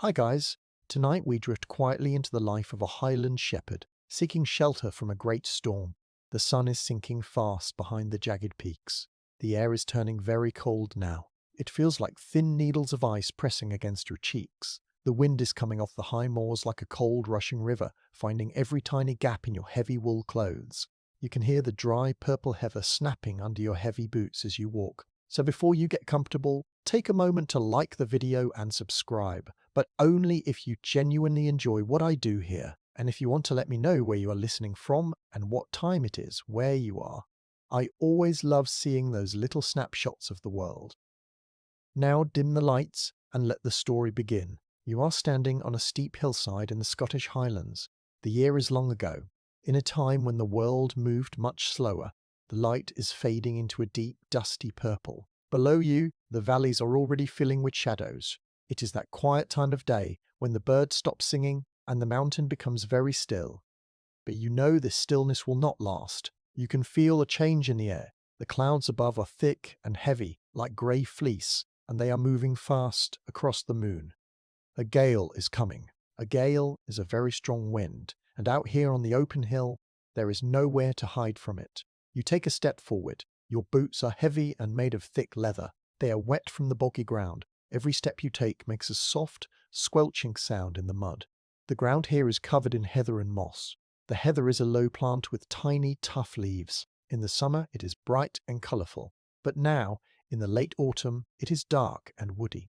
Hi guys, tonight we drift quietly into the life of a Highland shepherd, seeking shelter from a great storm. The sun is sinking fast behind the jagged peaks. The air is turning very cold now. It feels like thin needles of ice pressing against your cheeks. The wind is coming off the high moors like a cold rushing river, finding every tiny gap in your heavy wool clothes. You can hear the dry purple heather snapping under your heavy boots as you walk. So before you get comfortable, take a moment to like the video and subscribe, but only if you genuinely enjoy what I do here, and if you want to let me know where you are listening from and what time it is where you are. I always love seeing those little snapshots of the world. Now dim the lights and let the story begin. You are standing on a steep hillside in the Scottish Highlands. The year is long ago, in a time when the world moved much slower. The light is fading into a deep, dusty purple. Below you, the valleys are already filling with shadows. It is that quiet time of day when the birds stop singing and the mountain becomes very still. But you know this stillness will not last. You can feel a change in the air. The clouds above are thick and heavy, like grey fleece, and they are moving fast across the moon. A gale is coming. A gale is a very strong wind, and out here on the open hill, there is nowhere to hide from it. You take a step forward. Your boots are heavy and made of thick leather. They are wet from the boggy ground. Every step you take makes a soft, squelching sound in the mud. The ground here is covered in heather and moss. The heather is a low plant with tiny, tough leaves. In the summer, it is bright and colourful. But now, in the late autumn, it is dark and woody.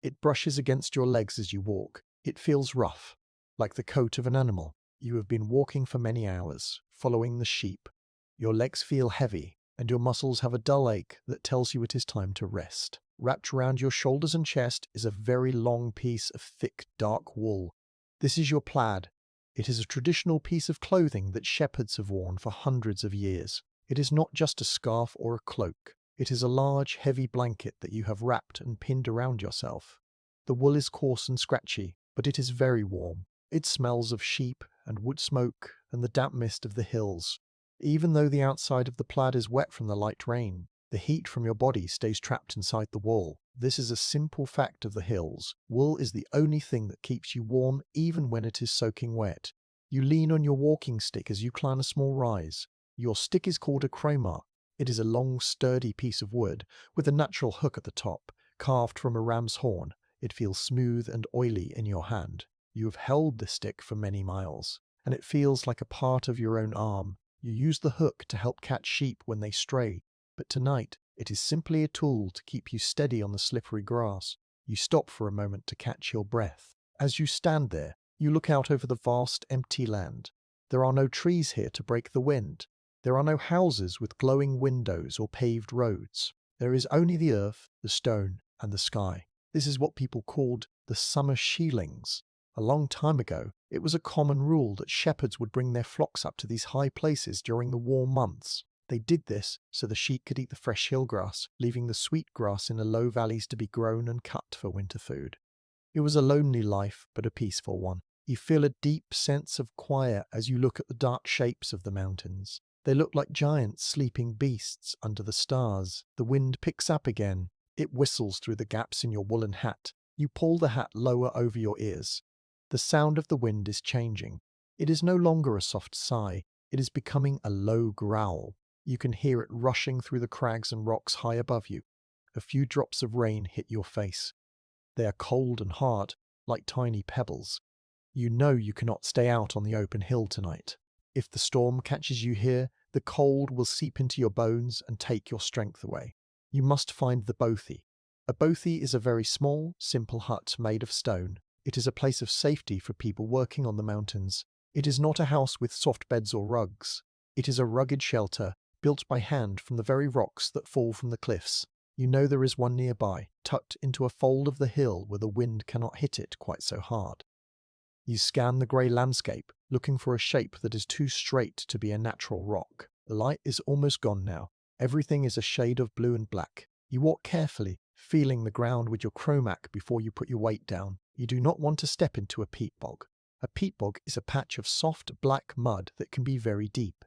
It brushes against your legs as you walk. It feels rough, like the coat of an animal. You have been walking for many hours, following the sheep. Your legs feel heavy, and your muscles have a dull ache that tells you it is time to rest. Wrapped around your shoulders and chest is a very long piece of thick, dark wool. This is your plaid. It is a traditional piece of clothing that shepherds have worn for hundreds of years. It is not just a scarf or a cloak. It is a large, heavy blanket that you have wrapped and pinned around yourself. The wool is coarse and scratchy, but it is very warm. It smells of sheep and wood smoke and the damp mist of the hills. Even though the outside of the plaid is wet from the light rain, the heat from your body stays trapped inside the wool. This is a simple fact of the hills. Wool is the only thing that keeps you warm even when it is soaking wet. You lean on your walking stick as you climb a small rise. Your stick is called a crowbar. It is a long, sturdy piece of wood with a natural hook at the top, carved from a ram's horn. It feels smooth and oily in your hand. You have held the stick for many miles, and it feels like a part of your own arm. You use the hook to help catch sheep when they stray, but tonight it is simply a tool to keep you steady on the slippery grass. You stop for a moment to catch your breath. As you stand there, you look out over the vast, empty land. There are no trees here to break the wind. There are no houses with glowing windows or paved roads. There is only the earth, the stone, and the sky. This is what people called the summer sheilings. A long time ago, it was a common rule that shepherds would bring their flocks up to these high places during the warm months. They did this so the sheep could eat the fresh hill grass, leaving the sweet grass in the low valleys to be grown and cut for winter food. It was a lonely life, but a peaceful one. You feel a deep sense of quiet as you look at the dark shapes of the mountains. They look like giant sleeping beasts under the stars. The wind picks up again. It whistles through the gaps in your woolen hat. You pull the hat lower over your ears. The sound of the wind is changing. It is no longer a soft sigh. It is becoming a low growl. You can hear it rushing through the crags and rocks high above you. A few drops of rain hit your face. They are cold and hard, like tiny pebbles. You know you cannot stay out on the open hill tonight. If the storm catches you here, the cold will seep into your bones and take your strength away. You must find the bothy. A bothy is a very small, simple hut made of stone. It is a place of safety for people working on the mountains. It is not a house with soft beds or rugs. It is a rugged shelter, built by hand from the very rocks that fall from the cliffs. You know there is one nearby, tucked into a fold of the hill where the wind cannot hit it quite so hard. You scan the grey landscape, looking for a shape that is too straight to be a natural rock. The light is almost gone now. Everything is a shade of blue and black. You walk carefully, feeling the ground with your chromac before you put your weight down. You do not want to step into a peat bog. A peat bog is a patch of soft black mud that can be very deep.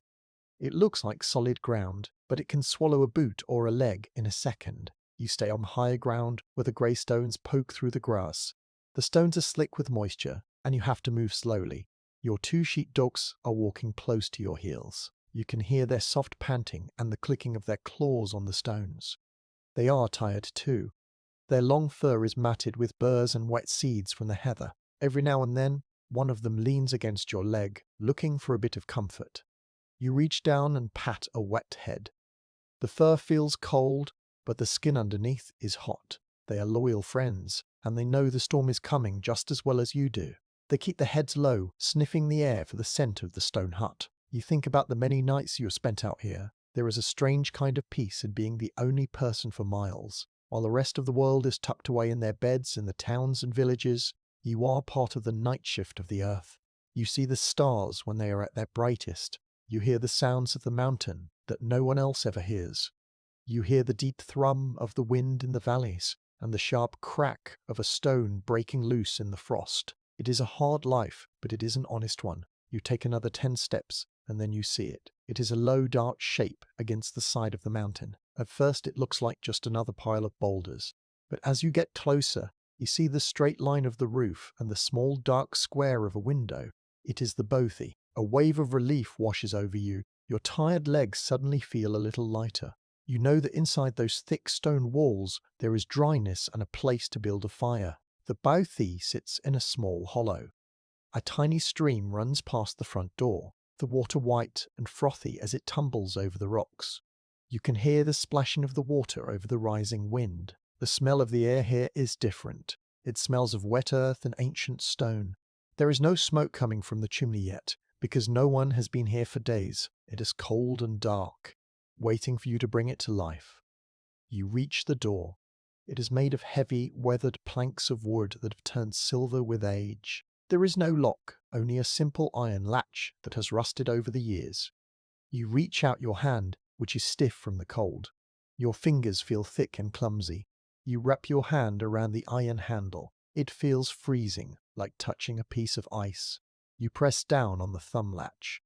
It looks like solid ground, but it can swallow a boot or a leg in a second. You stay on higher ground where the grey stones poke through the grass. The stones are slick with moisture, and you have to move slowly. Your two sheepdogs are walking close to your heels. You can hear their soft panting and the clicking of their claws on the stones. They are tired too. Their long fur is matted with burrs and wet seeds from the heather. Every now and then, one of them leans against your leg, looking for a bit of comfort. You reach down and pat a wet head. The fur feels cold, but the skin underneath is hot. They are loyal friends, and they know the storm is coming just as well as you do. They keep their heads low, sniffing the air for the scent of the stone hut. You think about the many nights you have spent out here. There is a strange kind of peace in being the only person for miles. While the rest of the world is tucked away in their beds in the towns and villages, you are part of the night shift of the earth. You see the stars when they are at their brightest. You hear the sounds of the mountain that no one else ever hears. You hear the deep thrum of the wind in the valleys and the sharp crack of a stone breaking loose in the frost. It is a hard life, but it is an honest one. You take another 10 steps, and then you see it. It is a low, dark shape against the side of the mountain. At first it looks like just another pile of boulders. But as you get closer, you see the straight line of the roof and the small, dark square of a window. It is the bothy. A wave of relief washes over you. Your tired legs suddenly feel a little lighter. You know that inside those thick stone walls there is dryness and a place to build a fire. The bothy sits in a small hollow. A tiny stream runs past the front door, the water white and frothy as it tumbles over the rocks. You can hear the splashing of the water over the rising wind. The smell of the air here is different. It smells of wet earth and ancient stone. There is no smoke coming from the chimney yet, because no one has been here for days. It is cold and dark, waiting for you to bring it to life. You reach the door. It is made of heavy, weathered planks of wood that have turned silver with age. There is no lock, only a simple iron latch that has rusted over the years. You reach out your hand, which is stiff from the cold. Your fingers feel thick and clumsy. You wrap your hand around the iron handle. It feels freezing, like touching a piece of ice. You press down on the thumb latch.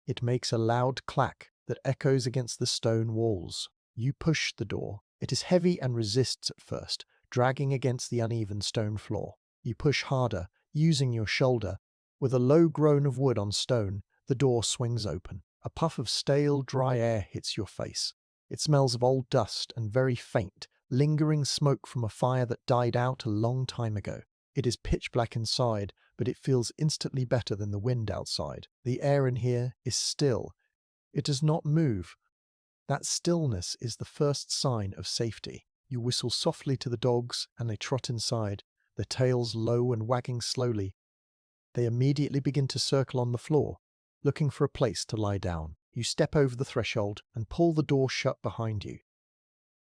It makes a loud clack that echoes against the stone walls. You push the door. It is heavy and resists at first, dragging against the uneven stone floor. You push harder, using your shoulder. With a low groan of wood on stone, the door swings open. A puff of stale, dry air hits your face. It smells of old dust and very faint, lingering smoke from a fire that died out a long time ago. It is pitch black inside, but it feels instantly better than the wind outside. The air in here is still. It does not move. That stillness is the first sign of safety. You whistle softly to the dogs, and they trot inside, their tails low and wagging slowly. They immediately begin to circle on the floor, looking for a place to lie down. You step over the threshold and pull the door shut behind you.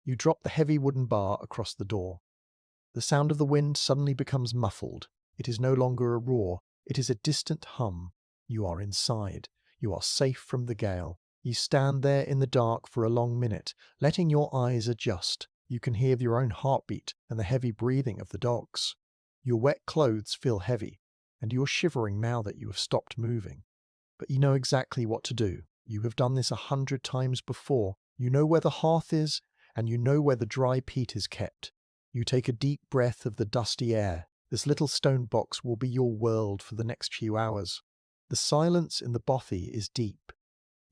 You drop the heavy wooden bar across the door. The sound of the wind suddenly becomes muffled. It is no longer a roar. It is a distant hum. You are inside. You are safe from the gale. You stand there in the dark for a long minute, letting your eyes adjust. You can hear your own heartbeat and the heavy breathing of the dogs. Your wet clothes feel heavy, and you are shivering now that you have stopped moving. But you know exactly what to do. You have done this 100 times before. You know where the hearth is, and you know where the dry peat is kept. You take a deep breath of the dusty air. This little stone box will be your world for the next few hours. The silence in the bothy is deep.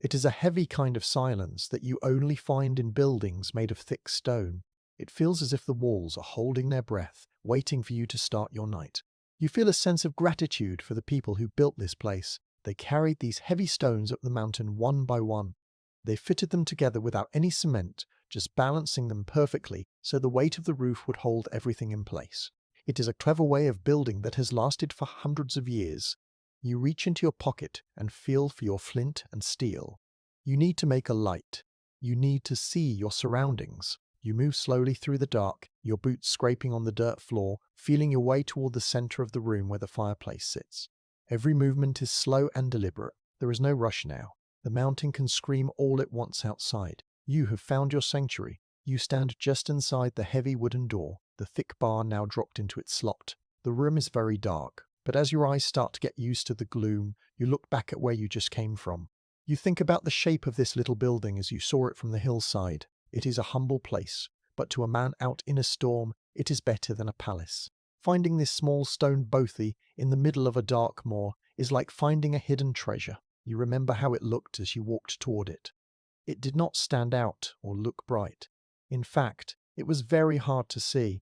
It is a heavy kind of silence that you only find in buildings made of thick stone. It feels as if the walls are holding their breath, waiting for you to start your night. You feel a sense of gratitude for the people who built this place. They carried these heavy stones up the mountain one by one. They fitted them together without any cement, just balancing them perfectly so the weight of the roof would hold everything in place. It is a clever way of building that has lasted for hundreds of years. You reach into your pocket and feel for your flint and steel. You need to make a light. You need to see your surroundings. You move slowly through the dark, your boots scraping on the dirt floor, feeling your way toward the center of the room where the fireplace sits. Every movement is slow and deliberate. There is no rush now. The mountain can scream all at once outside. You have found your sanctuary. You stand just inside the heavy wooden door, the thick bar now dropped into its slot. The room is very dark, but as your eyes start to get used to the gloom, you look back at where you just came from. You think about the shape of this little building as you saw it from the hillside. It is a humble place, but to a man out in a storm, it is better than a palace. Finding this small stone bothy in the middle of a dark moor is like finding a hidden treasure. You remember how it looked as you walked toward it. It did not stand out or look bright. In fact, it was very hard to see.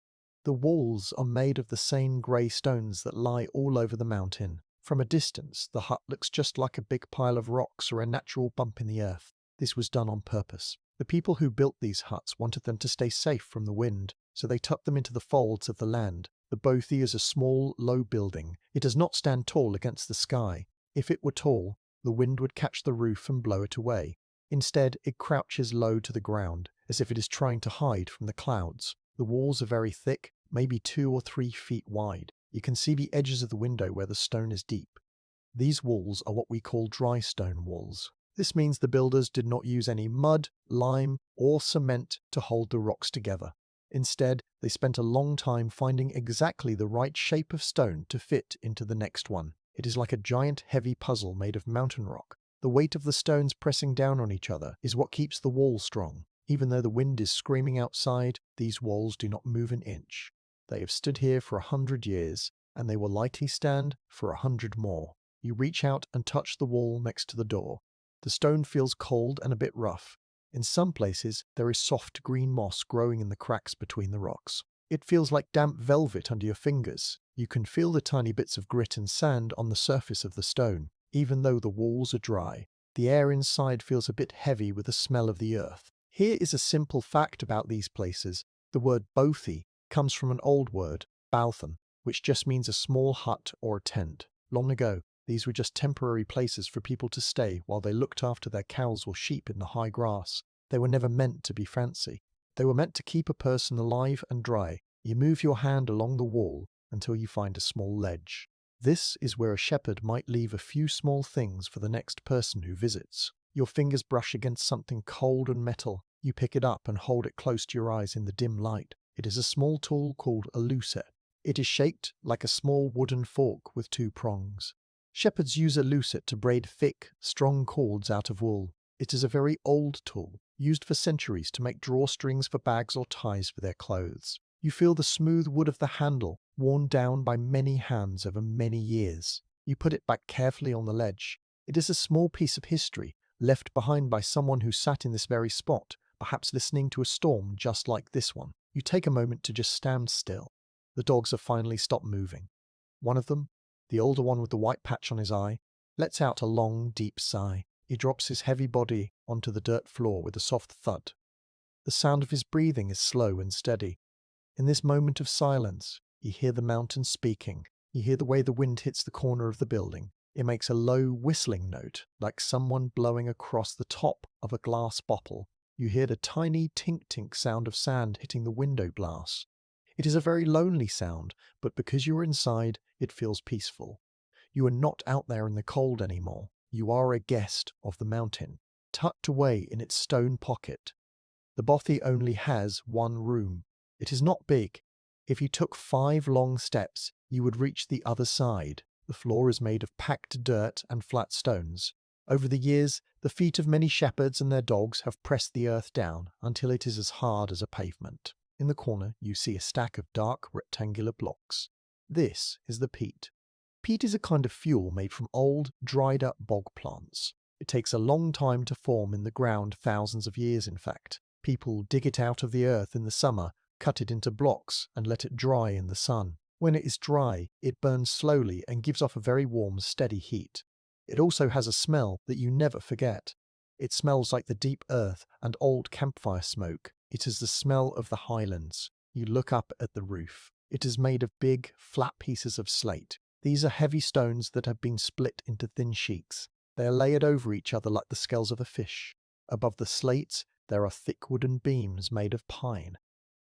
The walls are made of the same grey stones that lie all over the mountain. From a distance, the hut looks just like a big pile of rocks or a natural bump in the earth. This was done on purpose. The people who built these huts wanted them to stay safe from the wind, so they tucked them into the folds of the land. The bothy is a small, low building. It does not stand tall against the sky. If it were tall, the wind would catch the roof and blow it away. Instead, it crouches low to the ground, as if it is trying to hide from the clouds. The walls are very thick, maybe 2 or 3 feet wide. You can see the edges of the window where the stone is deep. These walls are what we call dry stone walls. This means the builders did not use any mud, lime, or cement to hold the rocks together. Instead, they spent a long time finding exactly the right shape of stone to fit into the next one. It is like a giant heavy puzzle made of mountain rock. The weight of the stones pressing down on each other is what keeps the wall strong. Even though the wind is screaming outside, these walls do not move an inch. They have stood here for 100 years, and they will likely stand for 100 more. You reach out and touch the wall next to the door. The stone feels cold and a bit rough. In some places, there is soft green moss growing in the cracks between the rocks. It feels like damp velvet under your fingers. You can feel the tiny bits of grit and sand on the surface of the stone. Even though the walls are dry, the air inside feels a bit heavy with the smell of the earth. Here is a simple fact about these places. The word bothy comes from an old word, balthan, which just means a small hut or a tent. Long ago, these were just temporary places for people to stay while they looked after their cows or sheep in the high grass. They were never meant to be fancy. They were meant to keep a person alive and dry. You move your hand along the wall until you find a small ledge. This is where a shepherd might leave a few small things for the next person who visits. Your fingers brush against something cold and metal. You pick it up and hold it close to your eyes in the dim light. It is a small tool called a lucet. It is shaped like a small wooden fork with 2 prongs. Shepherds use a lucet to braid thick, strong cords out of wool. It is a very old tool, used for centuries to make drawstrings for bags or ties for their clothes. You feel the smooth wood of the handle, worn down by many hands over many years. You put it back carefully on the ledge. It is a small piece of history, left behind by someone who sat in this very spot, perhaps listening to a storm just like this one. You take a moment to just stand still. The dogs have finally stopped moving. One of them, the older one with the white patch on his eye, lets out a long, deep sigh. He drops his heavy body onto the dirt floor with a soft thud. The sound of his breathing is slow and steady. In this moment of silence, you hear the mountain speaking. You hear the way the wind hits the corner of the building. It makes a low whistling note, like someone blowing across the top of a glass bottle. You hear the tiny tink-tink sound of sand hitting the window glass. It is a very lonely sound, but because you are inside, it feels peaceful. You are not out there in the cold anymore. You are a guest of the mountain, tucked away in its stone pocket. The bothy only has 1 room. It is not big. If you took 5 long steps, you would reach the other side. The floor is made of packed dirt and flat stones. Over the years, the feet of many shepherds and their dogs have pressed the earth down until it is as hard as a pavement. In the corner, you see a stack of dark rectangular blocks. This is the peat. Peat is a kind of fuel made from old, dried-up bog plants. It takes a long time to form in the ground, thousands of years in fact. People dig it out of the earth in the summer, cut it into blocks, and let it dry in the sun. When it is dry, it burns slowly and gives off a very warm, steady heat. It also has a smell that you never forget. It smells like the deep earth and old campfire smoke. It is the smell of the Highlands. You look up at the roof. It is made of big, flat pieces of slate. These are heavy stones that have been split into thin sheets. They are layered over each other like the scales of a fish. Above the slates, there are thick wooden beams made of pine.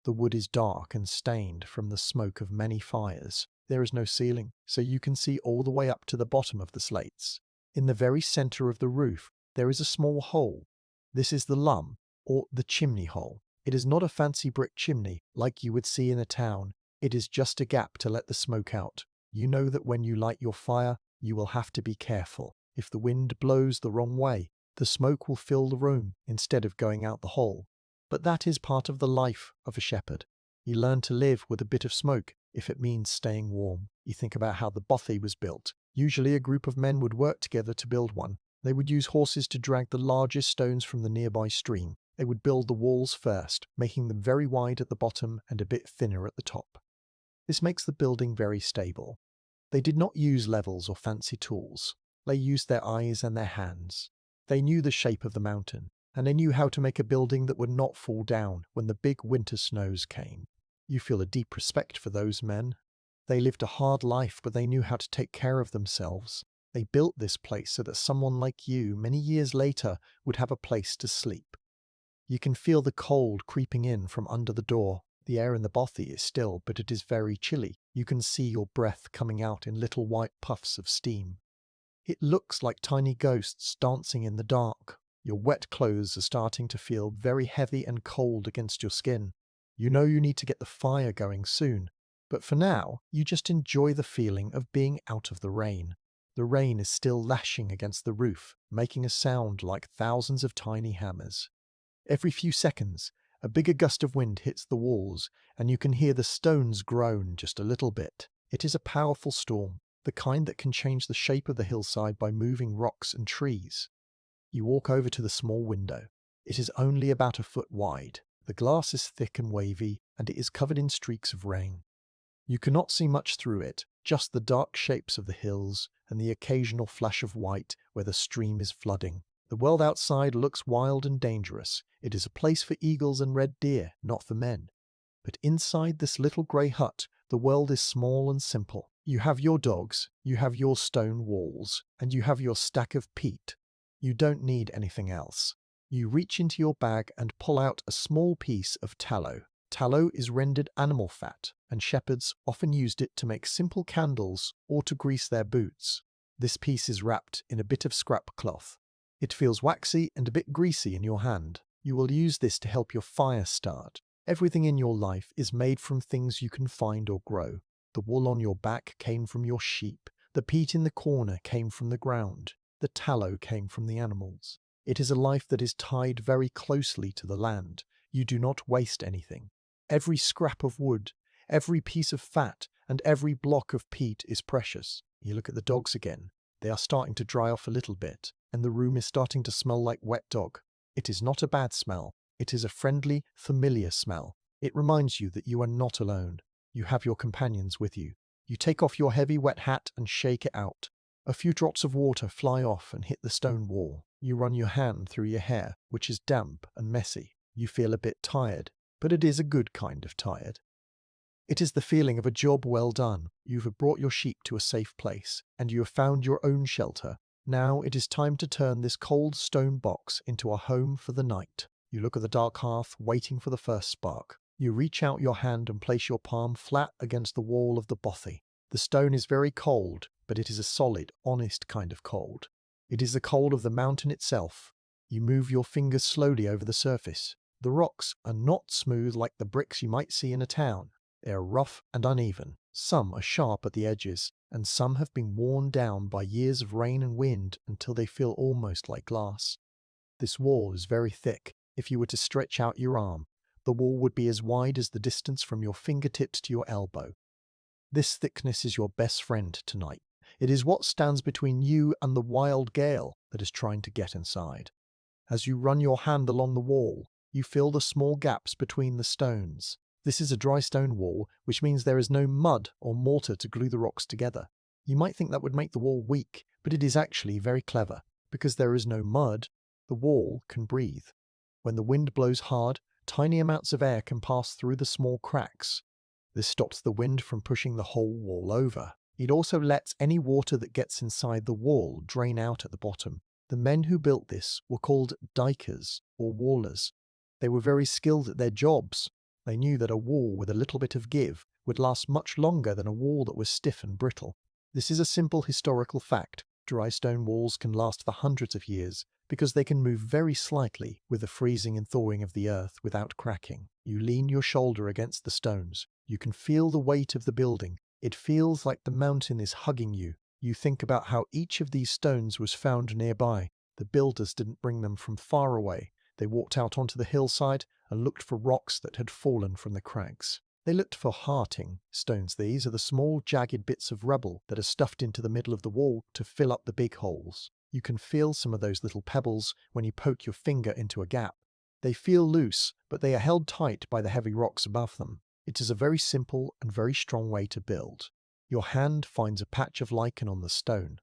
The wood is dark and stained from the smoke of many fires. There is no ceiling, so you can see all the way up to the bottom of the slates. In the very center of the roof, there is a small hole. This is the lum, or the chimney hole. It is not a fancy brick chimney like you would see in a town. It is just a gap to let the smoke out. You know that when you light your fire, you will have to be careful. If the wind blows the wrong way, the smoke will fill the room instead of going out the hole. But that is part of the life of a shepherd. You learn to live with a bit of smoke if it means staying warm. You think about how the bothy was built. Usually a group of men would work together to build one. They would use horses to drag the largest stones from the nearby stream. They would build the walls first, making them very wide at the bottom and a bit thinner at the top. This makes the building very stable. They did not use levels or fancy tools. They used their eyes and their hands. They knew the shape of the mountain, and they knew how to make a building that would not fall down when the big winter snows came. You feel a deep respect for those men. They lived a hard life, but they knew how to take care of themselves. They built this place so that someone like you, many years later, would have a place to sleep. You can feel the cold creeping in from under the door. The air in the bothy is still, but it is very chilly. You can see your breath coming out in little white puffs of steam. It looks like tiny ghosts dancing in the dark. Your wet clothes are starting to feel very heavy and cold against your skin. You know you need to get the fire going soon, but for now, you just enjoy the feeling of being out of the rain. The rain is still lashing against the roof, making a sound like thousands of tiny hammers. Every few seconds, a bigger gust of wind hits the walls, and you can hear the stones groan just a little bit. It is a powerful storm, the kind that can change the shape of the hillside by moving rocks and trees. You walk over to the small window. It is only about a foot wide. The glass is thick and wavy, and it is covered in streaks of rain. You cannot see much through it, just the dark shapes of the hills and the occasional flash of white where the stream is flooding. The world outside looks wild and dangerous. It is a place for eagles and red deer, not for men. But inside this little grey hut, the world is small and simple. You have your dogs, you have your stone walls, and you have your stack of peat. You don't need anything else. You reach into your bag and pull out a small piece of tallow. Tallow is rendered animal fat, and shepherds often used it to make simple candles or to grease their boots. This piece is wrapped in a bit of scrap cloth. It feels waxy and a bit greasy in your hand. You will use this to help your fire start. Everything in your life is made from things you can find or grow. The wool on your back came from your sheep. The peat in the corner came from the ground. The tallow came from the animals. It is a life that is tied very closely to the land. You do not waste anything. Every scrap of wood, every piece of fat, and every block of peat is precious. You look at the dogs again. They are starting to dry off a little bit, and the room is starting to smell like wet dog. It is not a bad smell. It is a friendly, familiar smell. It reminds you that you are not alone. You have your companions with you. You take off your heavy wet hat and shake it out. A few drops of water fly off and hit the stone wall. You run your hand through your hair, which is damp and messy. You feel a bit tired, but it is a good kind of tired. It is the feeling of a job well done. You have brought your sheep to a safe place, and you have found your own shelter. Now it is time to turn this cold stone box into a home for the night. You look at the dark hearth, waiting for the first spark. You reach out your hand and place your palm flat against the wall of the bothy. The stone is very cold, but it is a solid, honest kind of cold. It is the cold of the mountain itself. You move your fingers slowly over the surface. The rocks are not smooth like the bricks you might see in a town. They are rough and uneven. Some are sharp at the edges, and some have been worn down by years of rain and wind until they feel almost like glass. This wall is very thick. If you were to stretch out your arm, the wall would be as wide as the distance from your fingertips to your elbow. This thickness is your best friend tonight. It is what stands between you and the wild gale that is trying to get inside. As you run your hand along the wall, you feel the small gaps between the stones. This is a dry stone wall, which means there is no mud or mortar to glue the rocks together. You might think that would make the wall weak, but it is actually very clever. Because there is no mud, the wall can breathe. When the wind blows hard, tiny amounts of air can pass through the small cracks. This stops the wind from pushing the whole wall over. It also lets any water that gets inside the wall drain out at the bottom. The men who built this were called dikers or wallers. They were very skilled at their jobs. They knew that a wall with a little bit of give would last much longer than a wall that was stiff and brittle. This is a simple historical fact. Dry stone walls can last for hundreds of years because they can move very slightly with the freezing and thawing of the earth without cracking. You lean your shoulder against the stones. You can feel the weight of the building. It feels like the mountain is hugging you. You think about how each of these stones was found nearby. The builders didn't bring them from far away. They walked out onto the hillside and looked for rocks that had fallen from the crags. They looked for hearting stones. These are the small, jagged bits of rubble that are stuffed into the middle of the wall to fill up the big holes. You can feel some of those little pebbles when you poke your finger into a gap. They feel loose, but they are held tight by the heavy rocks above them. It is a very simple and very strong way to build. Your hand finds a patch of lichen on the stone.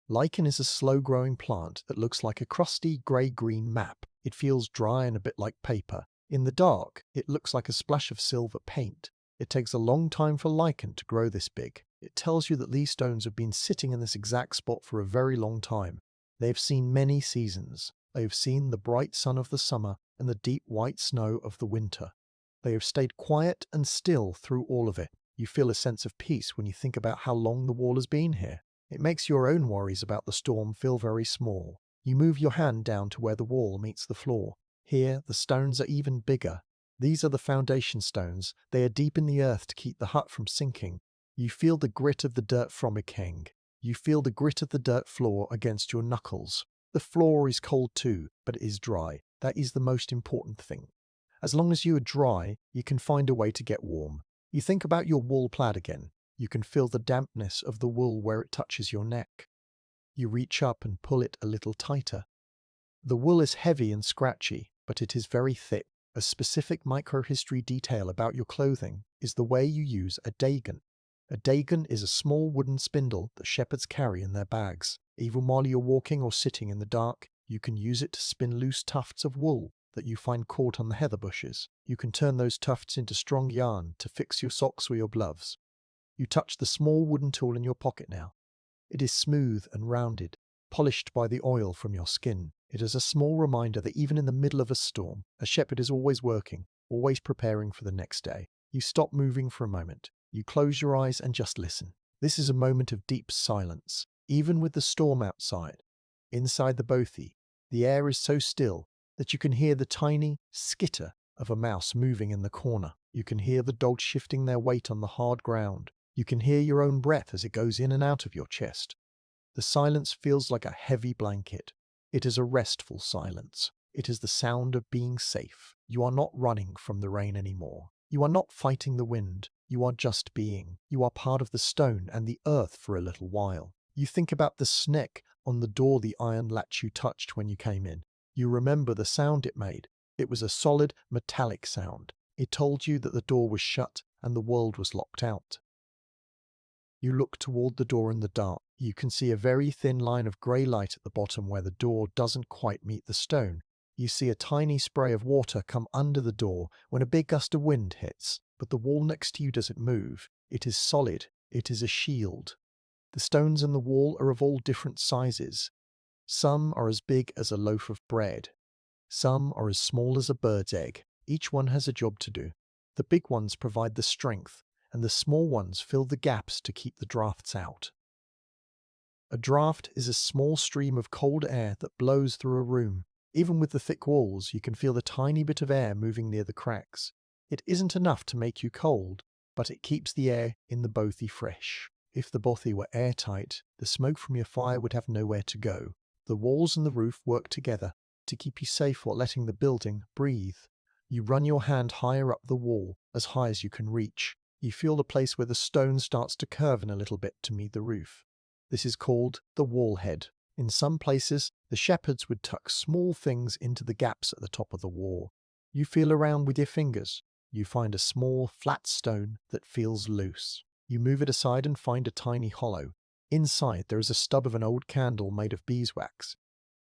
Lichen is a slow-growing plant that looks like a crusty grey-green map. It feels dry and a bit like paper. In the dark, it looks like a splash of silver paint. It takes a long time for lichen to grow this big. It tells you that these stones have been sitting in this exact spot for a very long time. They have seen many seasons. They have seen the bright sun of the summer and the deep white snow of the winter. They have stayed quiet and still through all of it. You feel a sense of peace when you think about how long the wall has been here. It makes your own worries about the storm feel very small. You move your hand down to where the wall meets the floor. Here, the stones are even bigger. These are the foundation stones. They are deep in the earth to keep the hut from sinking. You feel the grit of the dirt from decaying. You feel the grit of the dirt floor against your knuckles. The floor is cold too, but it is dry. That is the most important thing. As long as you are dry, you can find a way to get warm. You think about your wool plaid again. You can feel the dampness of the wool where it touches your neck. You reach up and pull it a little tighter. The wool is heavy and scratchy, but it is very thick. A specific microhistory detail about your clothing is the way you use a dagon. A dagon is a small wooden spindle that shepherds carry in their bags. Even while you're walking or sitting in the dark, you can use it to spin loose tufts of wool that you find caught on the heather bushes. You can turn those tufts into strong yarn to fix your socks or your gloves. You touch the small wooden tool in your pocket now. It is smooth and rounded, polished by the oil from your skin. It is a small reminder that even in the middle of a storm, a shepherd is always working, always preparing for the next day. You stop moving for a moment. You close your eyes and just listen. This is a moment of deep silence, even with the storm outside. Inside the bothy, the air is so still that you can hear the tiny skitter of a mouse moving in the corner. You can hear the dogs shifting their weight on the hard ground. You can hear your own breath as it goes in and out of your chest. The silence feels like a heavy blanket. It is a restful silence. It is the sound of being safe. You are not running from the rain anymore. You are not fighting the wind. You are just being. You are part of the stone and the earth for a little while. You think about the snick on the door, the iron latch you touched when you came in. You remember the sound it made. It was a solid, metallic sound. It told you that the door was shut and the world was locked out. You look toward the door in the dark. You can see a very thin line of grey light at the bottom where the door doesn't quite meet the stone. You see a tiny spray of water come under the door when a big gust of wind hits, but the wall next to you doesn't move. It is solid. It is a shield. The stones in the wall are of all different sizes. Some are as big as a loaf of bread. Some are as small as a bird's egg. Each one has a job to do. The big ones provide the strength, and the small ones fill the gaps to keep the drafts out. A draft is a small stream of cold air that blows through a room. Even with the thick walls, you can feel the tiny bit of air moving near the cracks. It isn't enough to make you cold, but it keeps the air in the bothy fresh. If the bothy were airtight, the smoke from your fire would have nowhere to go. The walls and the roof work together to keep you safe while letting the building breathe. You run your hand higher up the wall, as high as you can reach. You feel the place where the stone starts to curve in a little bit to meet the roof. This is called the wall head. In some places, the shepherds would tuck small things into the gaps at the top of the wall. You feel around with your fingers. You find a small, flat stone that feels loose. You move it aside and find a tiny hollow. Inside, there is a stub of an old candle made of beeswax.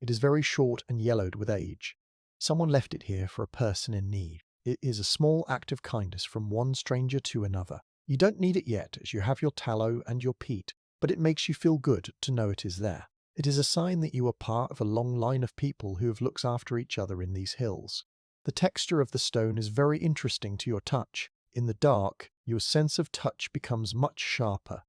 It is very short and yellowed with age. Someone left it here for a person in need. It is a small act of kindness from one stranger to another. You don't need it yet, as you have your tallow and your peat, but it makes you feel good to know it is there. It is a sign that you are part of a long line of people who have looked after each other in these hills. The texture of the stone is very interesting to your touch. In the dark, your sense of touch becomes much sharper.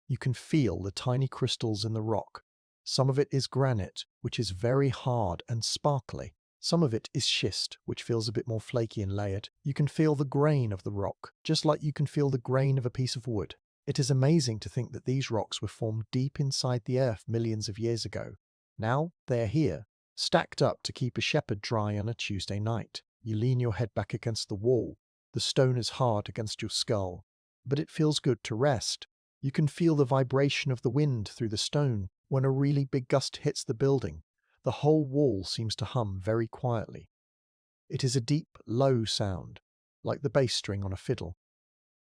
You can feel the tiny crystals in the rock. Some of it is granite, which is very hard and sparkly. Some of it is schist, which feels a bit more flaky and layered. You can feel the grain of the rock, just like you can feel the grain of a piece of wood. It is amazing to think that these rocks were formed deep inside the earth millions of years ago. Now they are here, stacked up to keep a shepherd dry on a Tuesday night. You lean your head back against the wall. The stone is hard against your skull, but it feels good to rest. You can feel the vibration of the wind through the stone when a really big gust hits the building. The whole wall seems to hum very quietly. It is a deep, low sound, like the bass string on a fiddle.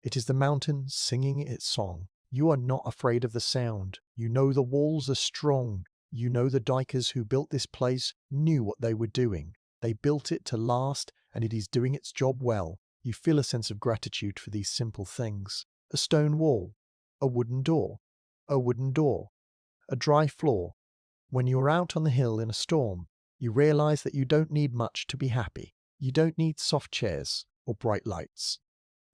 It is the mountain singing its song. You are not afraid of the sound. You know the walls are strong. You know the dikers who built this place knew what they were doing. They built it to last, and it is doing its job well. You feel a sense of gratitude for these simple things. A stone wall, a wooden door, a wooden door, a dry floor. When you're out on the hill in a storm, you realize that you don't need much to be happy. You don't need soft chairs or bright lights.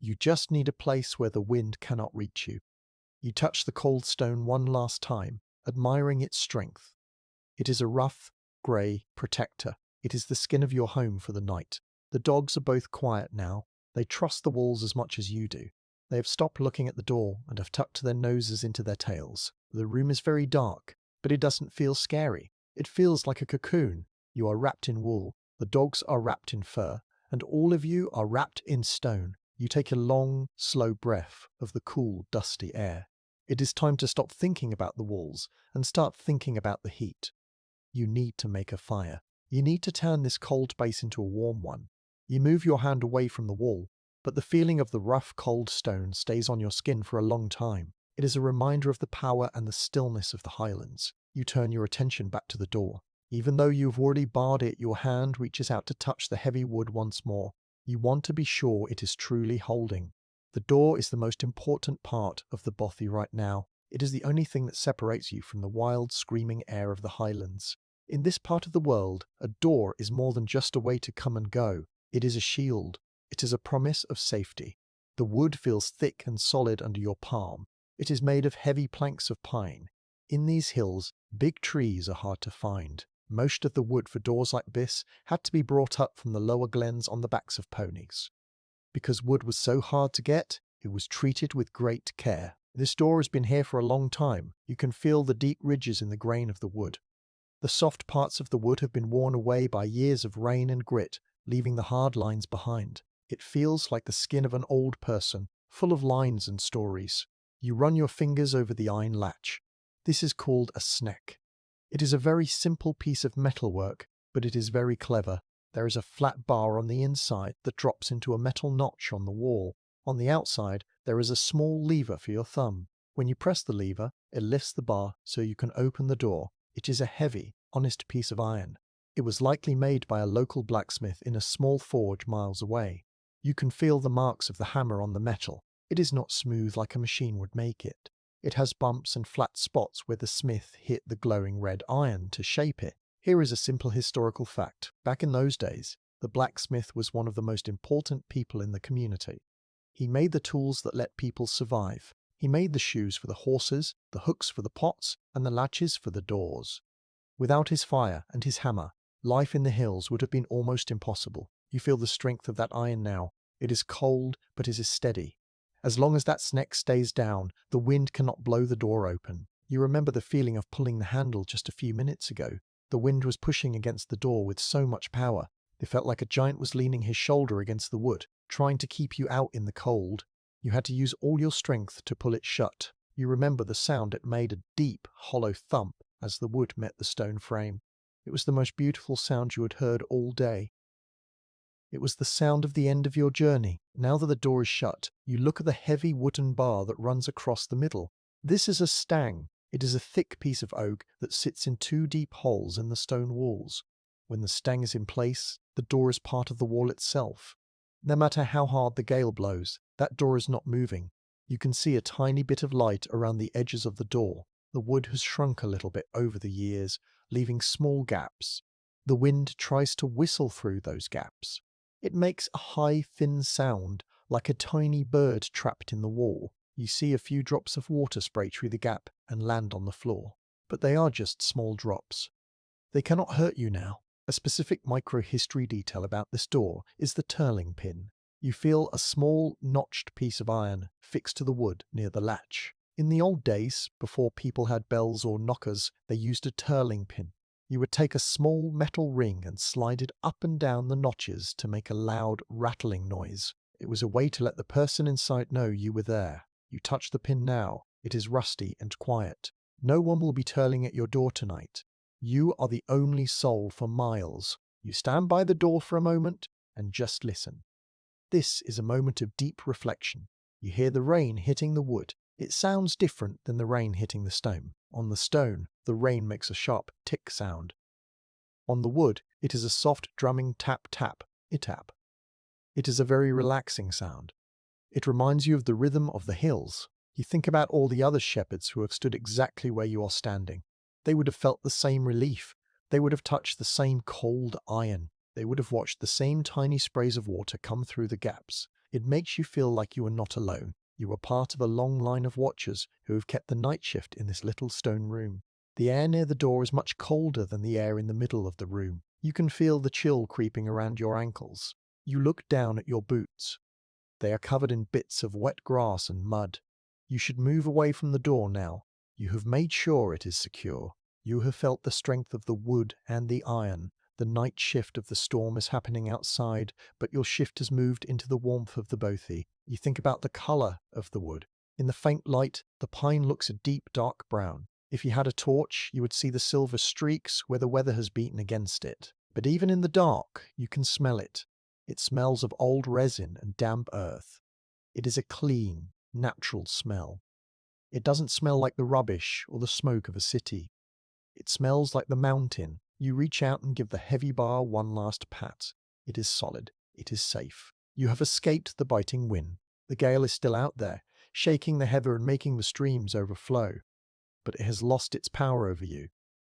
You just need a place where the wind cannot reach you. You touch the cold stone one last time, admiring its strength. It is a rough, grey protector. It is the skin of your home for the night. The dogs are both quiet now. They trust the walls as much as you do. They have stopped looking at the door and have tucked their noses into their tails. The room is very dark, but it doesn't feel scary. It feels like a cocoon. You are wrapped in wool. The dogs are wrapped in fur, and all of you are wrapped in stone. You take a long, slow breath of the cool, dusty air. It is time to stop thinking about the walls and start thinking about the heat. You need to make a fire. You need to turn this cold base into a warm one. You move your hand away from the wall, but the feeling of the rough, cold stone stays on your skin for a long time. It is a reminder of the power and the stillness of the Highlands. You turn your attention back to the door. Even though you've already barred it, your hand reaches out to touch the heavy wood once more. You want to be sure it is truly holding. The door is the most important part of the bothy right now. It is the only thing that separates you from the wild, screaming air of the Highlands. In this part of the world, a door is more than just a way to come and go. It is a shield. It is a promise of safety. The wood feels thick and solid under your palm. It is made of heavy planks of pine. In these hills, big trees are hard to find. Most of the wood for doors like this had to be brought up from the lower glens on the backs of ponies. Because wood was so hard to get, it was treated with great care. This door has been here for a long time. You can feel the deep ridges in the grain of the wood. The soft parts of the wood have been worn away by years of rain and grit, leaving the hard lines behind. It feels like the skin of an old person, full of lines and stories. You run your fingers over the iron latch. This is called a sneck. It is a very simple piece of metalwork, but it is very clever. There is a flat bar on the inside that drops into a metal notch on the wall. On the outside, there is a small lever for your thumb. When you press the lever, it lifts the bar so you can open the door. It is a heavy, honest piece of iron. It was likely made by a local blacksmith in a small forge miles away. You can feel the marks of the hammer on the metal. It is not smooth like a machine would make it. It has bumps and flat spots where the smith hit the glowing red iron to shape it. Here is a simple historical fact. Back in those days, the blacksmith was one of the most important people in the community. He made the tools that let people survive. He made the shoes for the horses, the hooks for the pots, and the latches for the doors. Without his fire and his hammer, life in the hills would have been almost impossible. You feel the strength of that iron now. It is cold, but it is steady. As long as that sneck stays down, the wind cannot blow the door open. You remember the feeling of pulling the handle just a few minutes ago. The wind was pushing against the door with so much power. It felt like a giant was leaning his shoulder against the wood, trying to keep you out in the cold. You had to use all your strength to pull it shut. You remember the sound it made, a deep, hollow thump as the wood met the stone frame. It was the most beautiful sound you had heard all day. It was the sound of the end of your journey. Now that the door is shut, you look at the heavy wooden bar that runs across the middle. This is a stang. It is a thick piece of oak that sits in two deep holes in the stone walls. When the stang is in place, the door is part of the wall itself. No matter how hard the gale blows, that door is not moving. You can see a tiny bit of light around the edges of the door. The wood has shrunk a little bit over the years, leaving small gaps. The wind tries to whistle through those gaps. It makes a high, thin sound, like a tiny bird trapped in the wall. You see a few drops of water spray through the gap and land on the floor. But they are just small drops. They cannot hurt you now. A specific micro-history detail about this door is the turling pin. You feel a small, notched piece of iron fixed to the wood near the latch. In the old days, before people had bells or knockers, they used a turling pin. You would take a small metal ring and slide it up and down the notches to make a loud rattling noise. It was a way to let the person inside know you were there. You touch the pin now. It is rusty and quiet. No one will be turning at your door tonight. You are the only soul for miles. You stand by the door for a moment and just listen. This is a moment of deep reflection. You hear the rain hitting the wood. It sounds different than the rain hitting the stone. On the stone, the rain makes a sharp tick sound. On the wood, it is a soft drumming tap-tap, itap. It is a very relaxing sound. It reminds you of the rhythm of the hills. You think about all the other shepherds who have stood exactly where you are standing. They would have felt the same relief. They would have touched the same cold iron. They would have watched the same tiny sprays of water come through the gaps. It makes you feel like you are not alone. You are part of a long line of watchers who have kept the night shift in this little stone room. The air near the door is much colder than the air in the middle of the room. You can feel the chill creeping around your ankles. You look down at your boots. They are covered in bits of wet grass and mud. You should move away from the door now. You have made sure it is secure. You have felt the strength of the wood and the iron. The night shift of the storm is happening outside, but your shift has moved into the warmth of the bothy. You think about the colour of the wood. In the faint light, the pine looks a deep dark brown. If you had a torch, you would see the silver streaks where the weather has beaten against it. But even in the dark, you can smell it. It smells of old resin and damp earth. It is a clean, natural smell. It doesn't smell like the rubbish or the smoke of a city. It smells like the mountain. You reach out and give the heavy bar one last pat. It is solid. It is safe. You have escaped the biting wind. The gale is still out there, shaking the heather and making the streams overflow. But it has lost its power over you.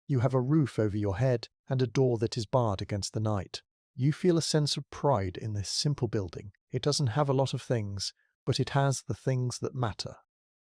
You have a roof over your head and a door that is barred against the night. You feel a sense of pride in this simple building. It doesn't have a lot of things, but it has the things that matter.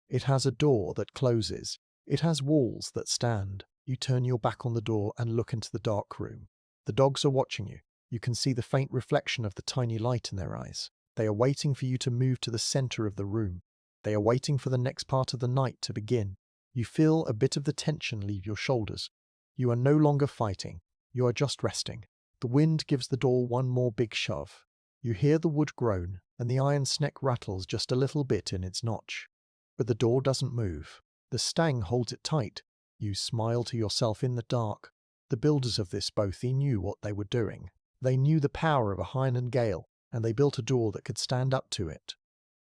It has a door that closes. It has walls that stand. You turn your back on the door and look into the dark room. The dogs are watching you. You can see the faint reflection of the tiny light in their eyes. They are waiting for you to move to the center of the room. They are waiting for the next part of the night to begin. You feel a bit of the tension leave your shoulders. You are no longer fighting. You are just resting. The wind gives the door one more big shove. You hear the wood groan, and the iron sneck rattles just a little bit in its notch. But the door doesn't move. The stang holds it tight. You smile to yourself in the dark. The builders of this bothy knew what they were doing. They knew the power of a Highland gale, and they built a door that could stand up to it.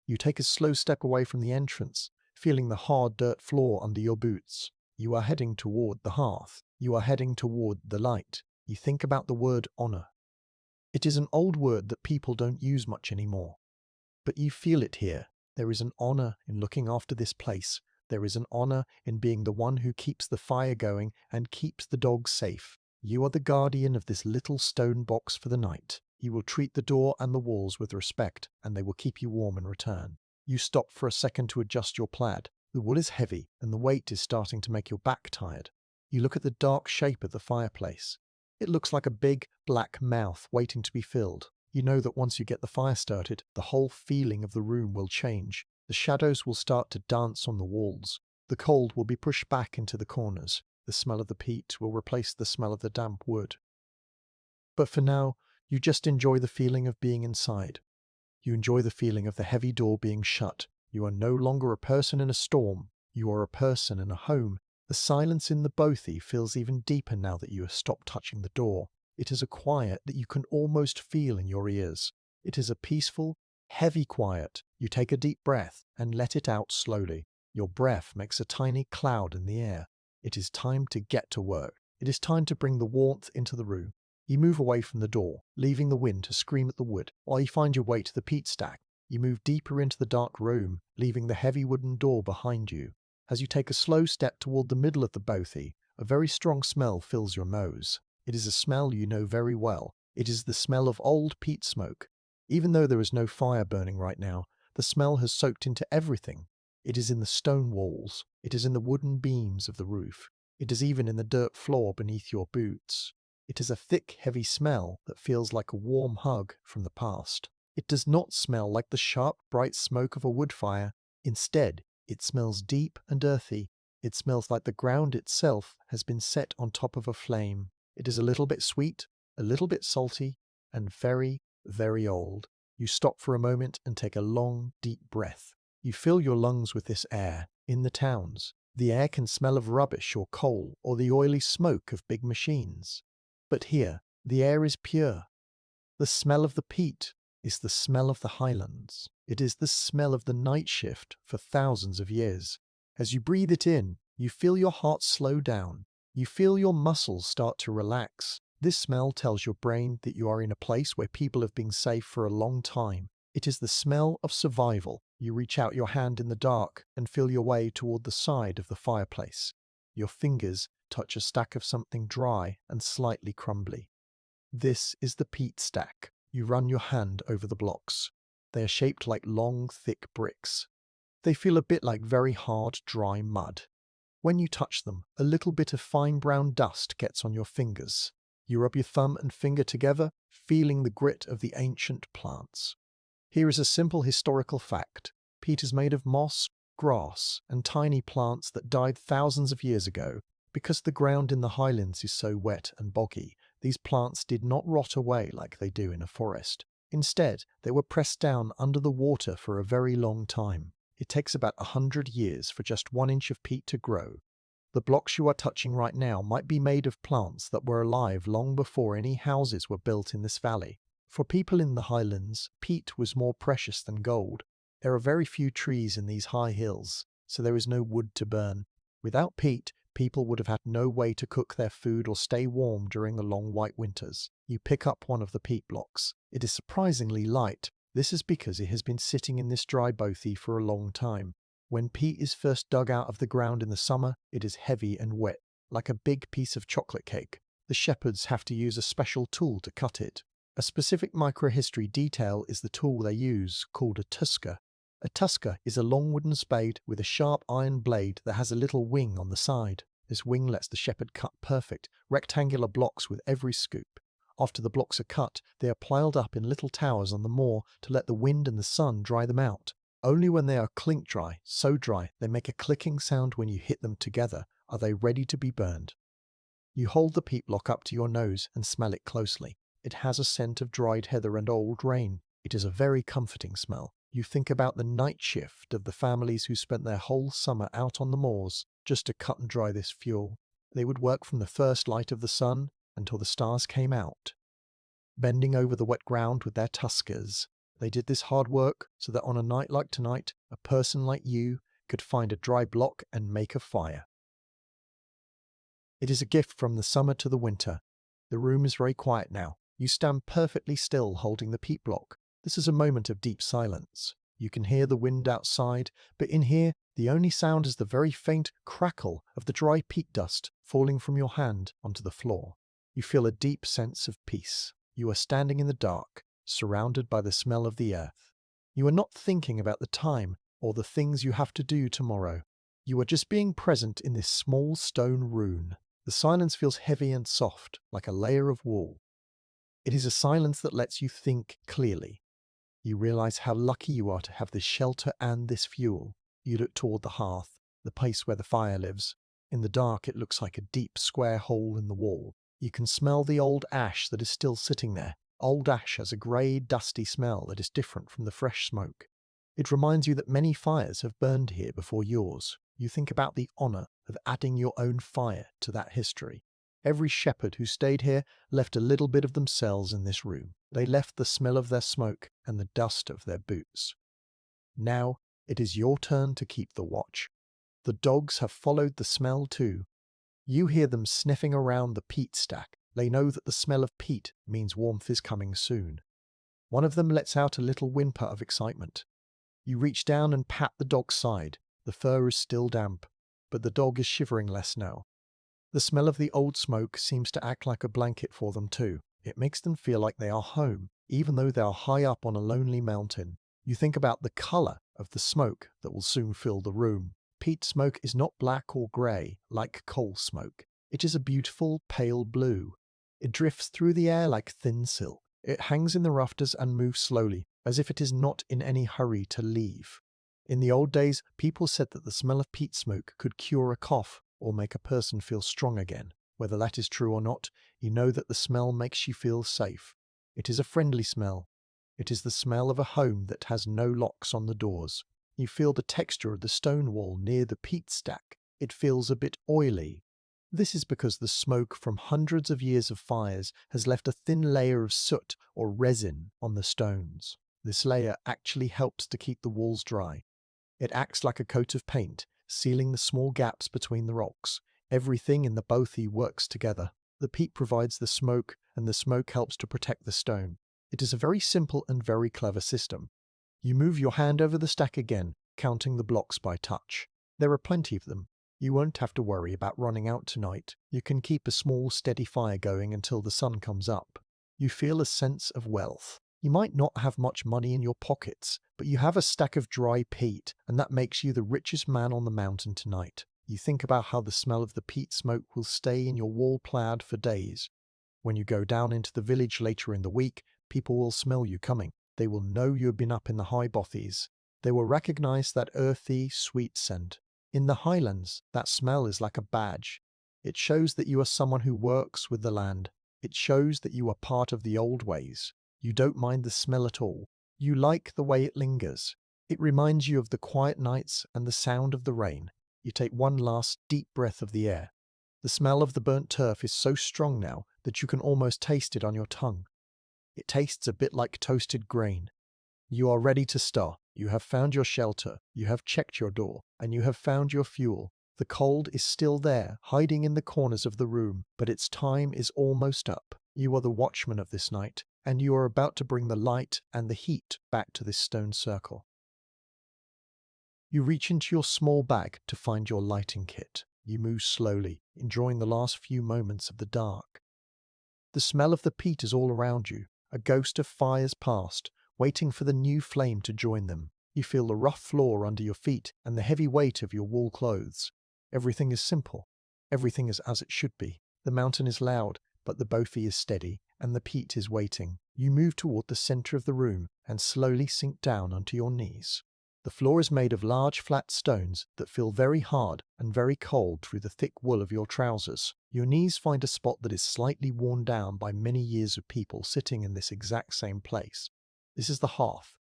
You take a slow step away from the entrance, feeling the hard dirt floor under your boots. You are heading toward the hearth. You are heading toward the light. You think about the word honor. It is an old word that people don't use much anymore. But you feel it here. There is an honor in looking after this place. There is an honor in being the one who keeps the fire going and keeps the dogs safe. You are the guardian of this little stone box for the night. You will treat the door and the walls with respect, and they will keep you warm in return. You stop for a second to adjust your plaid. The wood is heavy, and the weight is starting to make your back tired. You look at the dark shape of the fireplace. It looks like a big, black mouth waiting to be filled. You know that once you get the fire started, the whole feeling of the room will change. The shadows will start to dance on the walls. The cold will be pushed back into the corners. The smell of the peat will replace the smell of the damp wood. But for now, you just enjoy the feeling of being inside. You enjoy the feeling of the heavy door being shut. You are no longer a person in a storm. You are a person in a home. The silence in the bothy feels even deeper now that you have stopped touching the door. It is a quiet that you can almost feel in your ears. It is a peaceful, heavy quiet. You take a deep breath and let it out slowly. Your breath makes a tiny cloud in the air. It is time to get to work. It is time to bring the warmth into the room. You move away from the door, leaving the wind to scream at the wood, while you find your way to the peat stack. You move deeper into the dark room, leaving the heavy wooden door behind you. As you take a slow step toward the middle of the bothy, a very strong smell fills your nose. It is a smell you know very well. It is the smell of old peat smoke. Even though there is no fire burning right now, the smell has soaked into everything. It is in the stone walls. It is in the wooden beams of the roof. It is even in the dirt floor beneath your boots. It is a thick, heavy smell that feels like a warm hug from the past. It does not smell like the sharp, bright smoke of a wood fire. Instead, it smells deep and earthy. It smells like the ground itself has been set on top of a flame. It is a little bit sweet, a little bit salty, and very, very old. You stop for a moment and take a long, deep breath. You fill your lungs with this air. In the towns, the air can smell of rubbish or coal or the oily smoke of big machines. But here, the air is pure. The smell of the peat is the smell of the Highlands. It is the smell of the night shift for thousands of years. As you breathe it in, you feel your heart slow down. You feel your muscles start to relax. This smell tells your brain that you are in a place where people have been safe for a long time. It is the smell of survival. You reach out your hand in the dark and feel your way toward the side of the fireplace. Your fingers touch a stack of something dry and slightly crumbly. This is the peat stack. You run your hand over the blocks. They are shaped like long, thick bricks. They feel a bit like very hard, dry mud. When you touch them, a little bit of fine brown dust gets on your fingers. You rub your thumb and finger together, feeling the grit of the ancient plants. Here is a simple historical fact. Peat is made of moss, grass, and tiny plants that died thousands of years ago. Because the ground in the Highlands is so wet and boggy, these plants did not rot away like they do in a forest. Instead, they were pressed down under the water for a very long time. It takes about 100 years for just 1 inch of peat to grow. The blocks you are touching right now might be made of plants that were alive long before any houses were built in this valley. For people in the Highlands, peat was more precious than gold. There are very few trees in these high hills, so there is no wood to burn. Without peat, people would have had no way to cook their food or stay warm during the long white winters. You pick up one of the peat blocks. It is surprisingly light. This is because it has been sitting in this dry bothy for a long time. When peat is first dug out of the ground in the summer, it is heavy and wet, like a big piece of chocolate cake. The shepherds have to use a special tool to cut it. A specific microhistory detail is the tool they use, called a tusker. A tusker is a long wooden spade with a sharp iron blade that has a little wing on the side. This wing lets the shepherd cut perfect, rectangular blocks with every scoop. After the blocks are cut, they are piled up in little towers on the moor to let the wind and the sun dry them out. Only when they are clink dry, so dry they make a clicking sound when you hit them together, are they ready to be burned. You hold the peat block up to your nose and smell it closely. It has a scent of dried heather and old rain. It is a very comforting smell. You think about the night shift of the families who spent their whole summer out on the moors just to cut and dry this fuel. They would work from the first light of the sun until the stars came out. Bending over the wet ground with their tuskers, they did this hard work so that on a night like tonight, a person like you could find a dry block and make a fire. It is a gift from the summer to the winter. The room is very quiet now. You stand perfectly still holding the peat block. This is a moment of deep silence. You can hear the wind outside, but in here, the only sound is the very faint crackle of the dry peat dust falling from your hand onto the floor. You feel a deep sense of peace. You are standing in the dark, surrounded by the smell of the earth. You are not thinking about the time or the things you have to do tomorrow. You are just being present in this small stone room. The silence feels heavy and soft, like a layer of wool. It is a silence that lets you think clearly. You realize how lucky you are to have this shelter and this fuel. You look toward the hearth, the place where the fire lives. In the dark, it looks like a deep square hole in the wall. You can smell the old ash that is still sitting there. Old ash has a grey, dusty smell that is different from the fresh smoke. It reminds you that many fires have burned here before yours. You think about the honour of adding your own fire to that history. Every shepherd who stayed here left a little bit of themselves in this room. They left the smell of their smoke and the dust of their boots. Now it is your turn to keep the watch. The dogs have followed the smell too. You hear them sniffing around the peat stack. They know that the smell of peat means warmth is coming soon. One of them lets out a little whimper of excitement. You reach down and pat the dog's side. The fur is still damp, but the dog is shivering less now. The smell of the old smoke seems to act like a blanket for them too. It makes them feel like they are home, even though they are high up on a lonely mountain. You think about the colour of the smoke that will soon fill the room. Peat smoke is not black or grey like coal smoke. It is a beautiful pale blue. It drifts through the air like thin silk. It hangs in the rafters and moves slowly, as if it is not in any hurry to leave. In the old days, people said that the smell of peat smoke could cure a cough or make a person feel strong again. Whether that is true or not, you know that the smell makes you feel safe. It is a friendly smell. It is the smell of a home that has no locks on the doors. You feel the texture of the stone wall near the peat stack. It feels a bit oily. This is because the smoke from hundreds of years of fires has left a thin layer of soot or resin on the stones. This layer actually helps to keep the walls dry. It acts like a coat of paint, sealing the small gaps between the rocks. Everything in the bothy works together. The peat provides the smoke, and the smoke helps to protect the stone. It is a very simple and very clever system. You move your hand over the stack again, counting the blocks by touch. There are plenty of them. You won't have to worry about running out tonight. You can keep a small, steady fire going until the sun comes up. You feel a sense of wealth. You might not have much money in your pockets, but you have a stack of dry peat, and that makes you the richest man on the mountain tonight. You think about how the smell of the peat smoke will stay in your wall plaid for days. When you go down into the village later in the week, people will smell you coming. They will know you have been up in the high Bothies. They will recognize that earthy, sweet scent. In the Highlands, that smell is like a badge. It shows that you are someone who works with the land. It shows that you are part of the old ways. You don't mind the smell at all. You like the way it lingers. It reminds you of the quiet nights and the sound of the rain. You take one last deep breath of the air. The smell of the burnt turf is so strong now that you can almost taste it on your tongue. It tastes a bit like toasted grain. You are ready to start. You have found your shelter. You have checked your door. And you have found your fuel. The cold is still there, hiding in the corners of the room, but its time is almost up. You are the watchman of this night, and you are about to bring the light and the heat back to this stone circle. You reach into your small bag to find your lighting kit. You move slowly, enjoying the last few moments of the dark. The smell of the peat is all around you, a ghost of fires past, waiting for the new flame to join them. You feel the rough floor under your feet and the heavy weight of your wool clothes. Everything is simple. Everything is as it should be. The mountain is loud, but the bothy is steady, and the peat is waiting. You move toward the center of the room and slowly sink down onto your knees. The floor is made of large flat stones that feel very hard and very cold through the thick wool of your trousers. Your knees find a spot that is slightly worn down by many years of people sitting in this exact same place. This is the hearth.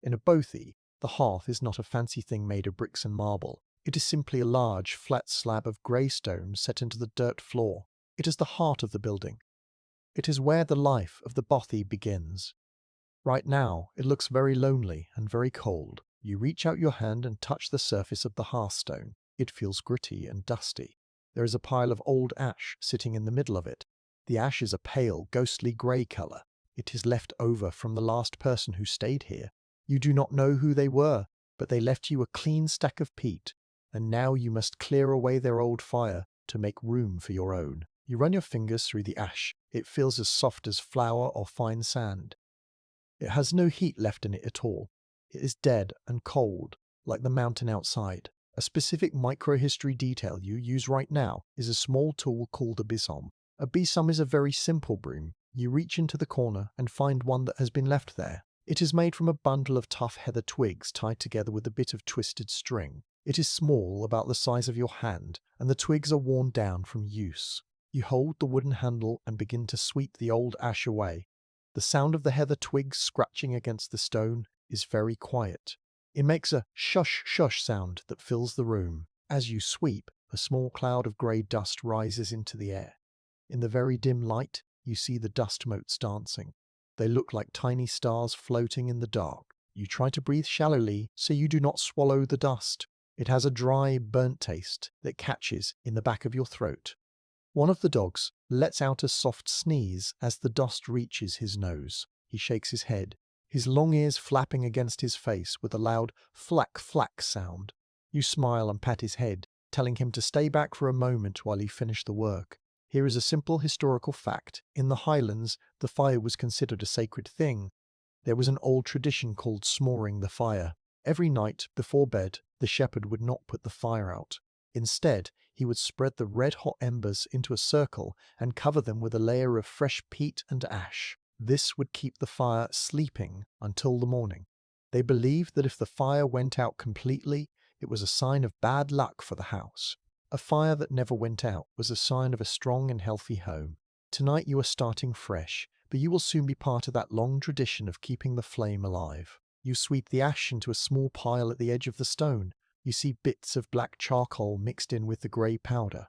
In a bothy, the hearth is not a fancy thing made of bricks and marble. It is simply a large, flat slab of grey stone set into the dirt floor. It is the heart of the building. It is where the life of the bothy begins. Right now, it looks very lonely and very cold. You reach out your hand and touch the surface of the hearthstone. It feels gritty and dusty. There is a pile of old ash sitting in the middle of it. The ash is a pale, ghostly grey colour. It is left over from the last person who stayed here. You do not know who they were, but they left you a clean stack of peat, and now you must clear away their old fire to make room for your own. You run your fingers through the ash. It feels as soft as flour or fine sand. It has no heat left in it at all. It is dead and cold, like the mountain outside. A specific microhistory detail you use right now is a small tool called a besom. A besom is a very simple broom. You reach into the corner and find one that has been left there. It is made from a bundle of tough heather twigs tied together with a bit of twisted string. It is small, about the size of your hand, and the twigs are worn down from use. You hold the wooden handle and begin to sweep the old ash away. The sound of the heather twigs scratching against the stone is very quiet. It makes a shush shush sound that fills the room. As you sweep, a small cloud of grey dust rises into the air. In the very dim light, you see the dust motes dancing. They look like tiny stars floating in the dark. You try to breathe shallowly so you do not swallow the dust. It has a dry, burnt taste that catches in the back of your throat. One of the dogs lets out a soft sneeze as the dust reaches his nose. He shakes his head, his long ears flapping against his face with a loud flack flack sound. You smile and pat his head, telling him to stay back for a moment while he finished the work. Here is a simple historical fact. In the Highlands, the fire was considered a sacred thing. There was an old tradition called smoring the fire. Every night, before bed, the shepherd would not put the fire out. Instead, he would spread the red-hot embers into a circle and cover them with a layer of fresh peat and ash. This would keep the fire sleeping until the morning. They believed that if the fire went out completely, it was a sign of bad luck for the house. A fire that never went out was a sign of a strong and healthy home. Tonight you are starting fresh, but you will soon be part of that long tradition of keeping the flame alive. You sweep the ash into a small pile at the edge of the stone. You see bits of black charcoal mixed in with the grey powder.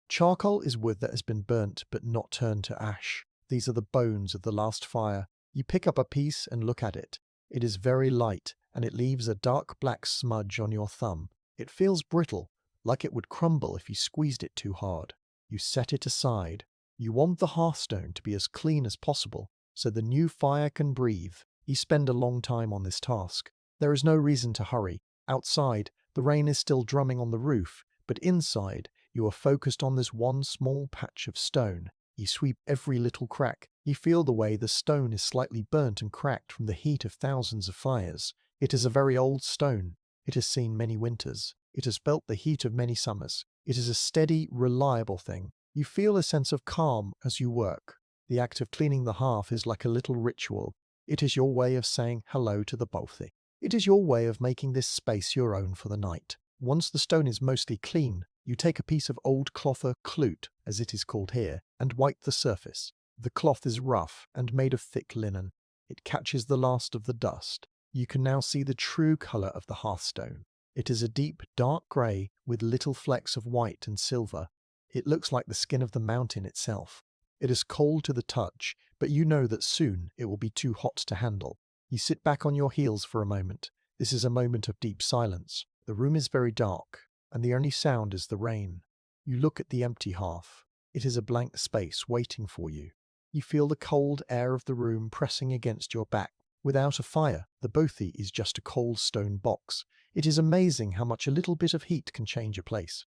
Charcoal is wood that has been burnt but not turned to ash. These are the bones of the last fire. You pick up a piece and look at it. It is very light, and it leaves a dark black smudge on your thumb. It feels brittle, like it would crumble if you squeezed it too hard. You set it aside. You want the hearthstone to be as clean as possible, so the new fire can breathe. You spend a long time on this task. There is no reason to hurry. Outside, the rain is still drumming on the roof, but inside, you are focused on this one small patch of stone. You sweep every little crack. You feel the way the stone is slightly burnt and cracked from the heat of thousands of fires. It is a very old stone. It has seen many winters. It has felt the heat of many summers. It is a steady, reliable thing. You feel a sense of calm as you work. The act of cleaning the hearth is like a little ritual. It is your way of saying hello to the bothy. It is your way of making this space your own for the night. Once the stone is mostly clean, you take a piece of old cloth or clute, as it is called here, and wipe the surface. The cloth is rough and made of thick linen. It catches the last of the dust. You can now see the true colour of the hearthstone. It is a deep, dark grey with little flecks of white and silver. It looks like the skin of the mountain itself. It is cold to the touch, but you know that soon it will be too hot to handle. You sit back on your heels for a moment. This is a moment of deep silence. The room is very dark, and the only sound is the rain. You look at the empty hearth. It is a blank space waiting for you. You feel the cold air of the room pressing against your back. Without a fire, the bothy is just a cold stone box. It is amazing how much a little bit of heat can change a place.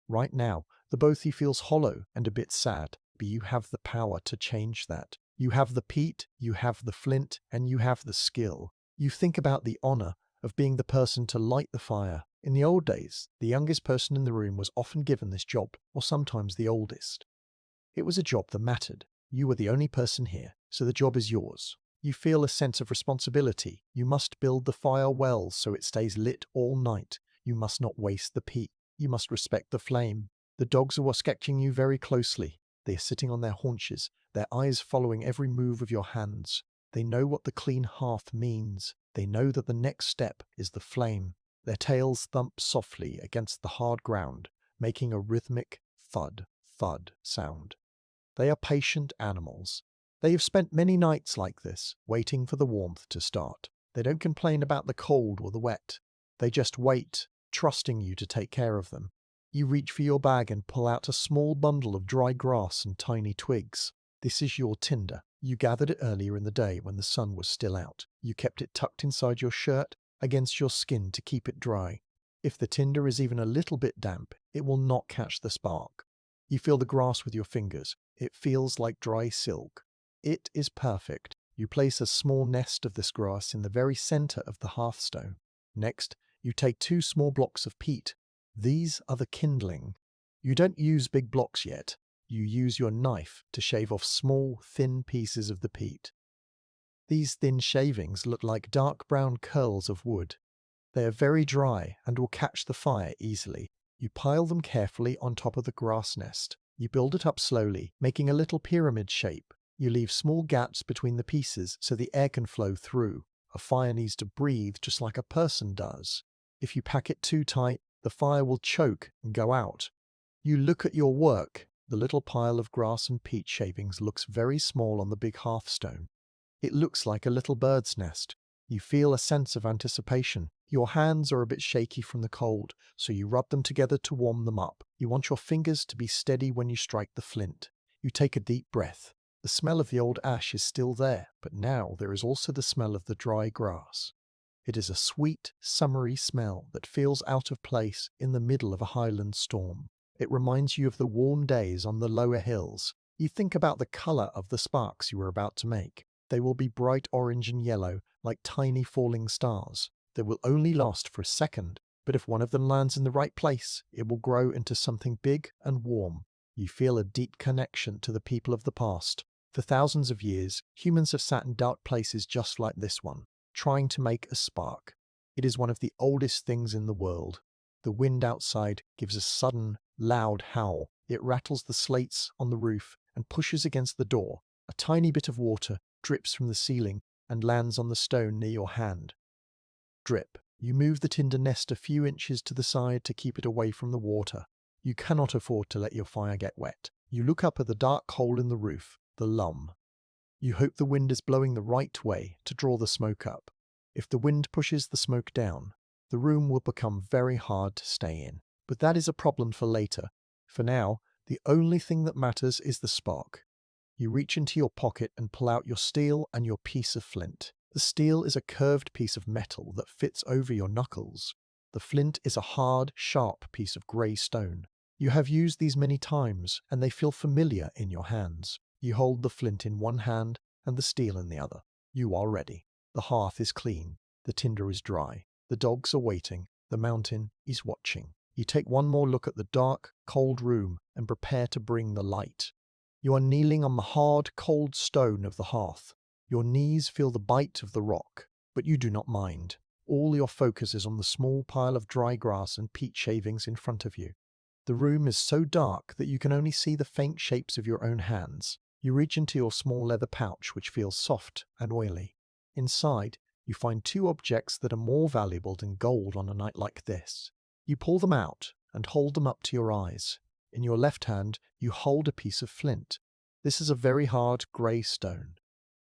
Right now, the bothy feels hollow and a bit sad, but you have the power to change that. You have the peat, you have the flint, and you have the skill. You think about the honour of being the person to light the fire. In the old days, the youngest person in the room was often given this job, or sometimes the oldest. It was a job that mattered. You were the only person here, so the job is yours. You feel a sense of responsibility. You must build the fire well so it stays lit all night. You must not waste the peat. You must respect the flame. The dogs are watching you very closely. They are sitting on their haunches, their eyes following every move of your hands. They know what the clean hearth means. They know that the next step is the flame. Their tails thump softly against the hard ground, making a rhythmic thud, thud sound. They are patient animals. They have spent many nights like this, waiting for the warmth to start. They don't complain about the cold or the wet. They just wait, trusting you to take care of them. You reach for your bag and pull out a small bundle of dry grass and tiny twigs. This is your tinder. You gathered it earlier in the day when the sun was still out. You kept it tucked inside your shirt, against your skin to keep it dry. If the tinder is even a little bit damp, it will not catch the spark. You feel the grass with your fingers. It feels like dry silk. It is perfect. You place a small nest of this grass in the very center of the hearthstone. Next, you take 2 small blocks of peat. These are the kindling. You don't use big blocks yet. You use your knife to shave off small, thin pieces of the peat. These thin shavings look like dark brown curls of wood. They are very dry and will catch the fire easily. You pile them carefully on top of the grass nest. You build it up slowly, making a little pyramid shape. You leave small gaps between the pieces so the air can flow through. A fire needs to breathe just like a person does. If you pack it too tight, the fire will choke and go out. You look at your work. The little pile of grass and peat shavings looks very small on the big hearthstone. It looks like a little bird's nest. You feel a sense of anticipation. Your hands are a bit shaky from the cold, so you rub them together to warm them up. You want your fingers to be steady when you strike the flint. You take a deep breath. The smell of the old ash is still there, but now there is also the smell of the dry grass. It is a sweet, summery smell that feels out of place in the middle of a Highland storm. It reminds you of the warm days on the lower hills. You think about the colour of the sparks you are about to make. They will be bright orange and yellow, like tiny falling stars. They will only last for a second, but if one of them lands in the right place, it will grow into something big and warm. You feel a deep connection to the people of the past. For thousands of years, humans have sat in dark places just like this one, trying to make a spark. It is one of the oldest things in the world. The wind outside gives a sudden, loud howl. It rattles the slates on the roof and pushes against the door. A tiny bit of water drips from the ceiling and lands on the stone near your hand. Drip. You move the tinder nest a few inches to the side to keep it away from the water. You cannot afford to let your fire get wet. You look up at the dark hole in the roof, the lum. You hope the wind is blowing the right way to draw the smoke up. If the wind pushes the smoke down, the room will become very hard to stay in. But that is a problem for later. For now, the only thing that matters is the spark. You reach into your pocket and pull out your steel and your piece of flint. The steel is a curved piece of metal that fits over your knuckles. The flint is a hard, sharp piece of grey stone. You have used these many times, and they feel familiar in your hands. You hold the flint in one hand and the steel in the other. You are ready. The hearth is clean. The tinder is dry. The dogs are waiting. The mountain is watching. You take one more look at the dark, cold room and prepare to bring the light. You are kneeling on the hard, cold stone of the hearth. Your knees feel the bite of the rock, but you do not mind. All your focus is on the small pile of dry grass and peat shavings in front of you. The room is so dark that you can only see the faint shapes of your own hands. You reach into your small leather pouch, which feels soft and oily. Inside, you find two objects that are more valuable than gold on a night like this. You pull them out and hold them up to your eyes. In your left hand, you hold a piece of flint. This is a very hard grey stone.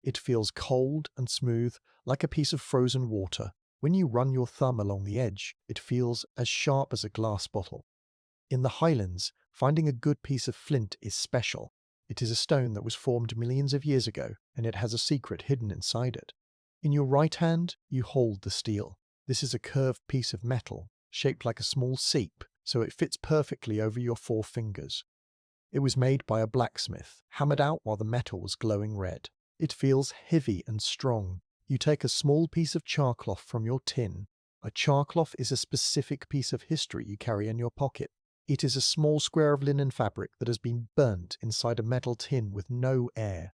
It feels cold and smooth, like a piece of frozen water. When you run your thumb along the edge, it feels as sharp as a glass bottle. In the Highlands, finding a good piece of flint is special. It is a stone that was formed millions of years ago, and it has a secret hidden inside it. In your right hand, you hold the steel. This is a curved piece of metal, shaped like a small seep, so it fits perfectly over your 4 fingers. It was made by a blacksmith, hammered out while the metal was glowing red. It feels heavy and strong. You take a small piece of charcloth from your tin. A charcloth is a specific piece of history you carry in your pocket. It is a small square of linen fabric that has been burnt inside a metal tin with no air.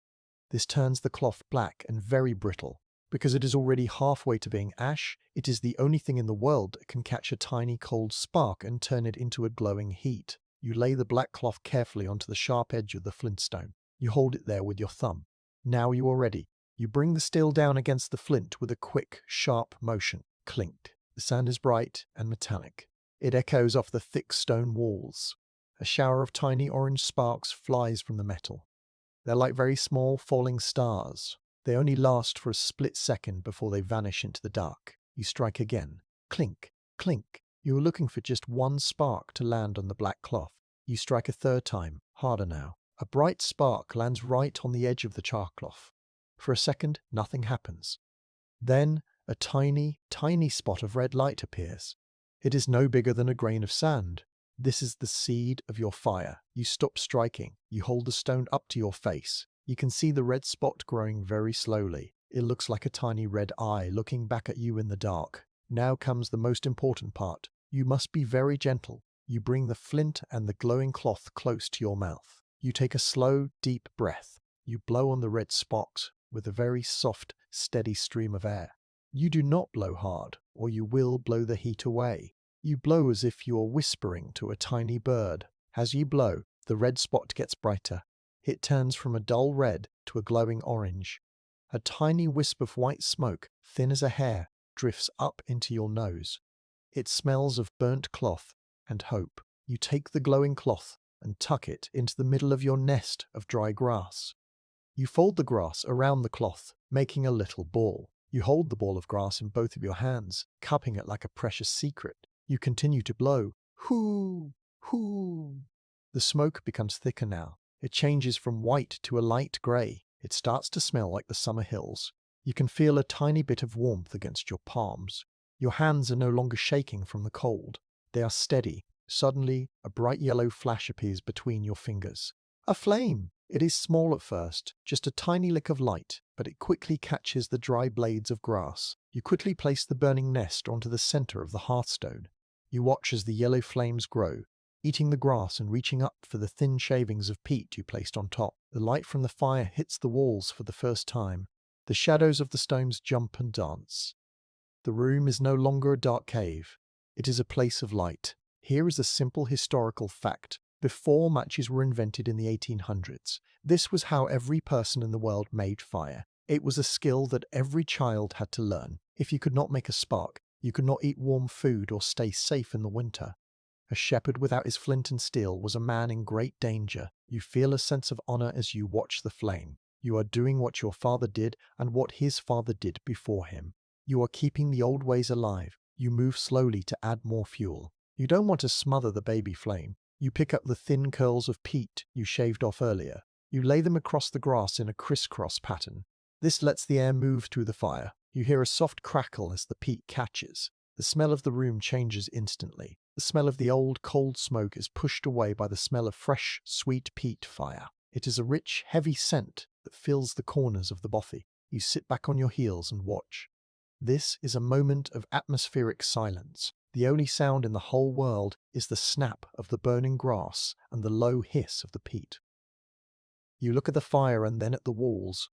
This turns the cloth black and very brittle. Because it is already halfway to being ash, it is the only thing in the world that can catch a tiny cold spark and turn it into a glowing heat. You lay the black cloth carefully onto the sharp edge of the flintstone. You hold it there with your thumb. Now you are ready. You bring the steel down against the flint with a quick, sharp motion. Clink. The sound is bright and metallic. It echoes off the thick stone walls. A shower of tiny orange sparks flies from the metal. They're like very small falling stars. They only last for a split second before they vanish into the dark. You strike again. Clink, clink. You are looking for just one spark to land on the black cloth. You strike a third time, harder now. A bright spark lands right on the edge of the charcloth. For a second, nothing happens. Then, a tiny, tiny spot of red light appears. It is no bigger than a grain of sand. This is the seed of your fire. You stop striking. You hold the stone up to your face. You can see the red spot growing very slowly. It looks like a tiny red eye looking back at you in the dark. Now comes the most important part. You must be very gentle. You bring the flint and the glowing cloth close to your mouth. You take a slow, deep breath. You blow on the red spot with a very soft, steady stream of air. You do not blow hard, or you will blow the heat away. You blow as if you are whispering to a tiny bird. As you blow, the red spot gets brighter. It turns from a dull red to a glowing orange. A tiny wisp of white smoke, thin as a hair, drifts up into your nose. It smells of burnt cloth and hope. You take the glowing cloth and tuck it into the middle of your nest of dry grass. You fold the grass around the cloth, making a little ball. You hold the ball of grass in both of your hands, cupping it like a precious secret. You continue to blow. Hoo! Hoo! The smoke becomes thicker now. It changes from white to a light grey. It starts to smell like the summer hills. You can feel a tiny bit of warmth against your palms. Your hands are no longer shaking from the cold. They are steady. Suddenly, a bright yellow flash appears between your fingers. A flame! It is small at first, just a tiny lick of light, but it quickly catches the dry blades of grass. You quickly place the burning nest onto the center of the hearthstone. You watch as the yellow flames grow, eating the grass and reaching up for the thin shavings of peat you placed on top. The light from the fire hits the walls for the first time. The shadows of the stones jump and dance. The room is no longer a dark cave. It is a place of light. Here is a simple historical fact. before matches were invented in the 1800s. This was how every person in the world made fire. It was a skill that every child had to learn. If you could not make a spark, you could not eat warm food or stay safe in the winter. A shepherd without his flint and steel was a man in great danger. You feel a sense of honor as you watch the flame. You are doing what your father did and what his father did before him. You are keeping the old ways alive. You move slowly to add more fuel. You don't want to smother the baby flame. You pick up the thin curls of peat you shaved off earlier. You lay them across the grass in a crisscross pattern. This lets the air move through the fire. You hear a soft crackle as the peat catches. The smell of the room changes instantly. The smell of the old, cold smoke is pushed away by the smell of fresh, sweet peat fire. It is a rich, heavy scent that fills the corners of the bothy. You sit back on your heels and watch. This is a moment of atmospheric silence. The only sound in the whole world is the snap of the burning grass and the low hiss of the peat. You look at the fire and then at the walls.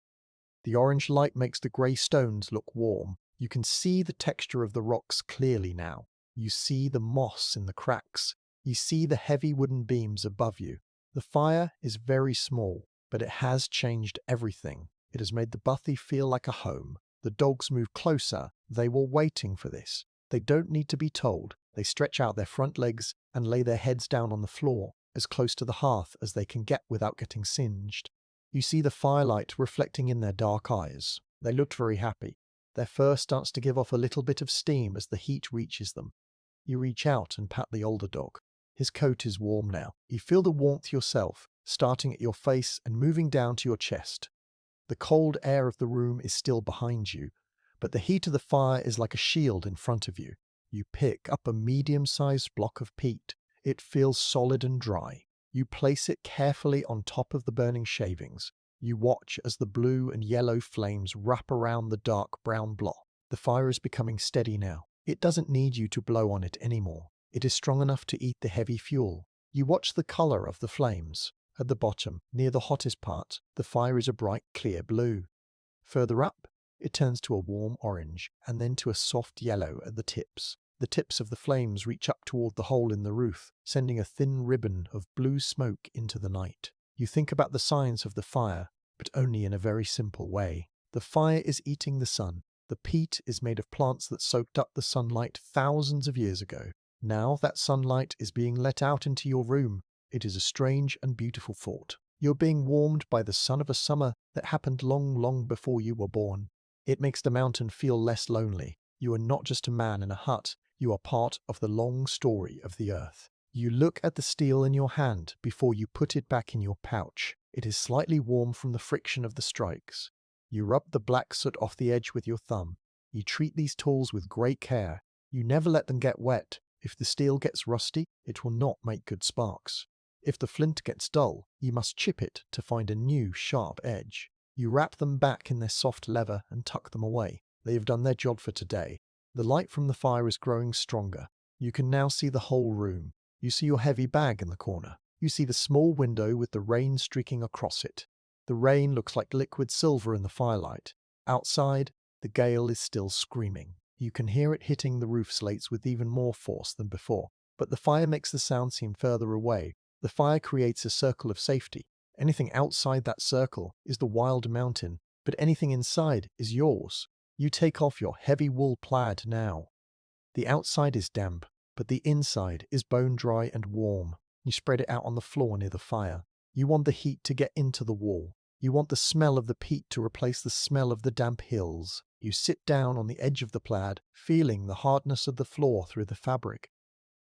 The orange light makes the grey stones look warm. You can see the texture of the rocks clearly now. You see the moss in the cracks. You see the heavy wooden beams above you. The fire is very small, but it has changed everything. It has made the bothy feel like a home. The dogs move closer. They were waiting for this. They don't need to be told. They stretch out their front legs and lay their heads down on the floor, as close to the hearth as they can get without getting singed. You see the firelight reflecting in their dark eyes. They looked very happy. Their fur starts to give off a little bit of steam as the heat reaches them. You reach out and pat the older dog. His coat is warm now. You feel the warmth yourself, starting at your face and moving down to your chest. The cold air of the room is still behind you, but the heat of the fire is like a shield in front of you. You pick up a medium-sized block of peat. It feels solid and dry. You place it carefully on top of the burning shavings. You watch as the blue and yellow flames wrap around the dark brown block. The fire is becoming steady now. It doesn't need you to blow on it anymore. It is strong enough to eat the heavy fuel. You watch the color of the flames. At the bottom, near the hottest part, the fire is a bright, clear blue. Further up, it turns to a warm orange, and then to a soft yellow at the tips. The tips of the flames reach up toward the hole in the roof, sending a thin ribbon of blue smoke into the night. You think about the signs of the fire, but only in a very simple way. The fire is eating the sun. The peat is made of plants that soaked up the sunlight thousands of years ago. Now that sunlight is being let out into your room. It is a strange and beautiful thought. You're being warmed by the sun of a summer that happened long, long before you were born. It makes the mountain feel less lonely. You are not just a man in a hut. You are part of the long story of the earth. You look at the steel in your hand before you put it back in your pouch. It is slightly warm from the friction of the strikes. You rub the black soot off the edge with your thumb. You treat these tools with great care. You never let them get wet. If the steel gets rusty, it will not make good sparks. If the flint gets dull, you must chip it to find a new sharp edge. You wrap them back in their soft leather and tuck them away. They have done their job for today. The light from the fire is growing stronger. You can now see the whole room. You see your heavy bag in the corner. You see the small window with the rain streaking across it. The rain looks like liquid silver in the firelight. Outside, the gale is still screaming. You can hear it hitting the roof slates with even more force than before. But the fire makes the sound seem further away. The fire creates a circle of safety. Anything outside that circle is the wild mountain, but anything inside is yours. You take off your heavy wool plaid now. The outside is damp, but the inside is bone dry and warm. You spread it out on the floor near the fire. You want the heat to get into the wall. You want the smell of the peat to replace the smell of the damp hills. You sit down on the edge of the plaid, feeling the hardness of the floor through the fabric.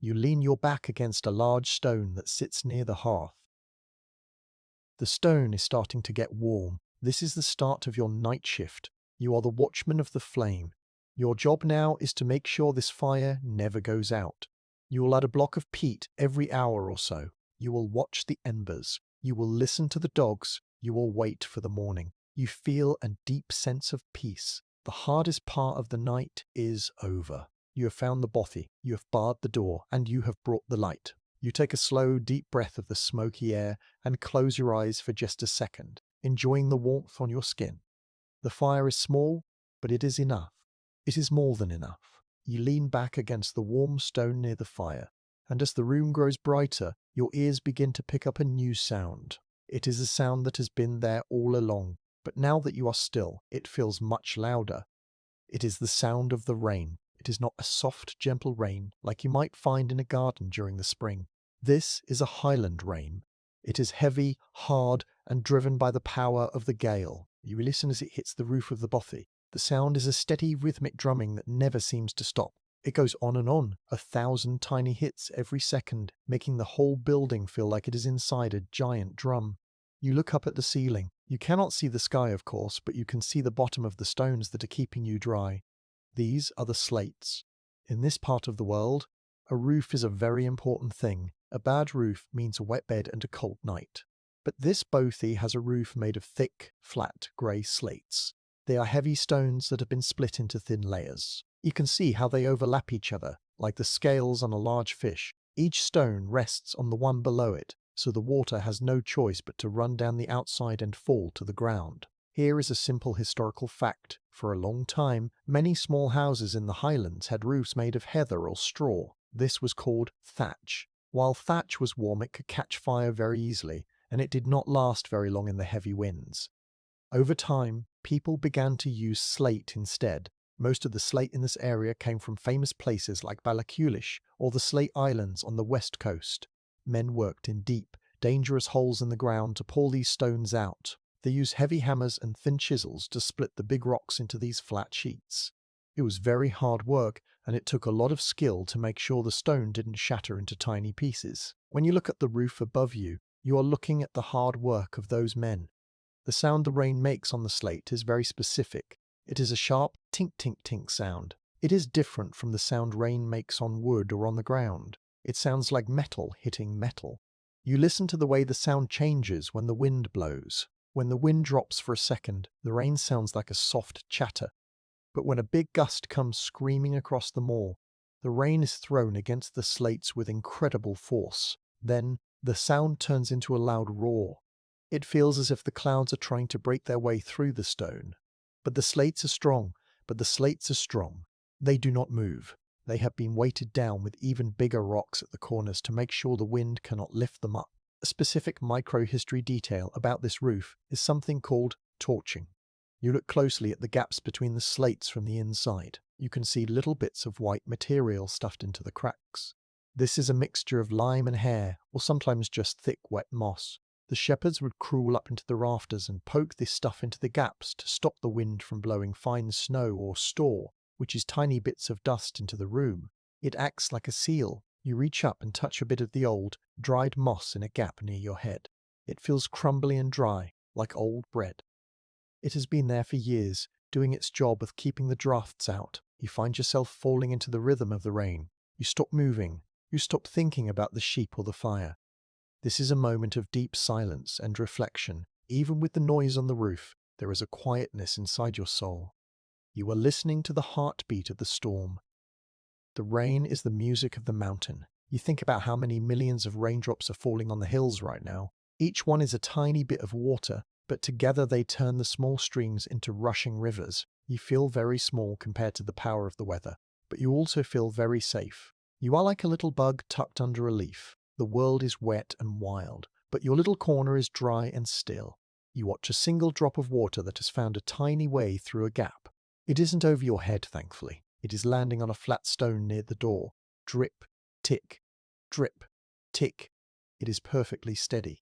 You lean your back against a large stone that sits near the hearth. The stone is starting to get warm. This is the start of your night shift. You are the watchman of the flame. Your job now is to make sure this fire never goes out. You will add a block of peat every hour or so. You will watch the embers. You will listen to the dogs. You will wait for the morning. You feel a deep sense of peace. The hardest part of the night is over. You have found the bothy. You have barred the door, and you have brought the light. You take a slow, deep breath of the smoky air and close your eyes for just a second, enjoying the warmth on your skin. The fire is small, but it is enough. It is more than enough. You lean back against the warm stone near the fire. And as the room grows brighter, your ears begin to pick up a new sound. It is a sound that has been there all along, but now that you are still, it feels much louder. It is the sound of the rain. It is not a soft, gentle rain like you might find in a garden during the spring. This is a Highland rain. It is heavy, hard, and driven by the power of the gale. You listen as it hits the roof of the bothy. The sound is a steady, rhythmic drumming that never seems to stop. It goes on, 1,000 tiny hits every second, making the whole building feel like it is inside a giant drum. You look up at the ceiling. You cannot see the sky, of course, but you can see the bottom of the stones that are keeping you dry. These are the slates. In this part of the world, a roof is a very important thing. A bad roof means a wet bed and a cold night. But this bothy has a roof made of thick, flat, grey slates. They are heavy stones that have been split into thin layers. You can see how they overlap each other, like the scales on a large fish. Each stone rests on the one below it, so the water has no choice but to run down the outside and fall to the ground. Here is a simple historical fact. For a long time, many small houses in the Highlands had roofs made of heather or straw. This was called thatch. While thatch was warm, it could catch fire very easily, and it did not last very long in the heavy winds. Over time, people began to use slate instead. Most of the slate in this area came from famous places like Ballachulish or the Slate Islands on the west coast. Men worked in deep, dangerous holes in the ground to pull these stones out. They used heavy hammers and thin chisels to split the big rocks into these flat sheets. It was very hard work, and it took a lot of skill to make sure the stone didn't shatter into tiny pieces. When you look at the roof above you, you are looking at the hard work of those men. The sound the rain makes on the slate is very specific. It is a sharp tink-tink-tink sound. It is different from the sound rain makes on wood or on the ground. It sounds like metal hitting metal. You listen to the way the sound changes when the wind blows. When the wind drops for a second, the rain sounds like a soft chatter. But when a big gust comes screaming across the moor, the rain is thrown against the slates with incredible force. Then, the sound turns into a loud roar. It feels as if the clouds are trying to break their way through the stone. But the slates are strong. They do not move. They have been weighted down with even bigger rocks at the corners to make sure the wind cannot lift them up. A specific microhistory detail about this roof is something called torching. You look closely at the gaps between the slates from the inside. You can see little bits of white material stuffed into the cracks. This is a mixture of lime and hair, or sometimes just thick wet moss. The shepherds would crawl up into the rafters and poke this stuff into the gaps to stop the wind from blowing fine snow or straw, which is tiny bits of dust, into the room. It acts like a seal. You reach up and touch a bit of the old, dried moss in a gap near your head. It feels crumbly and dry, like old bread. It has been there for years, doing its job of keeping the drafts out. You find yourself falling into the rhythm of the rain. You stop moving. You stop thinking about the sheep or the fire. This is a moment of deep silence and reflection. Even with the noise on the roof, there is a quietness inside your soul. You are listening to the heartbeat of the storm. The rain is the music of the mountain. You think about how many millions of raindrops are falling on the hills right now. Each one is a tiny bit of water, but together they turn the small streams into rushing rivers. You feel very small compared to the power of the weather, but you also feel very safe. You are like a little bug tucked under a leaf. The world is wet and wild, but your little corner is dry and still. You watch a single drop of water that has found a tiny way through a gap. It isn't over your head, thankfully. It is landing on a flat stone near the door. Drip, tick, drip, tick. It is perfectly steady.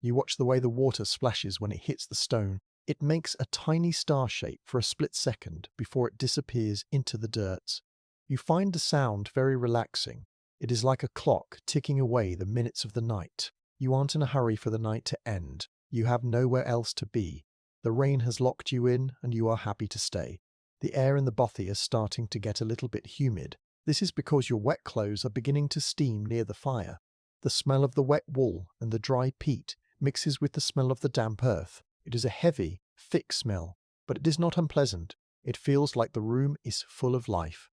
You watch the way the water splashes when it hits the stone. It makes a tiny star shape for a split second before it disappears into the dirt. You find the sound very relaxing. It is like a clock ticking away the minutes of the night. You aren't in a hurry for the night to end. You have nowhere else to be. The rain has locked you in, and you are happy to stay. The air in the bothy is starting to get a little bit humid. This is because your wet clothes are beginning to steam near the fire. The smell of the wet wool and the dry peat mixes with the smell of the damp earth. It is a heavy, thick smell, but it is not unpleasant. It feels like the room is full of life.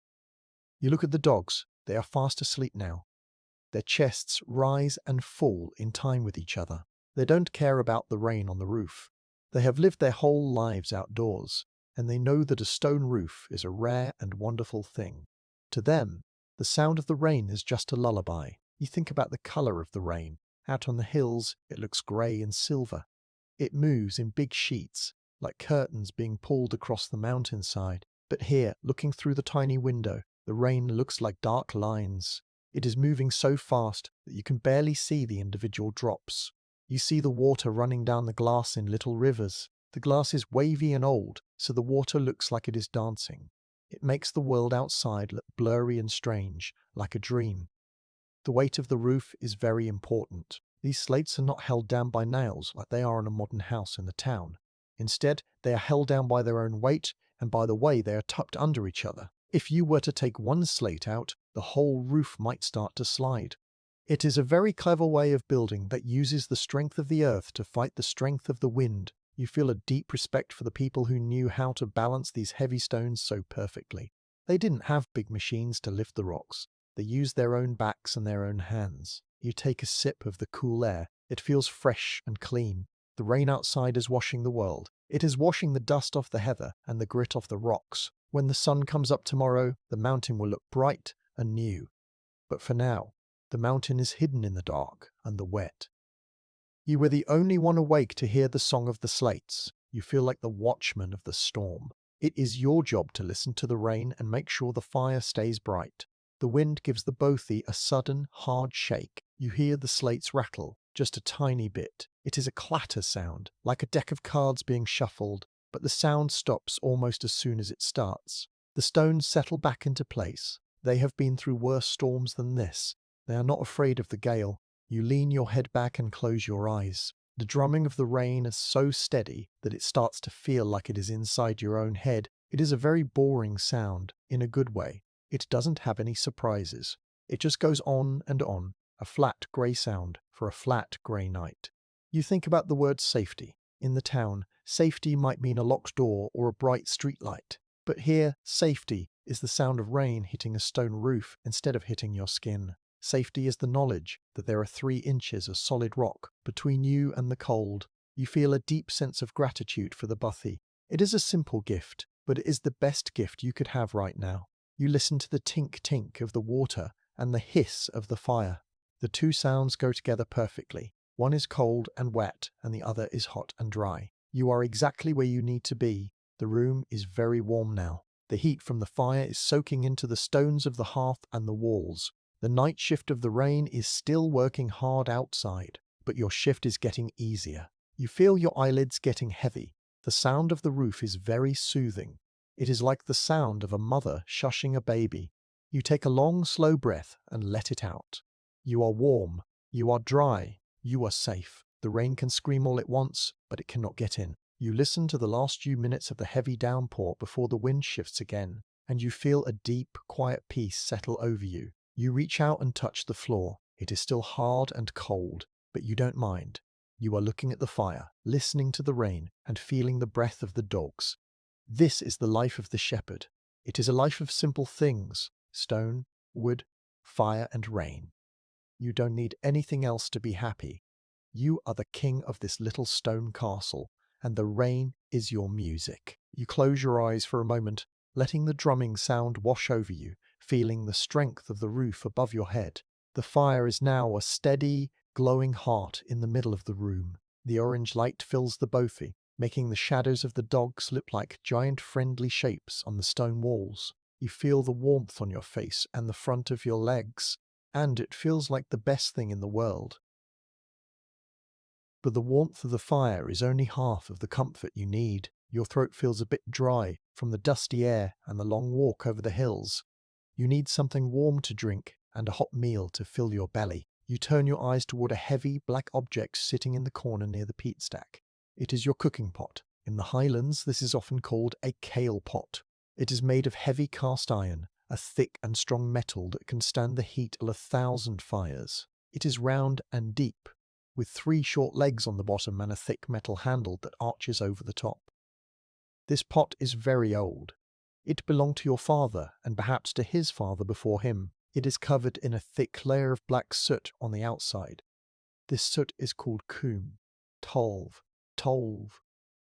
You look at the dogs. They are fast asleep now. Their chests rise and fall in time with each other. They don't care about the rain on the roof. They have lived their whole lives outdoors, and they know that a stone roof is a rare and wonderful thing. To them, The sound of the rain is just a lullaby. You think about the colour of the rain. Out on the hills, it looks grey and silver. It moves in big sheets, like curtains being pulled across the mountainside. But here, looking through the tiny window, the rain looks like dark lines. It is moving so fast that you can barely see the individual drops. You see the water running down the glass in little rivers. The glass is wavy and old, so the water looks like it is dancing. It makes the world outside look blurry and strange, like a dream. The weight of the roof is very important. These slates are not held down by nails like they are in a modern house in the town. Instead, they are held down by their own weight and by the way they are tucked under each other. If you were to take one slate out, the whole roof might start to slide. It is a very clever way of building that uses the strength of the earth to fight the strength of the wind. You feel a deep respect for the people who knew how to balance these heavy stones so perfectly. They didn't have big machines to lift the rocks. They used their own backs and their own hands. You take a sip of the cool air. It feels fresh and clean. The rain outside is washing the world. It is washing the dust off the heather and the grit off the rocks. When the sun comes up tomorrow, the mountain will look bright and new. But for now, the mountain is hidden in the dark and the wet. You were the only one awake to hear the song of the slates. You feel like the watchman of the storm. It is your job to listen to the rain and make sure the fire stays bright. The wind gives the bothy a sudden, hard shake. You hear the slates rattle, just a tiny bit. It is a clatter sound, like a deck of cards being shuffled, but the sound stops almost as soon as it starts. The stones settle back into place. They have been through worse storms than this. They are not afraid of the gale. You lean your head back and close your eyes. The drumming of the rain is so steady that it starts to feel like it is inside your own head. It is a very boring sound, in a good way. It doesn't have any surprises. It just goes on and on, a flat grey sound for a flat grey night. You think about the word safety. In the town, safety might mean a locked door or a bright street light. But here, safety is the sound of rain hitting a stone roof instead of hitting your skin. Safety is the knowledge that there are 3 inches of solid rock between you and the cold. You feel a deep sense of gratitude for the bothy. It is a simple gift, but it is the best gift you could have right now. You listen to the tink-tink of the water and the hiss of the fire. The 2 sounds go together perfectly. One is cold and wet, and the other is hot and dry. You are exactly where you need to be. The room is very warm now. The heat from the fire is soaking into the stones of the hearth and the walls. The night shift of the rain is still working hard outside, but your shift is getting easier. You feel your eyelids getting heavy. The sound of the roof is very soothing. It is like the sound of a mother shushing a baby. You take a long, slow breath and let it out. You are warm. You are dry. You are safe. The rain can scream all it wants, but it cannot get in. You listen to the last few minutes of the heavy downpour before the wind shifts again, and you feel a deep, quiet peace settle over you. You reach out and touch the floor. It is still hard and cold, but you don't mind. You are looking at the fire, listening to the rain, and feeling the breath of the dogs. This is the life of the shepherd. It is a life of simple things: stone, wood, fire, and rain. You don't need anything else to be happy. You are the king of this little stone castle, and the rain is your music. You close your eyes for a moment, letting the drumming sound wash over you, feeling the strength of the roof above your head. The fire is now a steady, glowing heart in the middle of the room. The orange light fills the bothy, making the shadows of the dogs look like giant friendly shapes on the stone walls. You feel the warmth on your face and the front of your legs, and it feels like the best thing in the world. But the warmth of the fire is only half of the comfort you need. Your throat feels a bit dry from the dusty air and the long walk over the hills. You need something warm to drink and a hot meal to fill your belly. You turn your eyes toward a heavy black object sitting in the corner near the peat stack. It is your cooking pot. In the Highlands, this is often called a gale pot. It is made of heavy cast iron, a thick and strong metal that can stand the heat of 1,000 fires. It is round and deep, with 3 short legs on the bottom and a thick metal handle that arches over the top. This pot is very old. It belonged to your father, and perhaps to his father before him. It is covered in a thick layer of black soot on the outside. This soot is called coom, tolv.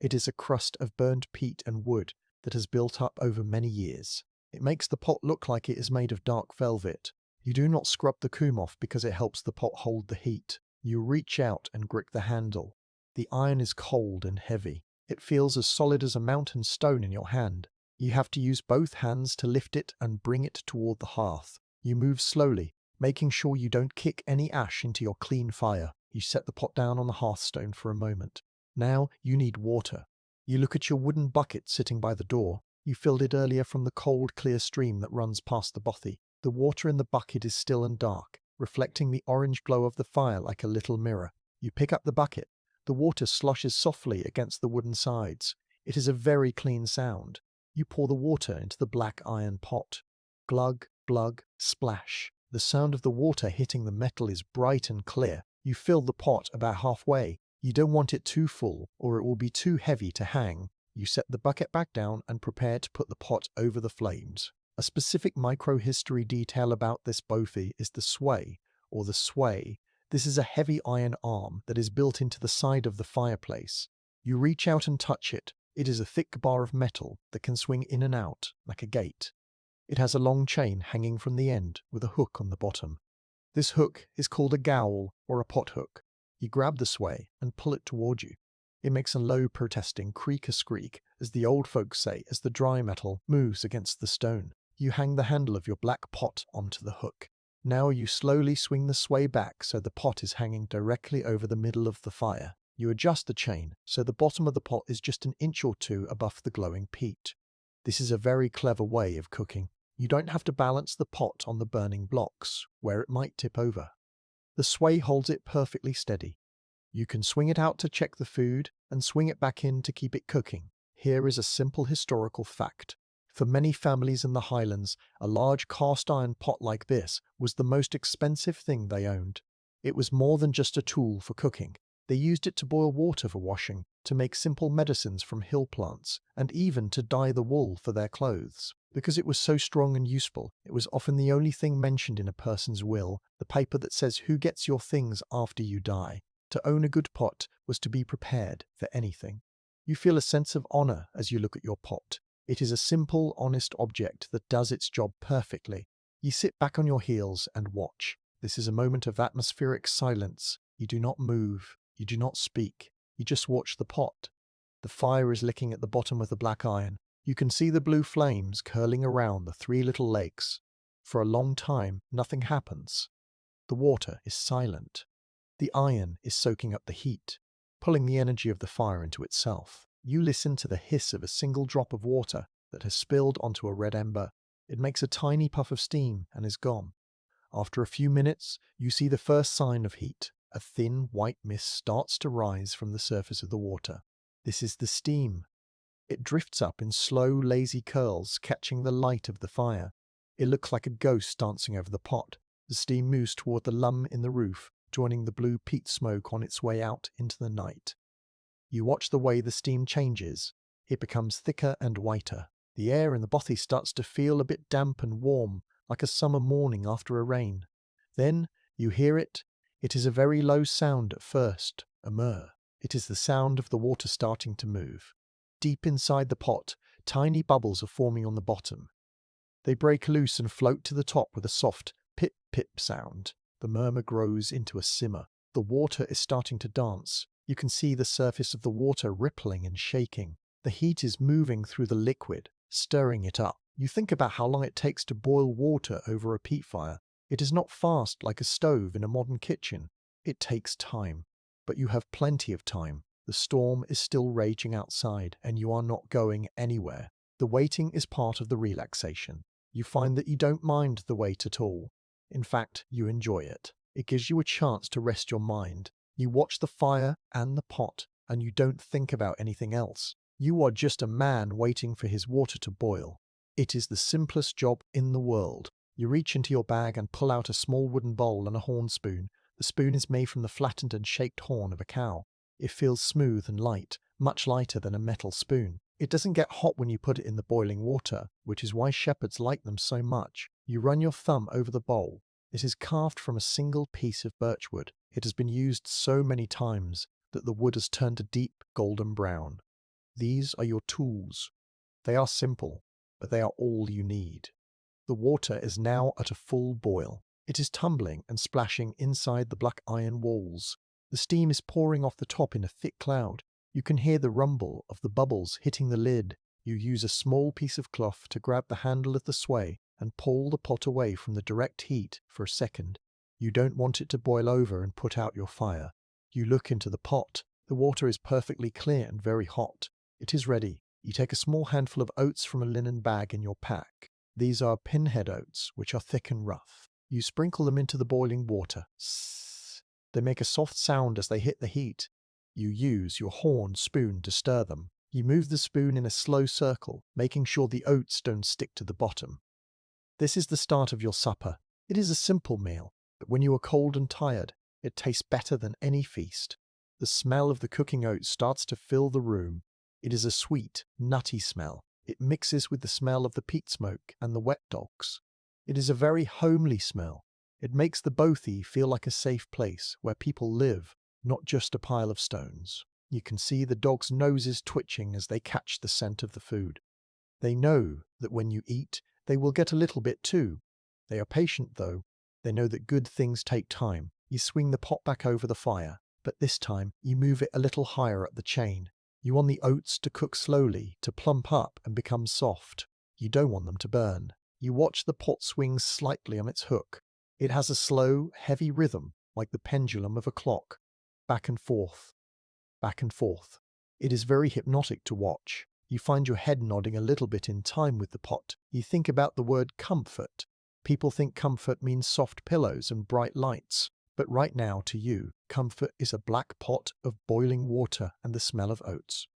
It is a crust of burnt peat and wood that has built up over many years. It makes the pot look like it is made of dark velvet. You do not scrub the coom off because it helps the pot hold the heat. You reach out and grip the handle. The iron is cold and heavy. It feels as solid as a mountain stone in your hand. You have to use both hands to lift it and bring it toward the hearth. You move slowly, making sure you don't kick any ash into your clean fire. You set the pot down on the hearthstone for a moment. Now you need water. You look at your wooden bucket sitting by the door. You filled it earlier from the cold, clear stream that runs past the bothy. The water in the bucket is still and dark, reflecting the orange glow of the fire like a little mirror. You pick up the bucket. The water sloshes softly against the wooden sides. It is a very clean sound. You pour the water into the black iron pot. Glug, glug, splash. The sound of the water hitting the metal is bright and clear. You fill the pot about halfway. You don't want it too full, or it will be too heavy to hang. You set the bucket back down and prepare to put the pot over the flames. A specific microhistory detail about this bothy is the sway, or the sway. This is a heavy iron arm that is built into the side of the fireplace. You reach out and touch it. It is a thick bar of metal that can swing in and out, like a gate. It has a long chain hanging from the end with a hook on the bottom. This hook is called a gale or a pot hook. You grab the sway and pull it toward you. It makes a low protesting creak-a-screak, as the old folks say, as the dry metal moves against the stone. You hang the handle of your black pot onto the hook. Now you slowly swing the sway back so the pot is hanging directly over the middle of the fire. You adjust the chain so the bottom of the pot is just an inch or two above the glowing peat. This is a very clever way of cooking. You don't have to balance the pot on the burning blocks, where it might tip over. The sway holds it perfectly steady. You can swing it out to check the food and swing it back in to keep it cooking. Here is a simple historical fact. For many families in the Highlands, a large cast iron pot like this was the most expensive thing they owned. It was more than just a tool for cooking. They used it to boil water for washing, to make simple medicines from hill plants, and even to dye the wool for their clothes. Because it was so strong and useful, it was often the only thing mentioned in a person's will, the paper that says who gets your things after you die. To own a good pot was to be prepared for anything. You feel a sense of honor as you look at your pot. It is a simple, honest object that does its job perfectly. You sit back on your heels and watch. This is a moment of atmospheric silence. You do not move. You do not speak. You just watch the pot. The fire is licking at the bottom of the black iron. You can see the blue flames curling around the three little lakes. For a long time, nothing happens. The water is silent. The iron is soaking up the heat, pulling the energy of the fire into itself. You listen to the hiss of a single drop of water that has spilled onto a red ember. It makes a tiny puff of steam and is gone. After a few minutes, you see the first sign of heat. A thin white mist starts to rise from the surface of the water. This is the steam. It drifts up in slow, lazy curls, catching the light of the fire. It looks like a ghost dancing over the pot. The steam moves toward the lum in the roof, joining the blue peat smoke on its way out into the night. You watch the way the steam changes. It becomes thicker and whiter. The air in the bothy starts to feel a bit damp and warm, like a summer morning after a rain. Then you hear it. It is a very low sound at first, a murr. It is the sound of the water starting to move. Deep inside the pot, tiny bubbles are forming on the bottom. They break loose and float to the top with a soft pip-pip sound. The murmur grows into a simmer. The water is starting to dance. You can see the surface of the water rippling and shaking. The heat is moving through the liquid, stirring it up. You think about how long it takes to boil water over a peat fire. It is not fast like a stove in a modern kitchen. It takes time. But you have plenty of time. The storm is still raging outside, and you are not going anywhere. The waiting is part of the relaxation. You find that you don't mind the wait at all. In fact, you enjoy it. It gives you a chance to rest your mind. You watch the fire and the pot, and you don't think about anything else. You are just a man waiting for his water to boil. It is the simplest job in the world. You reach into your bag and pull out a small wooden bowl and a horn spoon. The spoon is made from the flattened and shaped horn of a cow. It feels smooth and light, much lighter than a metal spoon. It doesn't get hot when you put it in the boiling water, which is why shepherds like them so much. You run your thumb over the bowl. It is carved from a single piece of birchwood. It has been used so many times that the wood has turned a deep golden brown. These are your tools. They are simple. but they are all you need. The water is now at a full boil. It is tumbling and splashing inside the black iron walls. The steam is pouring off the top in a thick cloud. You can hear the rumble of the bubbles hitting the lid. You use a small piece of cloth to grab the handle of the sway and pull the pot away from the direct heat for a second. You don't want it to boil over and put out your fire. You look into the pot. The water is perfectly clear and very hot. It is ready. You take a small handful of oats from a linen bag in your pack. These are pinhead oats, which are thick and rough. You sprinkle them into the boiling water. Sss. They make a soft sound as they hit the heat. You use your horn spoon to stir them. You move the spoon in a slow circle, making sure the oats don't stick to the bottom. This is the start of your supper. It is a simple meal, but when you are cold and tired, it tastes better than any feast. The smell of the cooking oats starts to fill the room. It is a sweet, nutty smell. It mixes with the smell of the peat smoke and the wet dogs. It is a very homely smell. It makes the bothy feel like a safe place where people live, not just a pile of stones. You can see the dogs' noses twitching as they catch the scent of the food. They know that when you eat, they will get a little bit too. They are patient though. They know that good things take time. You swing the pot back over the fire, but this time you move it a little higher up the chain. You want the oats to cook slowly, to plump up and become soft. You don't want them to burn. You watch the pot swing slightly on its hook. It has a slow, heavy rhythm, like the pendulum of a clock. Back and forth. Back and forth. It is very hypnotic to watch. You find your head nodding a little bit in time with the pot. You think about the word comfort. People think comfort means soft pillows and bright lights. But right now, to you, comfort is a black pot of boiling water and the smell of oats.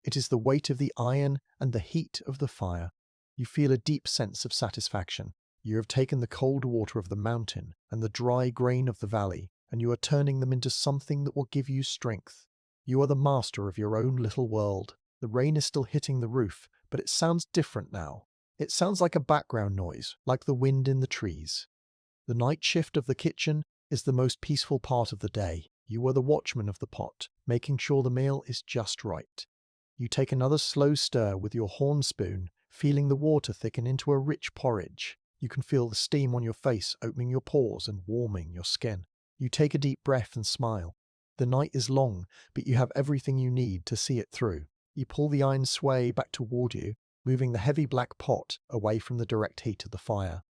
It is the weight of the iron and the heat of the fire. You feel a deep sense of satisfaction. You have taken the cold water of the mountain and the dry grain of the valley, and you are turning them into something that will give you strength. You are the master of your own little world. The rain is still hitting the roof, but it sounds different now. It sounds like a background noise, like the wind in the trees. The night shift of the kitchen is the most peaceful part of the day. You are the watchman of the pot, making sure the meal is just right. You take another slow stir with your horn spoon, feeling the water thicken into a rich porridge. You can feel the steam on your face opening your pores and warming your skin. You take a deep breath and smile. The night is long, but you have everything you need to see it through. You pull the iron sway back toward you, moving the heavy black pot away from the direct heat of the fire.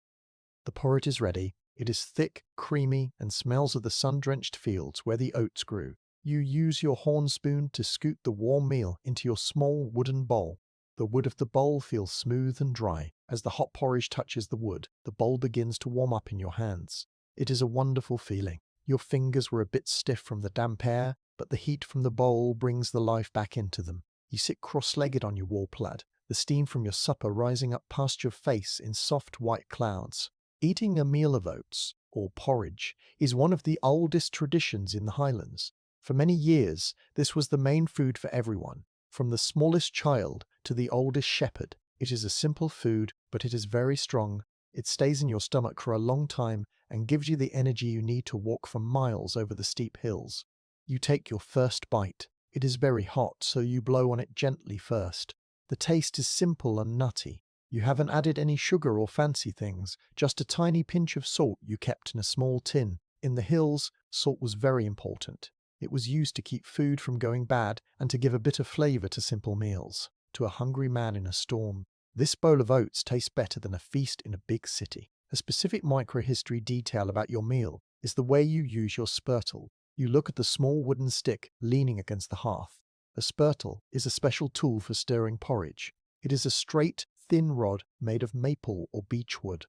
The porridge is ready. It is thick, creamy, and smells of the sun-drenched fields where the oats grew. You use your horn spoon to scoop the warm meal into your small wooden bowl. The wood of the bowl feels smooth and dry. As the hot porridge touches the wood, the bowl begins to warm up in your hands. It is a wonderful feeling. Your fingers were a bit stiff from the damp air, but the heat from the bowl brings the life back into them. You sit cross-legged on your wall plaid, the steam from your supper rising up past your face in soft white clouds. Eating a meal of oats, or porridge, is one of the oldest traditions in the Highlands. For many years, this was the main food for everyone, from the smallest child to the oldest shepherd. It is a simple food, but it is very strong. It stays in your stomach for a long time and gives you the energy you need to walk for miles over the steep hills. You take your first bite. It is very hot, so you blow on it gently first. The taste is simple and nutty. You haven't added any sugar or fancy things, just a tiny pinch of salt you kept in a small tin. In the hills, salt was very important. It was used to keep food from going bad and to give a bit of flavour to simple meals. To a hungry man in a storm, this bowl of oats tastes better than a feast in a big city. A specific microhistory detail about your meal is the way you use your spurtle. You look at the small wooden stick leaning against the hearth. A spurtle is a special tool for stirring porridge. It is a straight, thin rod made of maple or beech wood.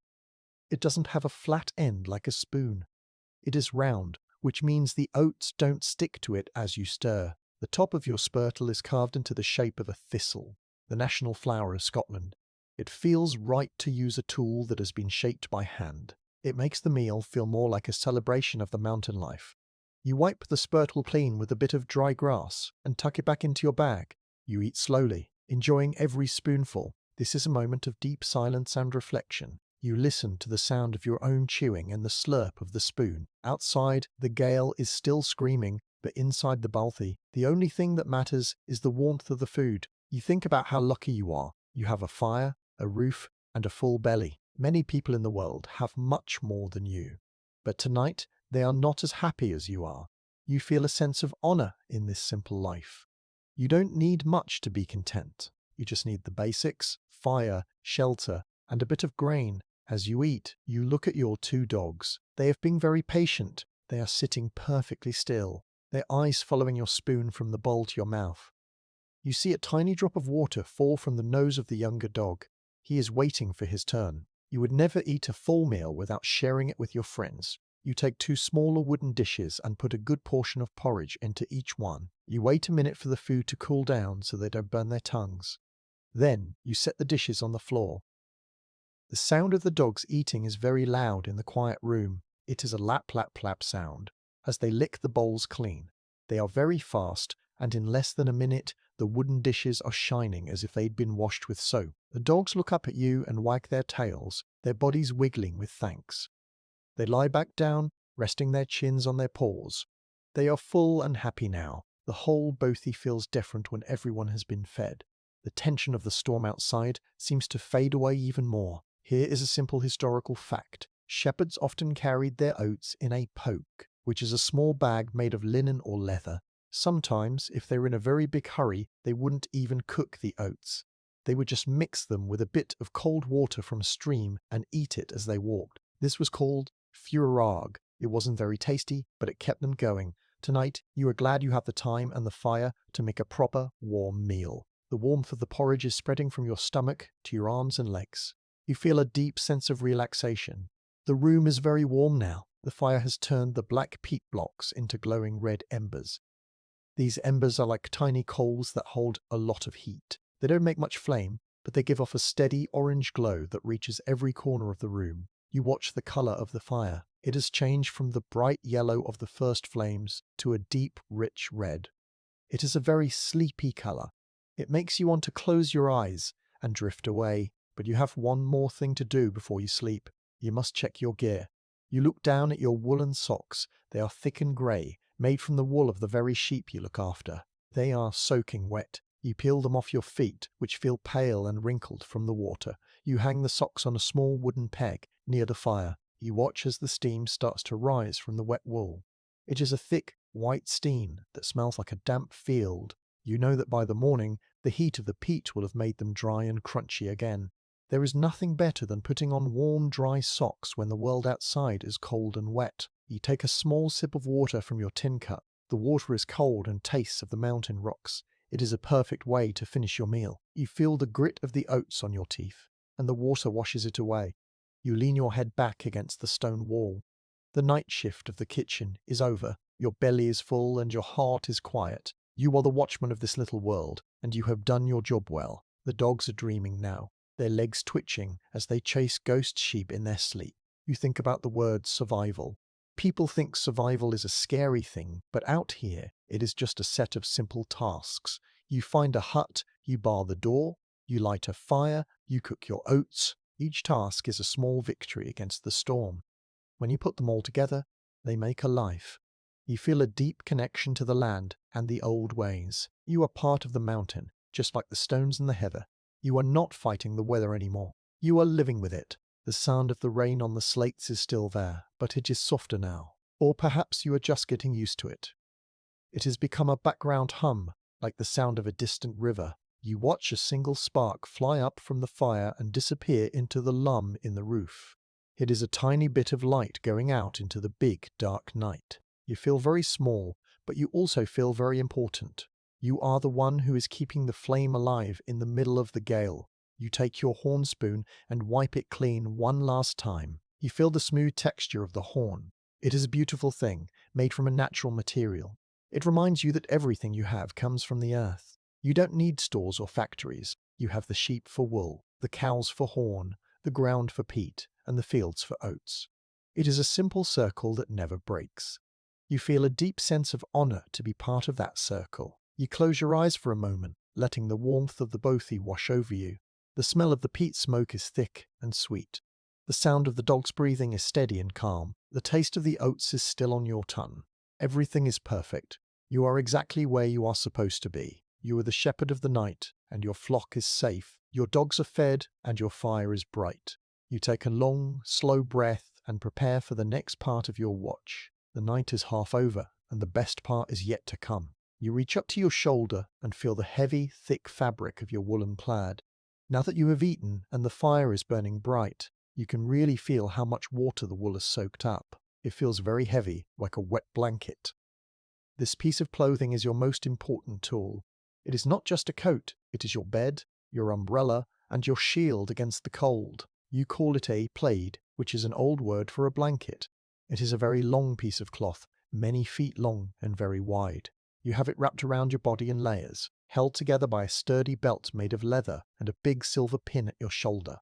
It doesn't have a flat end like a spoon. It is round, which means the oats don't stick to it as you stir. The top of your spurtle is carved into the shape of a thistle, the national flower of Scotland. It feels right to use a tool that has been shaped by hand. It makes the meal feel more like a celebration of the mountain life. You wipe the spurtle clean with a bit of dry grass and tuck it back into your bag. You eat slowly, enjoying every spoonful. This is a moment of deep silence and reflection. You listen to the sound of your own chewing and the slurp of the spoon. Outside, the gale is still screaming, but inside the bothy, the only thing that matters is the warmth of the food. You think about how lucky you are. You have a fire, a roof, and a full belly. Many people in the world have much more than you. But tonight, they are not as happy as you are. You feel a sense of honor in this simple life. You don't need much to be content. You just need the basics: fire, shelter, and a bit of grain. As you eat, you look at your two dogs. They have been very patient. They are sitting perfectly still, their eyes following your spoon from the bowl to your mouth. You see a tiny drop of water fall from the nose of the younger dog. He is waiting for his turn. You would never eat a full meal without sharing it with your friends. You take two smaller wooden dishes and put a good portion of porridge into each one. You wait a minute for the food to cool down so they don't burn their tongues. Then you set the dishes on the floor. The sound of the dogs eating is very loud in the quiet room. It is a lap lap lap sound as they lick the bowls clean. They are very fast, and in less than a minute the wooden dishes are shining as if they'd been washed with soap. The dogs look up at you and wag their tails, their bodies wiggling with thanks. They lie back down, resting their chins on their paws. They are full and happy now. The whole bothy feels different when everyone has been fed. The tension of the storm outside seems to fade away even more. Here is a simple historical fact. Shepherds often carried their oats in a poke, which is a small bag made of linen or leather. Sometimes, if they were in a very big hurry, they wouldn't even cook the oats. They would just mix them with a bit of cold water from a stream and eat it as they walked. This was called furarag. It wasn't very tasty, but it kept them going. Tonight, you are glad you have the time and the fire to make a proper, warm meal. The warmth of the porridge is spreading from your stomach to your arms and legs. You feel a deep sense of relaxation. The room is very warm now. The fire has turned the black peat blocks into glowing red embers. These embers are like tiny coals that hold a lot of heat. They don't make much flame, but they give off a steady orange glow that reaches every corner of the room. You watch the color of the fire. It has changed from the bright yellow of the first flames to a deep, rich red. It is a very sleepy color. It makes you want to close your eyes and drift away. But you have one more thing to do before you sleep. You must check your gear. You look down at your woolen socks. They are thick and grey, made from the wool of the very sheep you look after. They are soaking wet. You peel them off your feet, which feel pale and wrinkled from the water. You hang the socks on a small wooden peg near the fire. You watch as the steam starts to rise from the wet wool. It is a thick, white steam that smells like a damp field. You know that by the morning, the heat of the peat will have made them dry and crunchy again. There is nothing better than putting on warm, dry socks when the world outside is cold and wet. You take a small sip of water from your tin cup. The water is cold and tastes of the mountain rocks. It is a perfect way to finish your meal. You feel the grit of the oats on your teeth, and the water washes it away. You lean your head back against the stone wall. The night shift of the kitchen is over. Your belly is full and your heart is quiet. You are the watchman of this little world, and you have done your job well. The dogs are dreaming now, their legs twitching as they chase ghost sheep in their sleep. You think about the word survival. People think survival is a scary thing, but out here, it is just a set of simple tasks. You find a hut, you bar the door, you light a fire, you cook your oats. Each task is a small victory against the storm. When you put them all together, they make a life. You feel a deep connection to the land and the old ways. You are part of the mountain, just like the stones and the heather. You are not fighting the weather anymore. You are living with it. The sound of the rain on the slates is still there, but it is softer now. Or perhaps you are just getting used to it. It has become a background hum, like the sound of a distant river. You watch a single spark fly up from the fire and disappear into the lum in the roof. It is a tiny bit of light going out into the big, dark night. You feel very small, but you also feel very important. You are the one who is keeping the flame alive in the middle of the gale. You take your horn spoon and wipe it clean one last time. You feel the smooth texture of the horn. It is a beautiful thing, made from a natural material. It reminds you that everything you have comes from the earth. You don't need stores or factories. You have the sheep for wool, the cows for horn, the ground for peat, and the fields for oats. It is a simple circle that never breaks. You feel a deep sense of honor to be part of that circle. You close your eyes for a moment, letting the warmth of the bothy wash over you. The smell of the peat smoke is thick and sweet. The sound of the dog's breathing is steady and calm. The taste of the oats is still on your tongue. Everything is perfect. You are exactly where you are supposed to be. You are the shepherd of the night, and your flock is safe Your dogs are fed and your fire is bright. You take a long, slow breath and prepare for the next part of your watch. The night is half over and the best part is yet to come. You reach up to your shoulder and feel the heavy, thick fabric of your woolen plaid. Now that you have eaten and the fire is burning bright, you can really feel how much water the wool has soaked up. It feels very heavy, like a wet blanket. This piece of clothing is your most important tool. It is not just a coat, it is your bed, your umbrella, and your shield against the cold. You call it a plaid, which is an old word for a blanket. It is a very long piece of cloth, many feet long and very wide. You have it wrapped around your body in layers, held together by a sturdy belt made of leather and a big silver pin at your shoulder.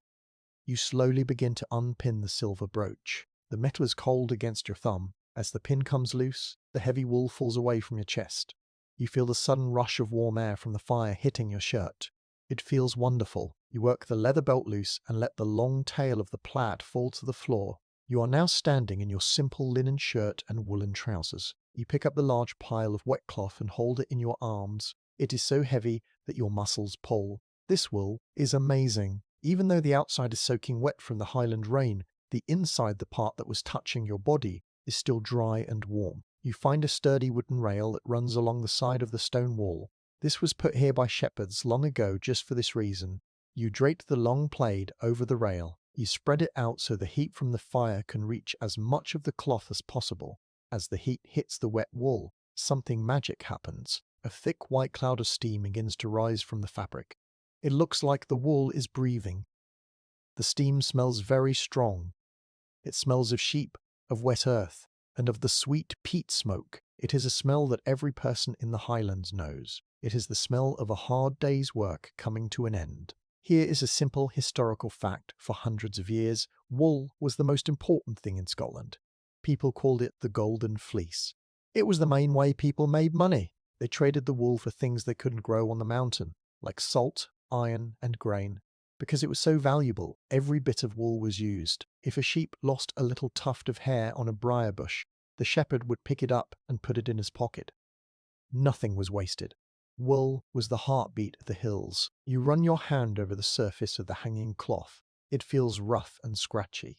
You slowly begin to unpin the silver brooch. The metal is cold against your thumb. As the pin comes loose, the heavy wool falls away from your chest. You feel the sudden rush of warm air from the fire hitting your shirt. It feels wonderful. You work the leather belt loose and let the long tail of the plaid fall to the floor. You are now standing in your simple linen shirt and woolen trousers. You pick up the large pile of wet cloth and hold it in your arms. It is so heavy that your muscles pull. This wool is amazing. Even though the outside is soaking wet from the Highland rain, the inside, the part that was touching your body, is still dry and warm. You find a sturdy wooden rail that runs along the side of the stone wall. This was put here by shepherds long ago just for this reason. You drape the long plaid over the rail. You spread it out so the heat from the fire can reach as much of the cloth as possible. As the heat hits the wet wool, something magic happens. A thick white cloud of steam begins to rise from the fabric. It looks like the wool is breathing. The steam smells very strong. It smells of sheep, of wet earth, and of the sweet peat smoke. It is a smell that every person in the Highlands knows. It is the smell of a hard day's work coming to an end. Here is a simple historical fact. For hundreds of years, wool was the most important thing in Scotland. People called it the golden fleece. It was the main way people made money. They traded the wool for things they couldn't grow on the mountain, like salt, iron, and grain. Because it was so valuable, every bit of wool was used. If a sheep lost a little tuft of hair on a briar bush, the shepherd would pick it up and put it in his pocket. Nothing was wasted. Wool was the heartbeat of the hills. You run your hand over the surface of the hanging cloth. It feels rough and scratchy.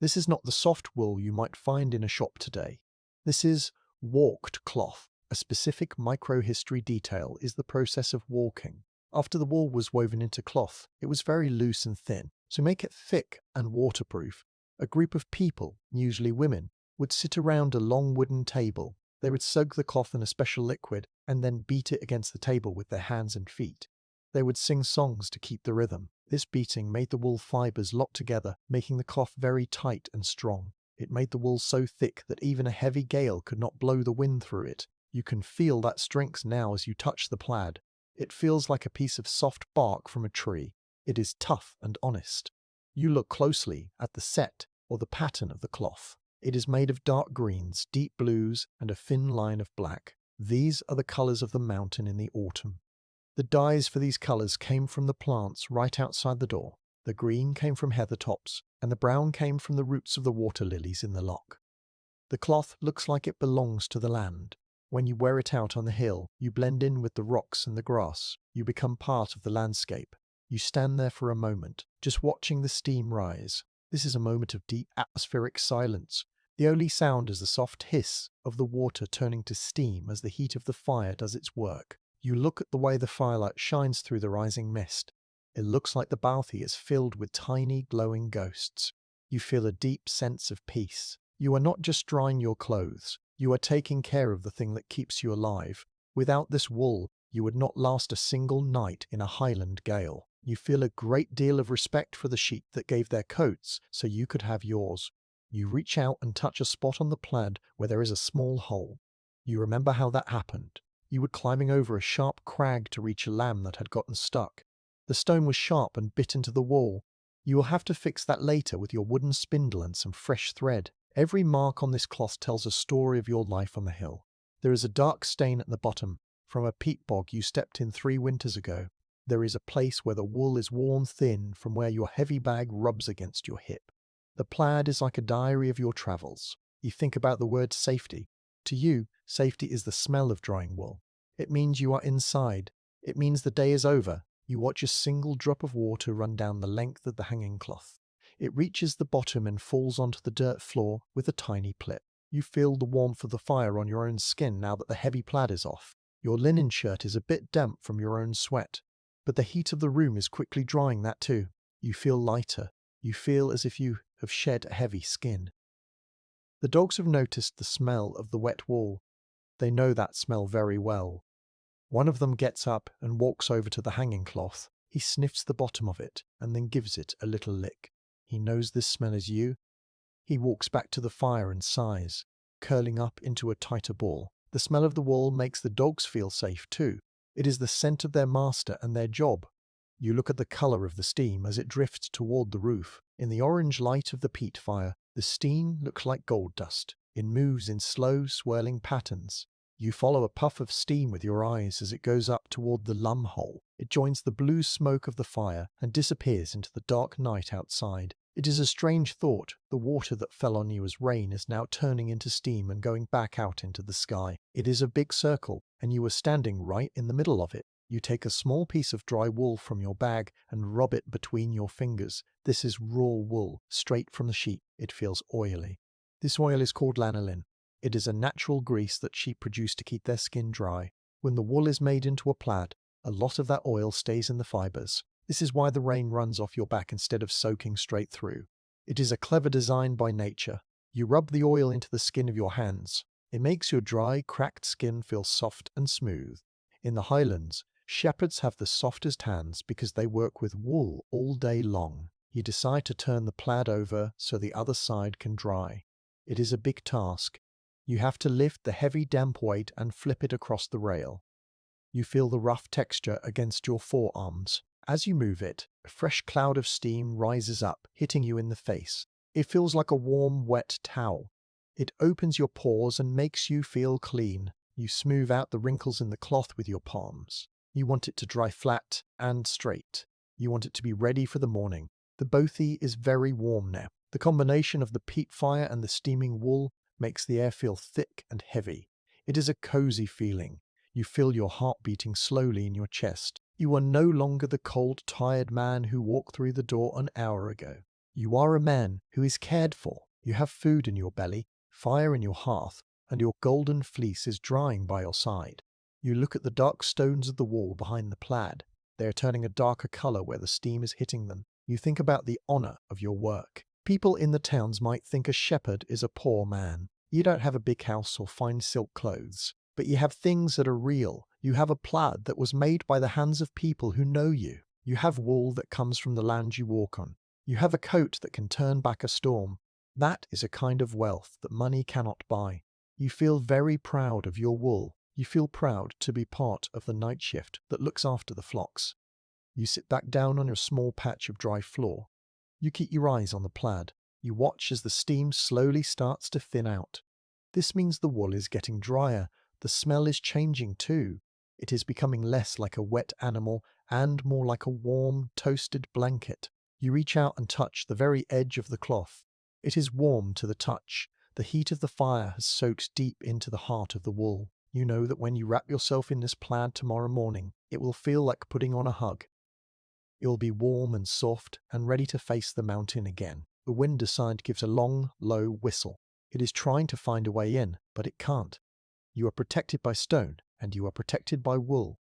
This is not the soft wool you might find in a shop today. This is walked cloth. A specific microhistory detail is the process of walking. After the wool was woven into cloth, it was very loose and thin. To make it thick and waterproof, a group of people, usually women, would sit around a long wooden table. They would soak the cloth in a special liquid and then beat it against the table with their hands and feet. They would sing songs to keep the rhythm. This beating made the wool fibers lock together, making the cloth very tight and strong. It made the wool so thick that even a heavy gale could not blow the wind through it. You can feel that strength now as you touch the plaid. It feels like a piece of soft bark from a tree. It is tough and honest. You look closely at the set or the pattern of the cloth. It is made of dark greens, deep blues, and a thin line of black. These are the colours of the mountain in the autumn. The dyes for these colours came from the plants right outside the door. The green came from heather tops, and the brown came from the roots of the water lilies in the loch. The cloth looks like it belongs to the land. When you wear it out on the hill, you blend in with the rocks and the grass. You become part of the landscape. You stand there for a moment, just watching the steam rise. This is a moment of deep atmospheric silence. The only sound is the soft hiss of the water turning to steam as the heat of the fire does its work. You look at the way the firelight shines through the rising mist. It looks like the Bothy is filled with tiny glowing ghosts. You feel a deep sense of peace. You are not just drying your clothes. You are taking care of the thing that keeps you alive. Without this wool, you would not last a single night in a Highland gale. You feel a great deal of respect for the sheep that gave their coats so you could have yours. You reach out and touch a spot on the plaid where there is a small hole. You remember how that happened. You were climbing over a sharp crag to reach a lamb that had gotten stuck. The stone was sharp and bit into the wall. You will have to fix that later with your wooden spindle and some fresh thread. Every mark on this cloth tells a story of your life on the hill. There is a dark stain at the bottom, from a peat bog you stepped in 3 winters ago. There is a place where the wool is worn thin from where your heavy bag rubs against your hip. The plaid is like a diary of your travels. You think about the word safety. To you, safety is the smell of drying wool. It means you are inside. It means the day is over. You watch a single drop of water run down the length of the hanging cloth. It reaches the bottom and falls onto the dirt floor with a tiny plip. You feel the warmth of the fire on your own skin now that the heavy plaid is off. Your linen shirt is a bit damp from your own sweat, but the heat of the room is quickly drying that too. You feel lighter. You feel as if you have shed a heavy skin. The dogs have noticed the smell of the wet wool. They know that smell very well. One of them gets up and walks over to the hanging cloth. He sniffs the bottom of it and then gives it a little lick. He knows this smell is you. He walks back to the fire and sighs, curling up into a tighter ball. The smell of the wool makes the dogs feel safe too. It is the scent of their master and their job. You look at the colour of the steam as it drifts toward the roof. In the orange light of the peat fire, the steam looks like gold dust. It moves in slow, swirling patterns. You follow a puff of steam with your eyes as it goes up toward the lum hole. It joins the blue smoke of the fire and disappears into the dark night outside. It is a strange thought. The water that fell on you as rain is now turning into steam and going back out into the sky. It is a big circle, and you are standing right in the middle of it. You take a small piece of dry wool from your bag and rub it between your fingers. This is raw wool, straight from the sheep. It feels oily. This oil is called lanolin. It is a natural grease that sheep produce to keep their skin dry. When the wool is made into a plaid, a lot of that oil stays in the fibers. This is why the rain runs off your back instead of soaking straight through. It is a clever design by nature. You rub the oil into the skin of your hands. It makes your dry, cracked skin feel soft and smooth. In the Highlands, shepherds have the softest hands because they work with wool all day long. You decide to turn the plaid over so the other side can dry. It is a big task. You have to lift the heavy damp weight and flip it across the rail. You feel the rough texture against your forearms. As you move it, a fresh cloud of steam rises up, hitting you in the face. It feels like a warm, wet towel. It opens your pores and makes you feel clean. You smooth out the wrinkles in the cloth with your palms. You want it to dry flat and straight. You want it to be ready for the morning. The bothy is very warm now. The combination of the peat fire and the steaming wool makes the air feel thick and heavy. It is a cozy feeling. You feel your heart beating slowly in your chest. You are no longer the cold, tired man who walked through the door an hour ago. You are a man who is cared for. You have food in your belly, fire in your hearth, and your golden fleece is drying by your side. You look at the dark stones of the wall behind the plaid. They are turning a darker colour where the steam is hitting them. You think about the honour of your work. People in the towns might think a shepherd is a poor man. You don't have a big house or fine silk clothes, but you have things that are real. You have a plaid that was made by the hands of people who know you. You have wool that comes from the land you walk on. You have a coat that can turn back a storm. That is a kind of wealth that money cannot buy. You feel very proud of your wool. You feel proud to be part of the night shift that looks after the flocks. You sit back down on your small patch of dry floor. You keep your eyes on the plaid. You watch as the steam slowly starts to thin out. This means the wool is getting drier. The smell is changing too. It is becoming less like a wet animal and more like a warm, toasted blanket. You reach out and touch the very edge of the cloth. It is warm to the touch. The heat of the fire has soaked deep into the heart of the wool. You know that when you wrap yourself in this plaid tomorrow morning, it will feel like putting on a hug. It will be warm and soft and ready to face the mountain again. The wind aside gives a long, low whistle. It is trying to find a way in, but it can't. You are protected by stone, and you are protected by wool.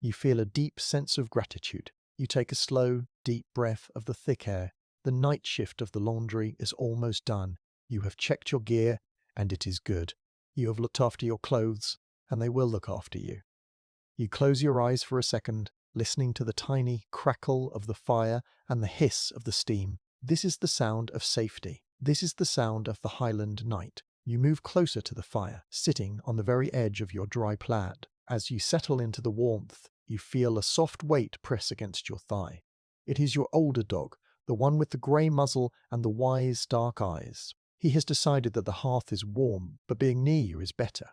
You feel a deep sense of gratitude. You take a slow, deep breath of the thick air. The night shift of the laundry is almost done. You have checked your gear, and it is good. You have looked after your clothes, and they will look after you. You close your eyes for a second, listening to the tiny crackle of the fire and the hiss of the steam. This is the sound of safety. This is the sound of the Highland night. You move closer to the fire, sitting on the very edge of your dry plaid. As you settle into the warmth, you feel a soft weight press against your thigh. It is your older dog, the one with the grey muzzle and the wise, dark eyes. He has decided that the hearth is warm, but being near you is better.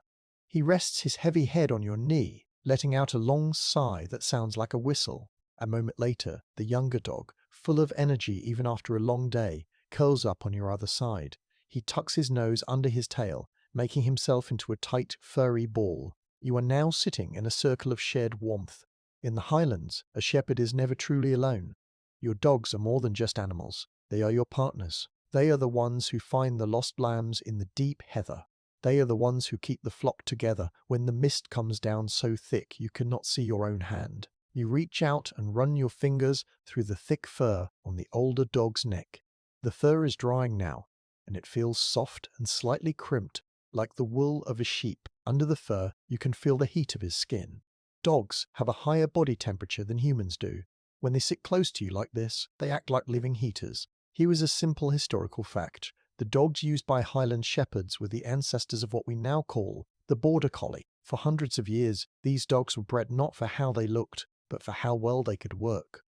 He rests his heavy head on your knee, letting out a long sigh that sounds like a whistle. A moment later, the younger dog, full of energy even after a long day, curls up on your other side. He tucks his nose under his tail, making himself into a tight, furry ball. You are now sitting in a circle of shared warmth. In the Highlands, a shepherd is never truly alone. Your dogs are more than just animals. They are your partners. They are the ones who find the lost lambs in the deep heather. They are the ones who keep the flock together when the mist comes down so thick you cannot see your own hand. You reach out and run your fingers through the thick fur on the older dog's neck. The fur is drying now, and it feels soft and slightly crimped, like the wool of a sheep. Under the fur, you can feel the heat of his skin. Dogs have a higher body temperature than humans do. When they sit close to you like this, they act like living heaters. Here is a simple historical fact. The dogs used by Highland shepherds were the ancestors of what we now call the border collie. For hundreds of years, these dogs were bred not for how they looked, but for how well they could work.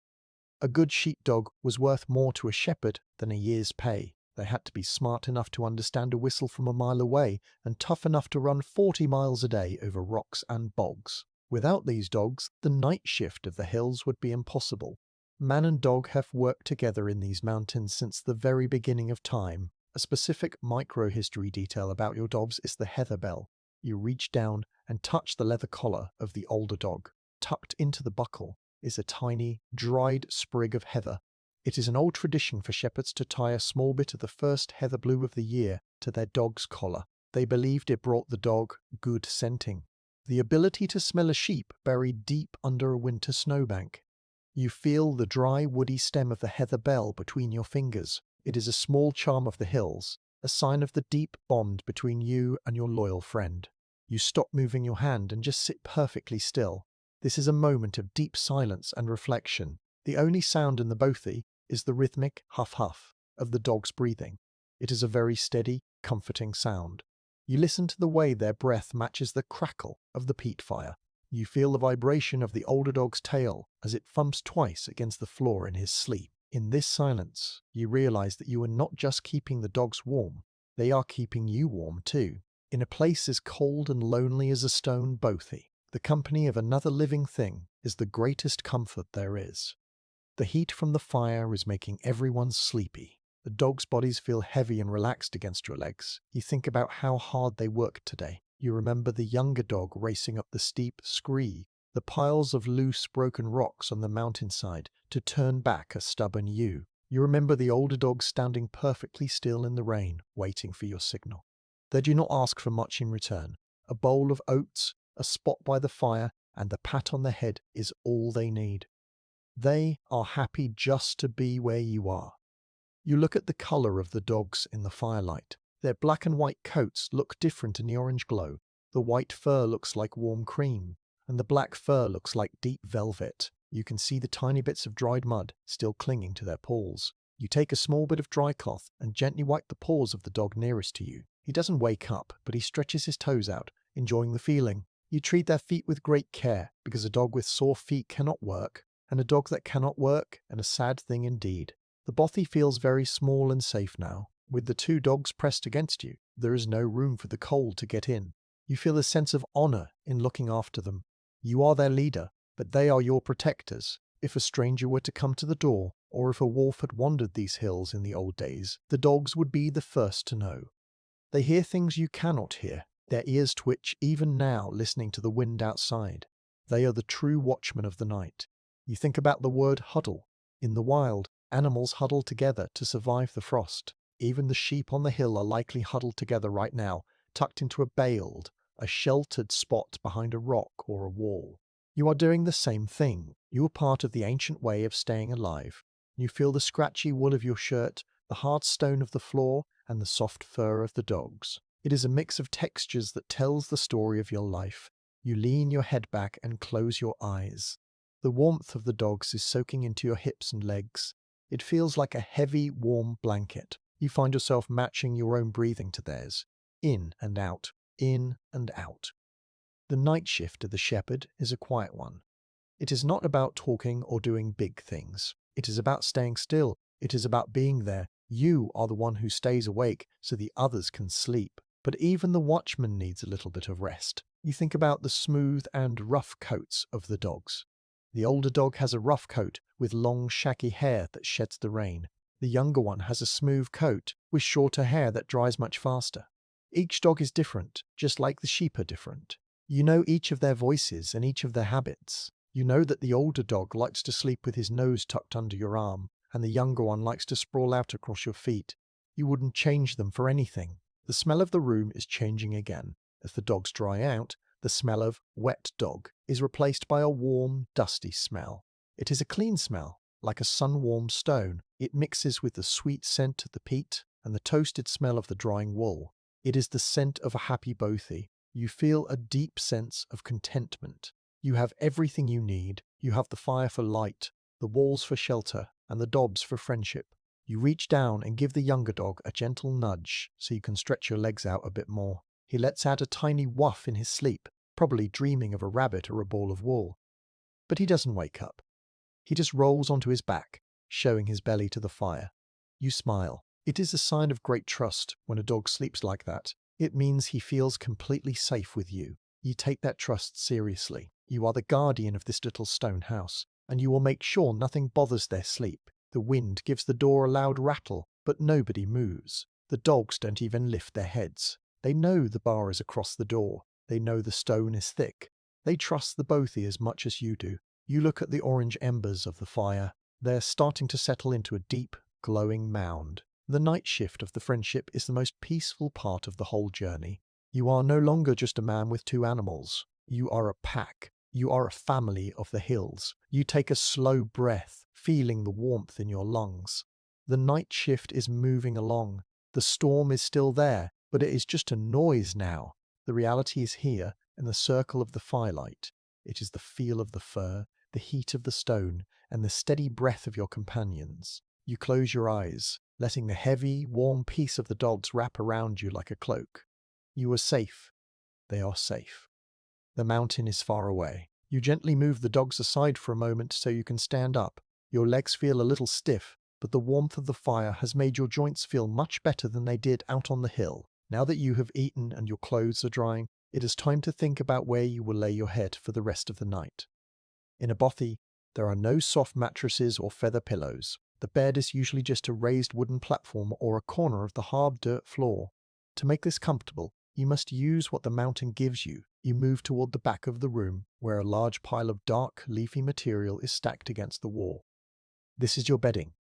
A good sheepdog was worth more to a shepherd than a year's pay. They had to be smart enough to understand a whistle from a mile away and tough enough to run 40 miles a day over rocks and bogs. Without these dogs, the night shift of the hills would be impossible. Man and dog have worked together in these mountains since the very beginning of time. A specific micro-history detail about your dogs is the heather bell. You reach down and touch the leather collar of the older dog. Tucked into the buckle is a tiny, dried sprig of heather. It is an old tradition for shepherds to tie a small bit of the first heather blue of the year to their dog's collar. They believed it brought the dog good scenting. The ability to smell a sheep buried deep under a winter snowbank. You feel the dry, woody stem of the heather bell between your fingers. It is a small charm of the hills, a sign of the deep bond between you and your loyal friend. You stop moving your hand and just sit perfectly still. This is a moment of deep silence and reflection. The only sound in the bothy is the rhythmic huff-huff of the dog's breathing. It is a very steady, comforting sound. You listen to the way their breath matches the crackle of the peat fire. You feel the vibration of the older dog's tail as it thumps twice against the floor in his sleep. In this silence, you realize that you are not just keeping the dogs warm, they are keeping you warm too. In a place as cold and lonely as a stone bothy, the company of another living thing is the greatest comfort there is. The heat from the fire is making everyone sleepy. The dogs' bodies feel heavy and relaxed against your legs. You think about how hard they worked today. You remember the younger dog racing up the steep scree, the piles of loose, broken rocks on the mountainside to turn back a stubborn ewe. You remember the older dog standing perfectly still in the rain, waiting for your signal. They do not ask for much in return. A bowl of oats, a spot by the fire, and the pat on the head is all they need. They are happy just to be where you are. You look at the colour of the dogs in the firelight. Their black and white coats look different in the orange glow. The white fur looks like warm cream, and the black fur looks like deep velvet. You can see the tiny bits of dried mud still clinging to their paws. You take a small bit of dry cloth and gently wipe the paws of the dog nearest to you. He doesn't wake up, but he stretches his toes out, enjoying the feeling. You treat their feet with great care, because a dog with sore feet cannot work, and a dog that cannot work, and a sad thing indeed. The bothy feels very small and safe now. With the two dogs pressed against you, there is no room for the cold to get in. You feel a sense of honour in looking after them. You are their leader, but they are your protectors. If a stranger were to come to the door, or if a wolf had wandered these hills in the old days, the dogs would be the first to know. They hear things you cannot hear. Their ears twitch even now listening to the wind outside. They are the true watchmen of the night. You think about the word huddle. In the wild, animals huddle together to survive the frost. Even the sheep on the hill are likely huddled together right now, tucked into a baled, a sheltered spot behind a rock or a wall. You are doing the same thing. You are part of the ancient way of staying alive. You feel the scratchy wool of your shirt, the hard stone of the floor, and the soft fur of the dogs. It is a mix of textures that tells the story of your life. You lean your head back and close your eyes. The warmth of the dogs is soaking into your hips and legs. It feels like a heavy, warm blanket. You find yourself matching your own breathing to theirs. In and out, in and out. The night shift of the shepherd is a quiet one. It is not about talking or doing big things. It is about staying still. It is about being there. You are the one who stays awake so the others can sleep. But even the watchman needs a little bit of rest. You think about the smooth and rough coats of the dogs. The older dog has a rough coat with long, shaggy hair that sheds the rain. The younger one has a smooth coat with shorter hair that dries much faster. Each dog is different, just like the sheep are different. You know each of their voices and each of their habits. You know that the older dog likes to sleep with his nose tucked under your arm, and the younger one likes to sprawl out across your feet. You wouldn't change them for anything. The smell of the room is changing again. As the dogs dry out, the smell of wet dog is replaced by a warm, dusty smell. It is a clean smell, like a sun-warmed stone. It mixes with the sweet scent of the peat and the toasted smell of the drying wool. It is the scent of a happy bothy. You feel a deep sense of contentment. You have everything you need. You have the fire for light, the walls for shelter, and the dobs for friendship. You reach down and give the younger dog a gentle nudge so you can stretch your legs out a bit more. He lets out a tiny woof in his sleep, probably dreaming of a rabbit or a ball of wool. But he doesn't wake up. He just rolls onto his back, showing his belly to the fire. You smile. It is a sign of great trust when a dog sleeps like that. It means he feels completely safe with you. You take that trust seriously. You are the guardian of this little stone house, and you will make sure nothing bothers their sleep. The wind gives the door a loud rattle, but nobody moves. The dogs don't even lift their heads. They know the bar is across the door. They know the stone is thick. They trust the bothy as much as you do. You look at the orange embers of the fire. They're starting to settle into a deep, glowing mound. The night shift of the friendship is the most peaceful part of the whole journey. You are no longer just a man with two animals. You are a pack. You are a family of the hills. You take a slow breath, feeling the warmth in your lungs. The night shift is moving along. The storm is still there, but it is just a noise now. The reality is here, in the circle of the firelight. It is the feel of the fur, the heat of the stone, and the steady breath of your companions. You close your eyes, letting the heavy, warm peace of the dogs wrap around you like a cloak. You are safe. They are safe. The mountain is far away. You gently move the dogs aside for a moment so you can stand up. Your legs feel a little stiff, but the warmth of the fire has made your joints feel much better than they did out on the hill. Now that you have eaten and your clothes are drying, it is time to think about where you will lay your head for the rest of the night. In a bothy, there are no soft mattresses or feather pillows. The bed is usually just a raised wooden platform or a corner of the hard dirt floor. To make this comfortable, you must use what the mountain gives you. You move toward the back of the room, where a large pile of dark, leafy material is stacked against the wall. This is your bedding.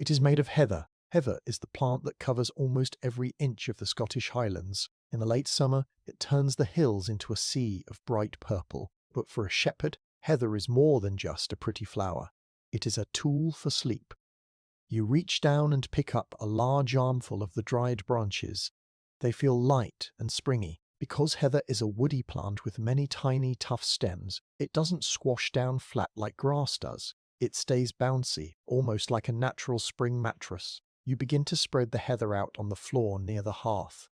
It is made of heather. Heather is the plant that covers almost every inch of the Scottish Highlands. In the late summer, it turns the hills into a sea of bright purple. But for a shepherd, heather is more than just a pretty flower. It is a tool for sleep. You reach down and pick up a large armful of the dried branches. They feel light and springy. Because heather is a woody plant with many tiny, tough stems, it doesn't squash down flat like grass does. It stays bouncy, almost like a natural spring mattress. You begin to spread the heather out on the floor near the hearth.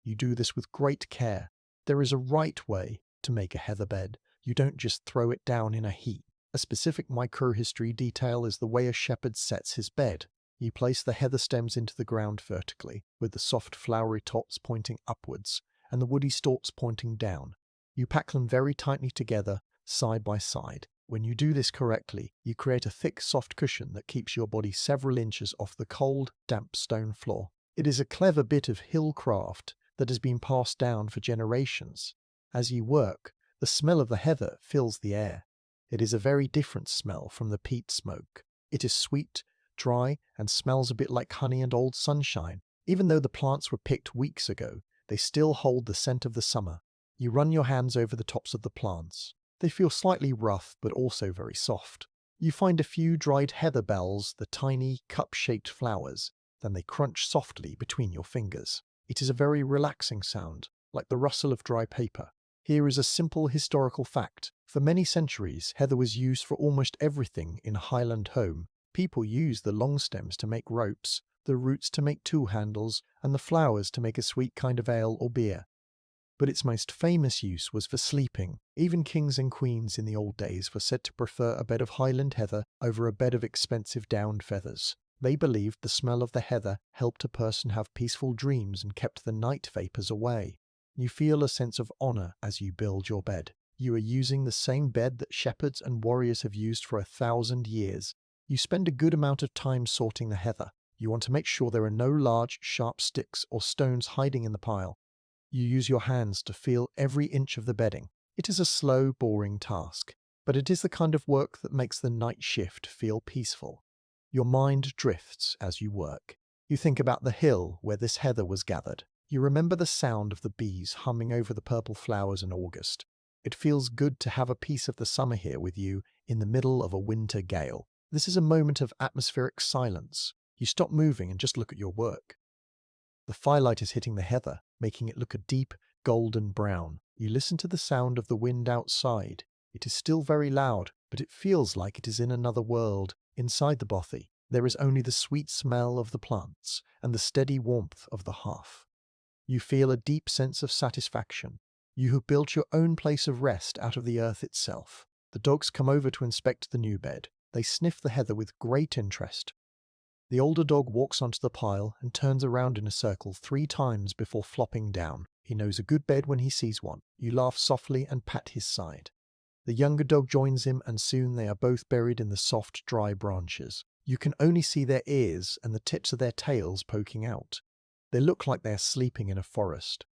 You do this with great care. There is a right way to make a heather bed. You don't just throw it down in a heap. A specific microhistory detail is the way a shepherd sets his bed. You place the heather stems into the ground vertically, with the soft flowery tops pointing upwards, and the woody stalks pointing down. You pack them very tightly together, side by side. When you do this correctly, you create a thick, soft cushion that keeps your body several inches off the cold, damp stone floor. It is a clever bit of hill craft that has been passed down for generations. As you work, the smell of the heather fills the air. It is a very different smell from the peat smoke. It is sweet, dry, and smells a bit like honey and old sunshine. Even though the plants were picked weeks ago, they still hold the scent of the summer. You run your hands over the tops of the plants. They feel slightly rough, but also very soft. You find a few dried heather bells, the tiny, cup-shaped flowers. Then they crunch softly between your fingers. It is a very relaxing sound, like the rustle of dry paper. Here is a simple historical fact. For many centuries, heather was used for almost everything in a Highland home. People used the long stems to make ropes, the roots to make tool handles, and the flowers to make a sweet kind of ale or beer. But its most famous use was for sleeping. Even kings and queens in the old days were said to prefer a bed of Highland heather over a bed of expensive downed feathers. They believed the smell of the heather helped a person have peaceful dreams and kept the night vapors away. You feel a sense of honor as you build your bed. You are using the same bed that shepherds and warriors have used for 1,000 years. You spend a good amount of time sorting the heather. You want to make sure there are no large, sharp sticks or stones hiding in the pile. You use your hands to feel every inch of the bedding. It is a slow, boring task, but it is the kind of work that makes the night shift feel peaceful. Your mind drifts as you work. You think about the hill where this heather was gathered. You remember the sound of the bees humming over the purple flowers in August. It feels good to have a piece of the summer here with you in the middle of a winter gale. This is a moment of atmospheric silence. You stop moving and just look at your work. The firelight is hitting the heather, making it look a deep, golden brown. You listen to the sound of the wind outside. It is still very loud, but it feels like it is in another world. Inside the bothy, there is only the sweet smell of the plants and the steady warmth of the hearth. You feel a deep sense of satisfaction. You have built your own place of rest out of the earth itself. The dogs come over to inspect the new bed. They sniff the heather with great interest. The older dog walks onto the pile and turns around in a circle 3 times before flopping down. He knows a good bed when he sees one. You laugh softly and pat his side. The younger dog joins him, and soon they are both buried in the soft, dry branches. You can only see their ears and the tips of their tails poking out. They look like they are sleeping in a forest.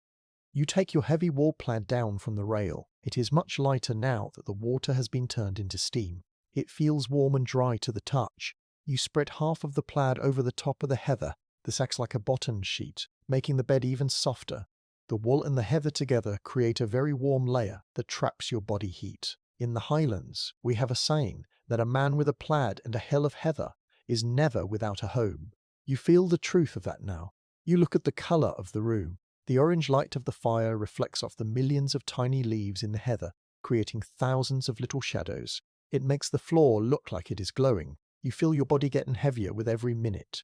You take your heavy wool plaid down from the rail. It is much lighter now that the water has been turned into steam. It feels warm and dry to the touch. You spread half of the plaid over the top of the heather. This acts like a bottom sheet, making the bed even softer. The wool and the heather together create a very warm layer that traps your body heat. In the Highlands, we have a saying that a man with a plaid and a hill of heather is never without a home. You feel the truth of that now. You look at the colour of the room. The orange light of the fire reflects off the millions of tiny leaves in the heather, creating thousands of little shadows. It makes the floor look like it is glowing. You feel your body getting heavier with every minute.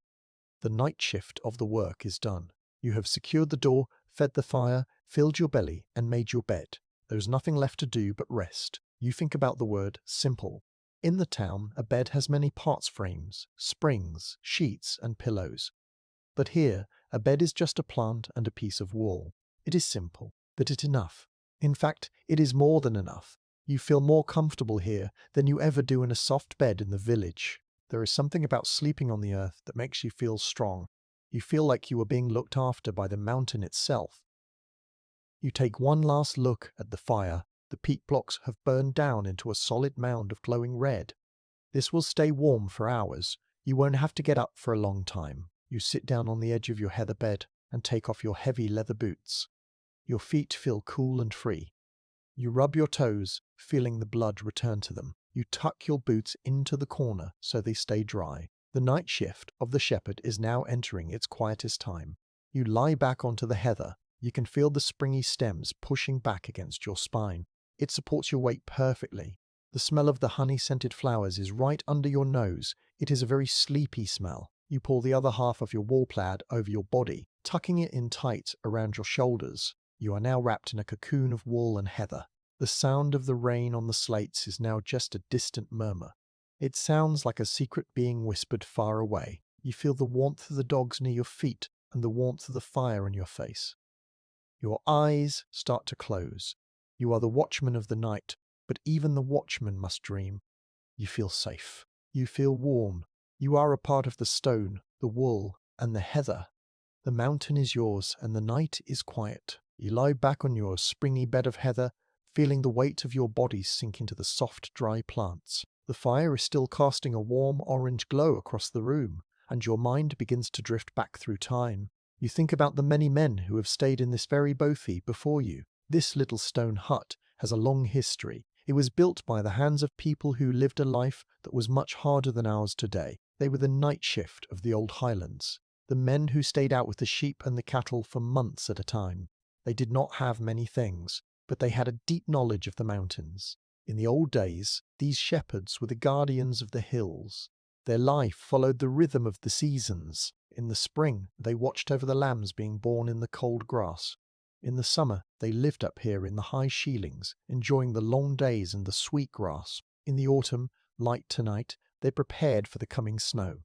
The night shift of the work is done. You have secured the door, fed the fire, filled your belly, and made your bed. There is nothing left to do but rest. You think about the word simple. In the town, a bed has many parts: frames, springs, sheets, and pillows. But here, a bed is just a plant and a piece of wool. It is simple, but it is enough. In fact, it is more than enough. You feel more comfortable here than you ever do in a soft bed in the village. There is something about sleeping on the earth that makes you feel strong. You feel like you are being looked after by the mountain itself. You take one last look at the fire. The peat blocks have burned down into a solid mound of glowing red. This will stay warm for hours. You won't have to get up for a long time. You sit down on the edge of your heather bed and take off your heavy leather boots. Your feet feel cool and free. You rub your toes, feeling the blood return to them. You tuck your boots into the corner so they stay dry. The night shift of the shepherd is now entering its quietest time. You lie back onto the heather. You can feel the springy stems pushing back against your spine. It supports your weight perfectly. The smell of the honey-scented flowers is right under your nose. It is a very sleepy smell. You pull the other half of your wool plaid over your body, tucking it in tight around your shoulders. You are now wrapped in a cocoon of wool and heather. The sound of the rain on the slates is now just a distant murmur. It sounds like a secret being whispered far away. You feel the warmth of the dogs near your feet and the warmth of the fire on your face. Your eyes start to close. You are the watchman of the night, but even the watchman must dream. You feel safe. You feel warm. You are a part of the stone, the wool, and the heather. The mountain is yours, and the night is quiet. You lie back on your springy bed of heather, feeling the weight of your body sink into the soft, dry plants. The fire is still casting a warm orange glow across the room, and your mind begins to drift back through time. You think about the many men who have stayed in this very bothy before you. This little stone hut has a long history. It was built by the hands of people who lived a life that was much harder than ours today. They were the night shift of the old Highlands, the men who stayed out with the sheep and the cattle for months at a time. They did not have many things, but they had a deep knowledge of the mountains. In the old days, these shepherds were the guardians of the hills. Their life followed the rhythm of the seasons. In the spring, they watched over the lambs being born in the cold grass. In the summer, they lived up here in the high sheilings, enjoying the long days and the sweet grass. In the autumn, light to night, they prepared for the coming snow.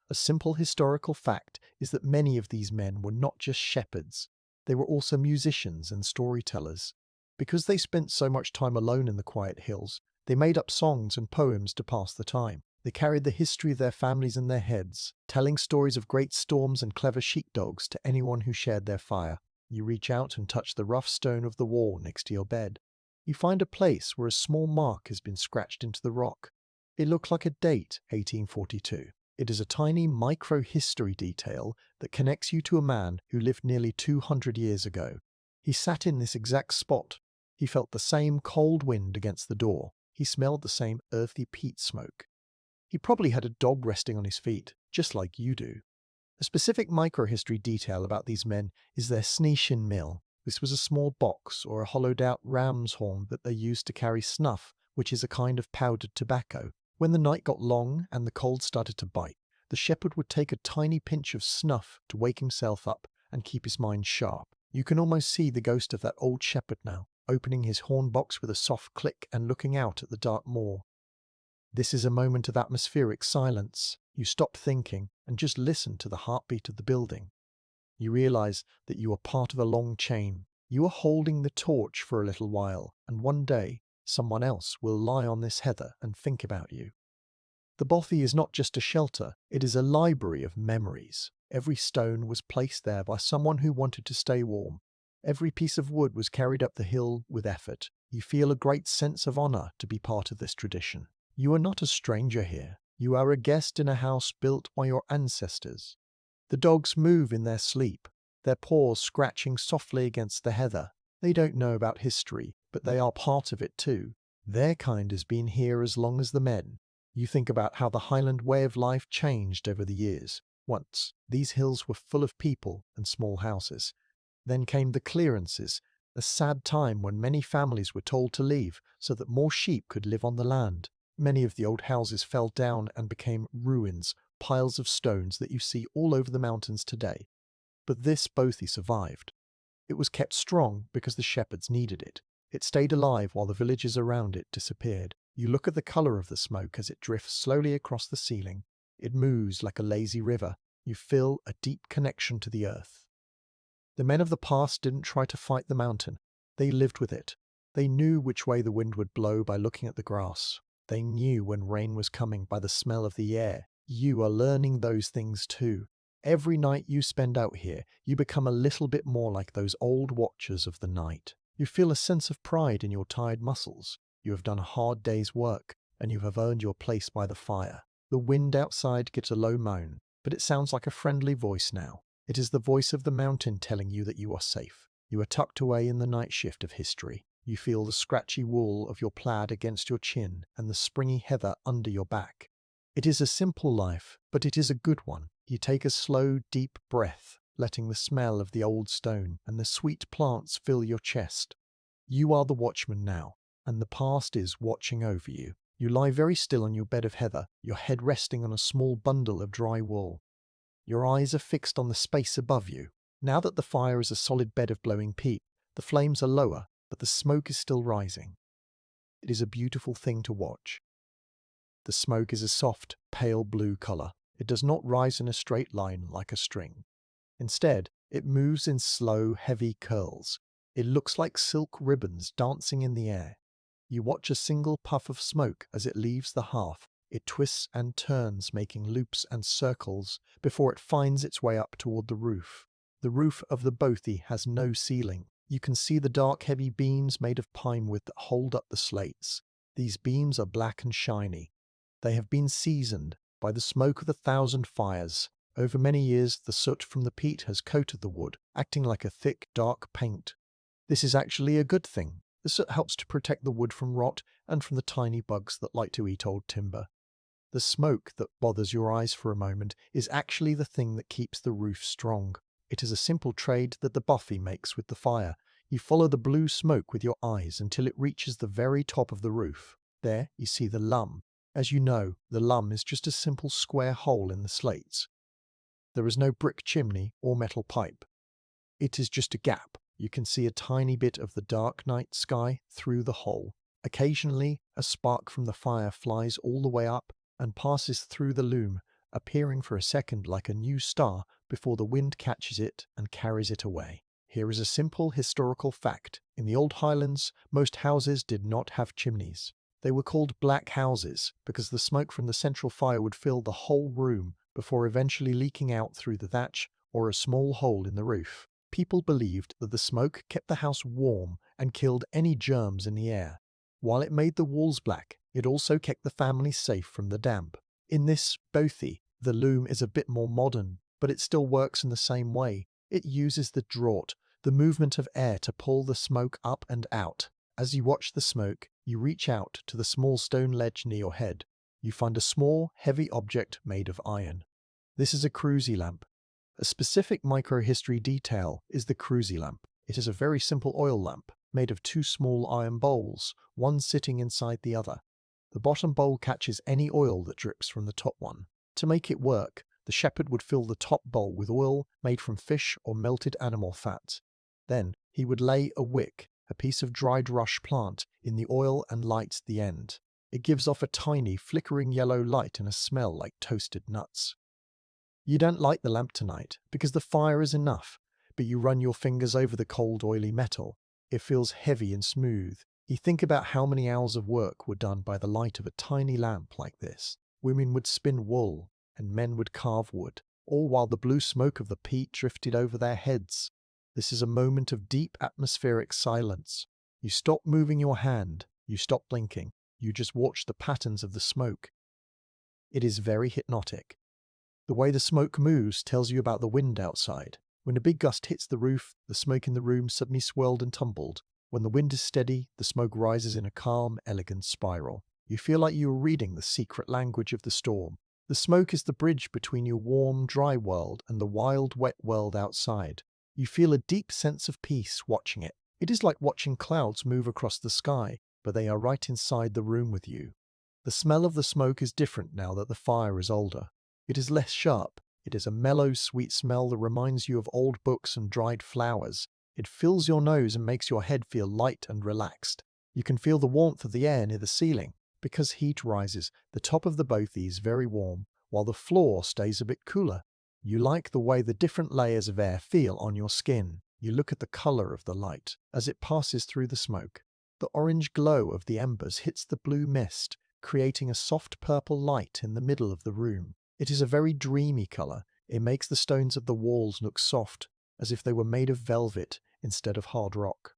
A simple historical fact is that many of these men were not just shepherds. They were also musicians and storytellers. Because they spent so much time alone in the quiet hills, they made up songs and poems to pass the time. They carried the history of their families in their heads, telling stories of great storms and clever sheepdogs to anyone who shared their fire. You reach out and touch the rough stone of the wall next to your bed. You find a place where a small mark has been scratched into the rock. It looked like a date, 1842. It is a tiny micro-history detail that connects you to a man who lived nearly 200 years ago. He sat in this exact spot. He felt the same cold wind against the door. He smelled the same earthy peat smoke. He probably had a dog resting on his feet, just like you do. A specific microhistory detail about these men is their sneeshin mill. This was a small box or a hollowed-out ram's horn that they used to carry snuff, which is a kind of powdered tobacco. When the night got long and the cold started to bite, the shepherd would take a tiny pinch of snuff to wake himself up and keep his mind sharp. You can almost see the ghost of that old shepherd now, opening his horn box with a soft click and looking out at the dark moor. This is a moment of atmospheric silence. You stop thinking and just listen to the heartbeat of the building. You realize that you are part of a long chain. You are holding the torch for a little while, and one day, someone else will lie on this heather and think about you. The bothy is not just a shelter, it is a library of memories. Every stone was placed there by someone who wanted to stay warm. Every piece of wood was carried up the hill with effort. You feel a great sense of honor to be part of this tradition. You are not a stranger here. You are a guest in a house built by your ancestors. The dogs move in their sleep, their paws scratching softly against the heather. They don't know about history, but they are part of it too. Their kind has been here as long as the men. You think about how the Highland way of life changed over the years. Once, these hills were full of people and small houses. Then came the clearances, a sad time when many families were told to leave so that more sheep could live on the land. Many of the old houses fell down and became ruins, piles of stones that you see all over the mountains today. But this bothy survived. It was kept strong because the shepherds needed it. It stayed alive while the villages around it disappeared. You look at the colour of the smoke as it drifts slowly across the ceiling. It moves like a lazy river. You feel a deep connection to the earth. The men of the past didn't try to fight the mountain. They lived with it. They knew which way the wind would blow by looking at the grass. They knew when rain was coming by the smell of the air. You are learning those things too. Every night you spend out here, you become a little bit more like those old watchers of the night. You feel a sense of pride in your tired muscles. You have done a hard day's work, and you have earned your place by the fire. The wind outside gives a low moan, but it sounds like a friendly voice now. It is the voice of the mountain telling you that you are safe. You are tucked away in the night shift of history. You feel the scratchy wool of your plaid against your chin and the springy heather under your back. It is a simple life, but it is a good one. You take a slow, deep breath, letting the smell of the old stone and the sweet plants fill your chest. You are the watchman now, and the past is watching over you. You lie very still on your bed of heather, your head resting on a small bundle of dry wool. Your eyes are fixed on the space above you. Now that the fire is a solid bed of glowing peat, the flames are lower, but the smoke is still rising. It is a beautiful thing to watch. The smoke is a soft, pale blue colour. It does not rise in a straight line like a string. Instead, it moves in slow, heavy curls. It looks like silk ribbons dancing in the air. You watch a single puff of smoke as it leaves the hearth. It twists and turns, making loops and circles before it finds its way up toward the roof. The roof of the bothy has no ceiling. You can see the dark, heavy beams made of pine wood that hold up the slates. These beams are black and shiny. They have been seasoned by the smoke of 1,000 fires. Over many years, the soot from the peat has coated the wood, acting like a thick, dark paint. This is actually a good thing. The soot helps to protect the wood from rot and from the tiny bugs that like to eat old timber. The smoke that bothers your eyes for a moment is actually the thing that keeps the roof strong. It is a simple trade that the bothy makes with the fire. You follow the blue smoke with your eyes until it reaches the very top of the roof. There you see the lum. As you know, the lum is just a simple square hole in the slates. There is no brick chimney or metal pipe. It is just a gap. You can see a tiny bit of the dark night sky through the hole. Occasionally, a spark from the fire flies all the way up and passes through the loom, appearing for a second like a new star before the wind catches it and carries it away. Here is a simple historical fact. In the old Highlands, most houses did not have chimneys. They were called black houses because the smoke from the central fire would fill the whole room before eventually leaking out through the thatch or a small hole in the roof. People believed that the smoke kept the house warm and killed any germs in the air. While it made the walls black, it also kept the family safe from the damp. In this bothy, the loom is a bit more modern, but it still works in the same way. It uses the draught, the movement of air, to pull the smoke up and out. As you watch the smoke, you reach out to the small stone ledge near your head. You find a small, heavy object made of iron. This is a cruisy lamp. A specific microhistory detail is the cruisy lamp. It is a very simple oil lamp, made of two small iron bowls, one sitting inside the other. The bottom bowl catches any oil that drips from the top one. To make it work, the shepherd would fill the top bowl with oil made from fish or melted animal fat. Then he would lay a wick, a piece of dried rush plant, in the oil and light the end. It gives off a tiny, flickering yellow light and a smell like toasted nuts. You don't light the lamp tonight because the fire is enough, but you run your fingers over the cold, oily metal. It feels heavy and smooth. You think about how many hours of work were done by the light of a tiny lamp like this. Women would spin wool, and men would carve wood, all while the blue smoke of the peat drifted over their heads. This is a moment of deep atmospheric silence. You stop moving your hand, you stop blinking, you just watch the patterns of the smoke. It is very hypnotic. The way the smoke moves tells you about the wind outside. When a big gust hits the roof, the smoke in the room suddenly swirled and tumbled. When the wind is steady, the smoke rises in a calm, elegant spiral. You feel like you are reading the secret language of the storm. The smoke is the bridge between your warm, dry world and the wild, wet world outside. You feel a deep sense of peace watching it. It is like watching clouds move across the sky, but they are right inside the room with you. The smell of the smoke is different now that the fire is older. It is less sharp. It is a mellow, sweet smell that reminds you of old books and dried flowers. It fills your nose and makes your head feel light and relaxed. You can feel the warmth of the air near the ceiling. Because heat rises, the top of the bothy is very warm, while the floor stays a bit cooler. You like the way the different layers of air feel on your skin. You look at the color of the light as it passes through the smoke. The orange glow of the embers hits the blue mist, creating a soft purple light in the middle of the room. It is a very dreamy color. It makes the stones of the walls look soft, as if they were made of velvet instead of hard rock.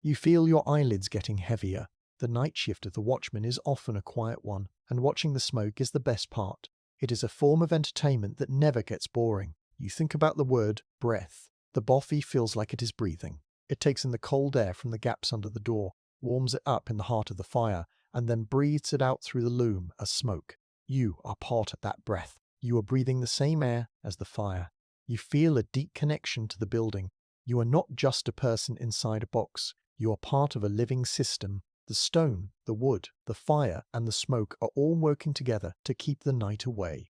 You feel your eyelids getting heavier. The night shift of the watchman is often a quiet one, and watching the smoke is the best part. It is a form of entertainment that never gets boring. You think about the word breath. The bothy feels like it is breathing. It takes in the cold air from the gaps under the door, warms it up in the heart of the fire, and then breathes it out through the loom as smoke. You are part of that breath. You are breathing the same air as the fire. You feel a deep connection to the building. You are not just a person inside a box. You are part of a living system. The stone, the wood, the fire, and the smoke are all working together to keep the night away.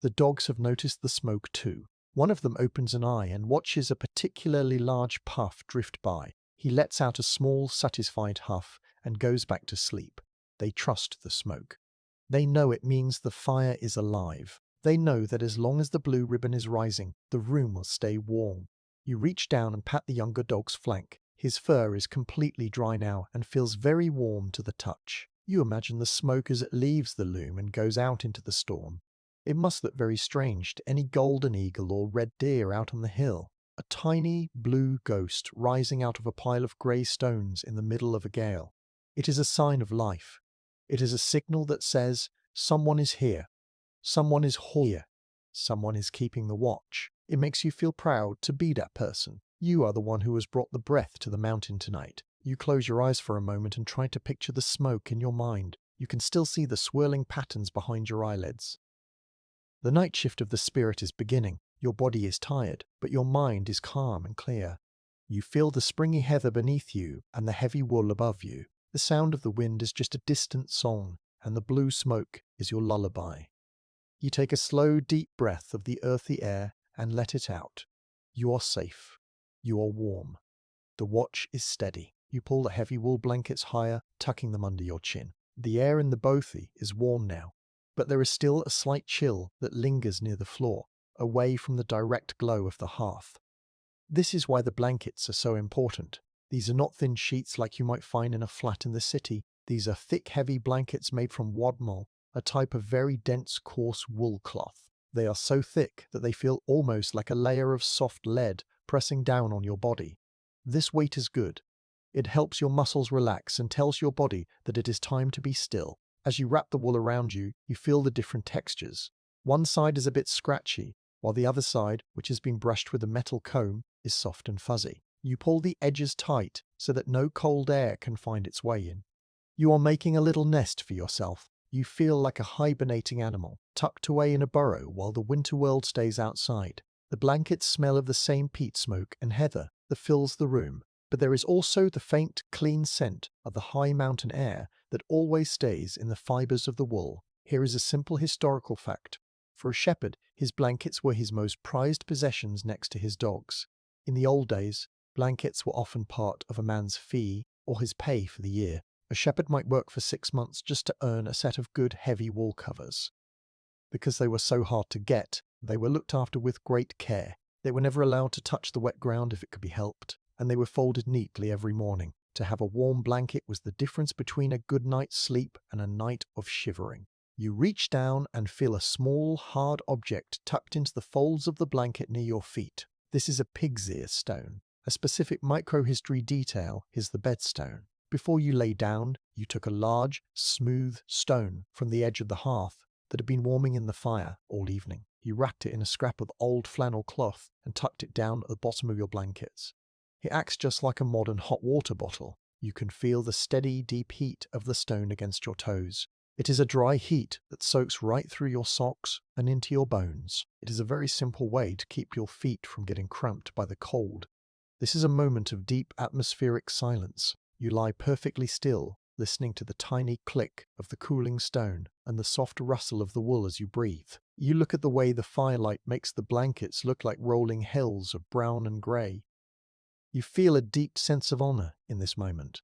The dogs have noticed the smoke too. One of them opens an eye and watches a particularly large puff drift by. He lets out a small, satisfied huff and goes back to sleep. They trust the smoke. They know it means the fire is alive. They know that as long as the blue ribbon is rising, the room will stay warm. You reach down and pat the younger dog's flank. His fur is completely dry now and feels very warm to the touch. You imagine the smoke as it leaves the loom and goes out into the storm. It must look very strange to any golden eagle or red deer out on the hill. A tiny blue ghost rising out of a pile of grey stones in the middle of a gale. It is a sign of life. It is a signal that says, someone is here. Someone is here. Someone is keeping the watch. It makes you feel proud to be that person. You are the one who has brought the breath to the mountain tonight. You close your eyes for a moment and try to picture the smoke in your mind. You can still see the swirling patterns behind your eyelids. The night shift of the spirit is beginning. Your body is tired, but your mind is calm and clear. You feel the springy heather beneath you and the heavy wool above you. The sound of the wind is just a distant song, and the blue smoke is your lullaby. You take a slow, deep breath of the earthy air and let it out. You are safe. You are warm. The watch is steady. You pull the heavy wool blankets higher, tucking them under your chin. The air in the bothy is warm now, but there is still a slight chill that lingers near the floor, away from the direct glow of the hearth. This is why the blankets are so important. These are not thin sheets like you might find in a flat in the city. These are thick, heavy blankets made from wadmal, a type of very dense, coarse wool cloth. They are so thick that they feel almost like a layer of soft lead pressing down on your body. This weight is good. It helps your muscles relax and tells your body that it is time to be still. As you wrap the wool around you, you feel the different textures. One side is a bit scratchy, while the other side, which has been brushed with a metal comb, is soft and fuzzy. You pull the edges tight so that no cold air can find its way in. You are making a little nest for yourself. You feel like a hibernating animal, tucked away in a burrow while the winter world stays outside. The blankets smell of the same peat smoke and heather that fills the room, but there is also the faint, clean scent of the high mountain air that always stays in the fibers of the wool. Here is a simple historical fact. For a shepherd, his blankets were his most prized possessions next to his dogs. In the old days, blankets were often part of a man's fee or his pay for the year. A shepherd might work for 6 months just to earn a set of good heavy wool covers. Because they were so hard to get, they were looked after with great care. They were never allowed to touch the wet ground if it could be helped, and they were folded neatly every morning. To have a warm blanket was the difference between a good night's sleep and a night of shivering. You reach down and feel a small, hard object tucked into the folds of the blanket near your feet. This is a pig's ear stone. A specific microhistory detail is the bedstone. Before you lay down, you took a large, smooth stone from the edge of the hearth that had been warming in the fire all evening. You wrapped it in a scrap of old flannel cloth and tucked it down at the bottom of your blankets. It acts just like a modern hot water bottle. You can feel the steady, deep heat of the stone against your toes. It is a dry heat that soaks right through your socks and into your bones. It is a very simple way to keep your feet from getting cramped by the cold. This is a moment of deep atmospheric silence. You lie perfectly still, listening to the tiny click of the cooling stone and the soft rustle of the wool as you breathe. You look at the way the firelight makes the blankets look like rolling hills of brown and grey. You feel a deep sense of honor in this moment.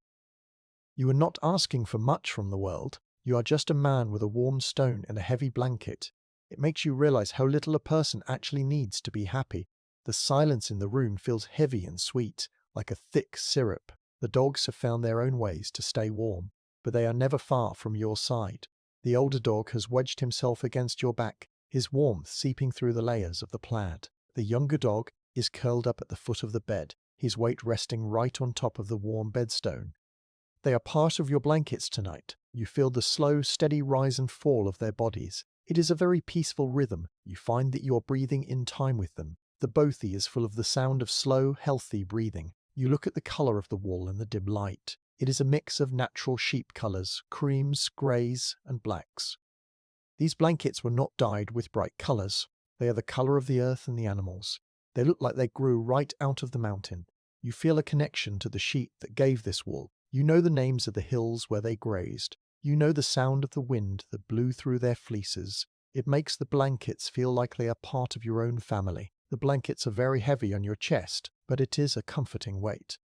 You are not asking for much from the world. You are just a man with a warm stone and a heavy blanket. It makes you realize how little a person actually needs to be happy. The silence in the room feels heavy and sweet, like a thick syrup. The dogs have found their own ways to stay warm, but they are never far from your side. The older dog has wedged himself against your back, his warmth seeping through the layers of the plaid. The younger dog is curled up at the foot of the bed, his weight resting right on top of the warm bedstone. They are part of your blankets tonight. You feel the slow, steady rise and fall of their bodies. It is a very peaceful rhythm. You find that you are breathing in time with them. The bothy is full of the sound of slow, healthy breathing. You look at the colour of the wool in the dim light. It is a mix of natural sheep colours, creams, greys, and blacks. These blankets were not dyed with bright colours. They are the colour of the earth and the animals. They look like they grew right out of the mountain. You feel a connection to the sheep that gave this wool. You know the names of the hills where they grazed. You know the sound of the wind that blew through their fleeces. It makes the blankets feel like they are part of your own family. The blankets are very heavy on your chest, but it is a comforting weight.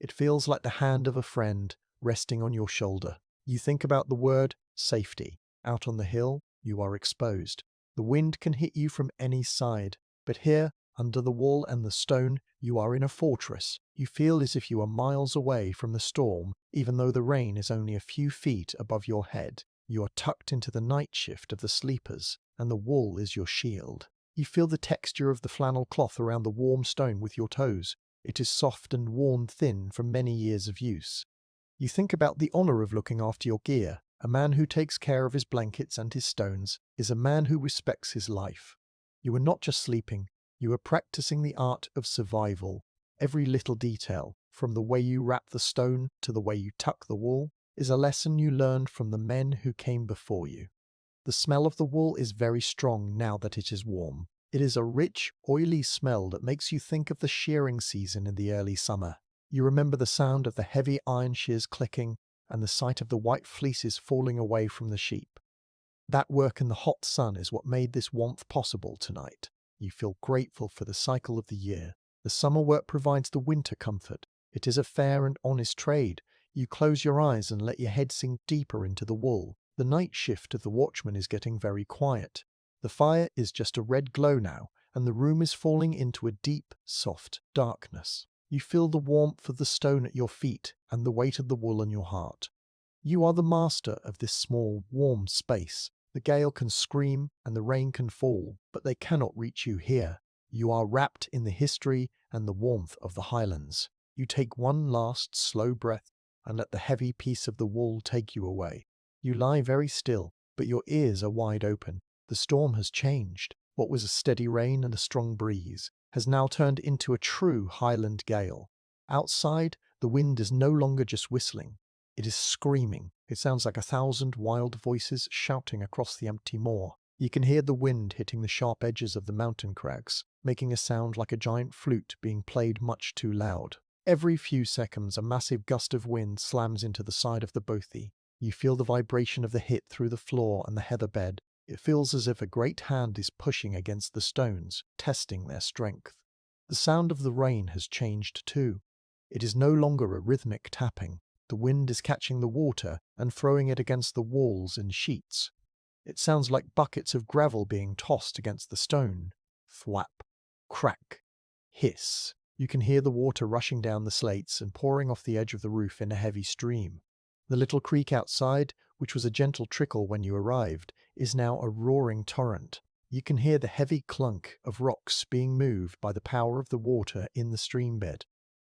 It feels like the hand of a friend resting on your shoulder. You think about the word safety. Out on the hill, you are exposed. The wind can hit you from any side, but here, under the wall and the stone, you are in a fortress. You feel as if you are miles away from the storm, even though the rain is only a few feet above your head. You are tucked into the night shift of the sleepers, and the wool is your shield. You feel the texture of the flannel cloth around the warm stone with your toes. It is soft and worn thin from many years of use. You think about the honour of looking after your gear. A man who takes care of his blankets and his stones is a man who respects his life. You are not just sleeping, you are practicing the art of survival. Every little detail, from the way you wrap the stone to the way you tuck the wool, is a lesson you learned from the men who came before you. The smell of the wool is very strong now that it is warm. It is a rich, oily smell that makes you think of the shearing season in the early summer. You remember the sound of the heavy iron shears clicking and the sight of the white fleeces falling away from the sheep. That work in the hot sun is what made this warmth possible tonight. You feel grateful for the cycle of the year. The summer work provides the winter comfort. It is a fair and honest trade. You close your eyes and let your head sink deeper into the wool. The night shift of the watchman is getting very quiet. The fire is just a red glow now, and the room is falling into a deep, soft darkness. You feel the warmth of the stone at your feet and the weight of the wool on your heart. You are the master of this small, warm space. The gale can scream and the rain can fall, but they cannot reach you here. You are wrapped in the history and the warmth of the Highlands. You take one last slow breath and let the heavy peace of the wool take you away. You lie very still, but your ears are wide open. The storm has changed. What was a steady rain and a strong breeze has now turned into a true Highland gale. Outside, the wind is no longer just whistling. It is screaming. It sounds like 1,000 wild voices shouting across the empty moor. You can hear the wind hitting the sharp edges of the mountain crags, making a sound like a giant flute being played much too loud. Every few seconds, a massive gust of wind slams into the side of the bothy. You feel the vibration of the hit through the floor and the heather bed. It feels as if a great hand is pushing against the stones, testing their strength. The sound of the rain has changed too. It is no longer a rhythmic tapping. The wind is catching the water and throwing it against the walls in sheets. It sounds like buckets of gravel being tossed against the stone. Thwap, crack, hiss. You can hear the water rushing down the slates and pouring off the edge of the roof in a heavy stream. The little creek outside, which was a gentle trickle when you arrived, is now a roaring torrent. You can hear the heavy clunk of rocks being moved by the power of the water in the stream bed.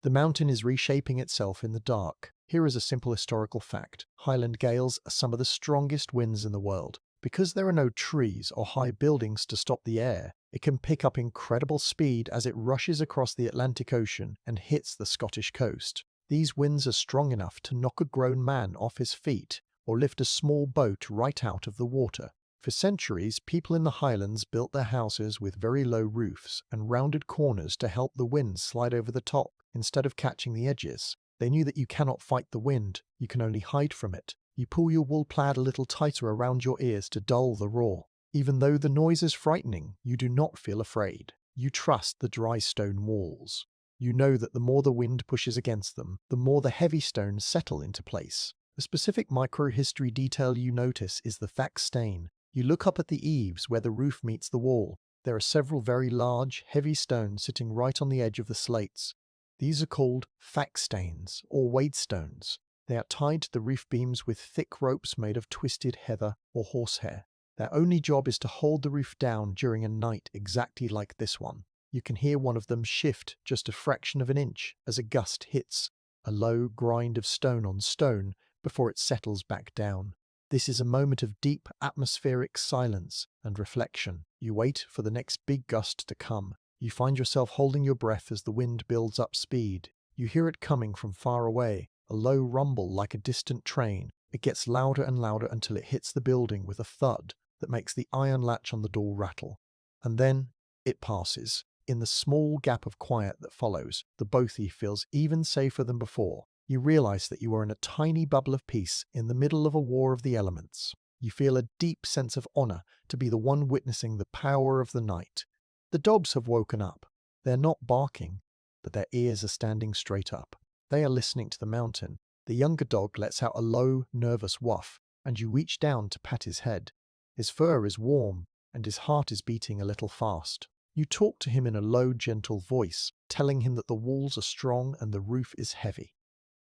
The mountain is reshaping itself in the dark. Here is a simple historical fact. Highland gales are some of the strongest winds in the world. Because there are no trees or high buildings to stop the air, it can pick up incredible speed as it rushes across the Atlantic Ocean and hits the Scottish coast. These winds are strong enough to knock a grown man off his feet or lift a small boat right out of the water. For centuries, people in the Highlands built their houses with very low roofs and rounded corners to help the wind slide over the top instead of catching the edges. They knew that you cannot fight the wind, you can only hide from it. You pull your wool plaid a little tighter around your ears to dull the roar. Even though the noise is frightening, you do not feel afraid. You trust the dry stone walls. You know that the more the wind pushes against them, the more the heavy stones settle into place. The specific microhistory detail you notice is the fact stain. You look up at the eaves where the roof meets the wall. There are several very large, heavy stones sitting right on the edge of the slates. These are called fact stains, or weight stones. They are tied to the roof beams with thick ropes made of twisted heather or horsehair. Their only job is to hold the roof down during a night exactly like this one. You can hear one of them shift just a fraction of an inch as a gust hits, a low grind of stone on stone before it settles back down. This is a moment of deep atmospheric silence and reflection. You wait for the next big gust to come. You find yourself holding your breath as the wind builds up speed. You hear it coming from far away, a low rumble like a distant train. It gets louder and louder until it hits the building with a thud that makes the iron latch on the door rattle. And then it passes. In the small gap of quiet that follows, the bothy feels even safer than before. You realize that you are in a tiny bubble of peace in the middle of a war of the elements. You feel a deep sense of honor to be the one witnessing the power of the night. The dogs have woken up. They're not barking, but their ears are standing straight up. They are listening to the mountain. The younger dog lets out a low, nervous woof, and you reach down to pat his head. His fur is warm, and his heart is beating a little fast. You talk to him in a low, gentle voice, telling him that the walls are strong and the roof is heavy.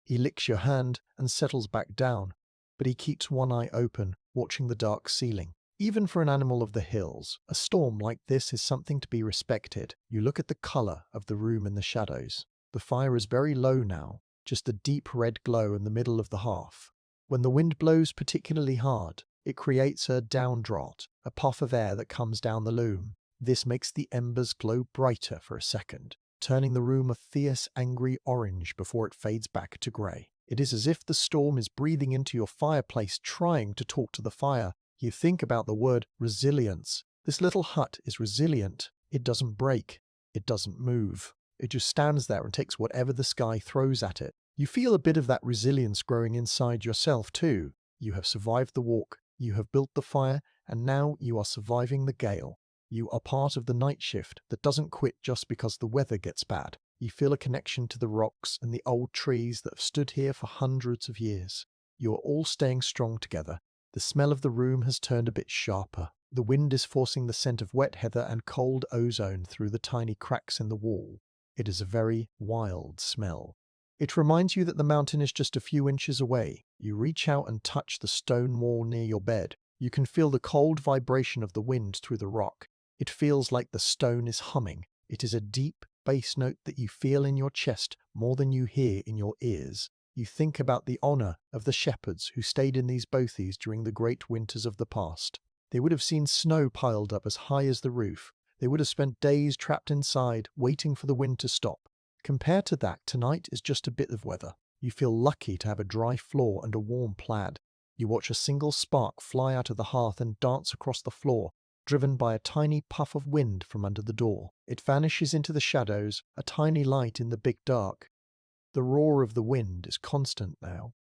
He licks your hand and settles back down, but he keeps one eye open, watching the dark ceiling. Even for an animal of the hills, a storm like this is something to be respected. You look at the color of the room in the shadows. The fire is very low now, just a deep red glow in the middle of the hearth. When the wind blows particularly hard, it creates a downdraft, a puff of air that comes down the loom. This makes the embers glow brighter for a second, turning the room a fierce, angry orange before it fades back to grey. It is as if the storm is breathing into your fireplace, trying to talk to the fire. You think about the word resilience. This little hut is resilient. It doesn't break. It doesn't move. It just stands there and takes whatever the sky throws at it. You feel a bit of that resilience growing inside yourself too. You have survived the walk. You have built the fire, and now you are surviving the gale. You are part of the night shift that doesn't quit just because the weather gets bad. You feel a connection to the rocks and the old trees that have stood here for hundreds of years. You are all staying strong together. The smell of the room has turned a bit sharper. The wind is forcing the scent of wet heather and cold ozone through the tiny cracks in the wall. It is a very wild smell. It reminds you that the mountain is just a few inches away. You reach out and touch the stone wall near your bed. You can feel the cold vibration of the wind through the rock. It feels like the stone is humming. It is a deep bass note that you feel in your chest more than you hear in your ears. You think about the honour of the shepherds who stayed in these bothies during the great winters of the past. They would have seen snow piled up as high as the roof. They would have spent days trapped inside, waiting for the wind to stop. Compared to that, tonight is just a bit of weather. You feel lucky to have a dry floor and a warm plaid. You watch a single spark fly out of the hearth and dance across the floor, driven by a tiny puff of wind from under the door. It vanishes into the shadows, a tiny light in the big dark. The roar of the wind is constant now.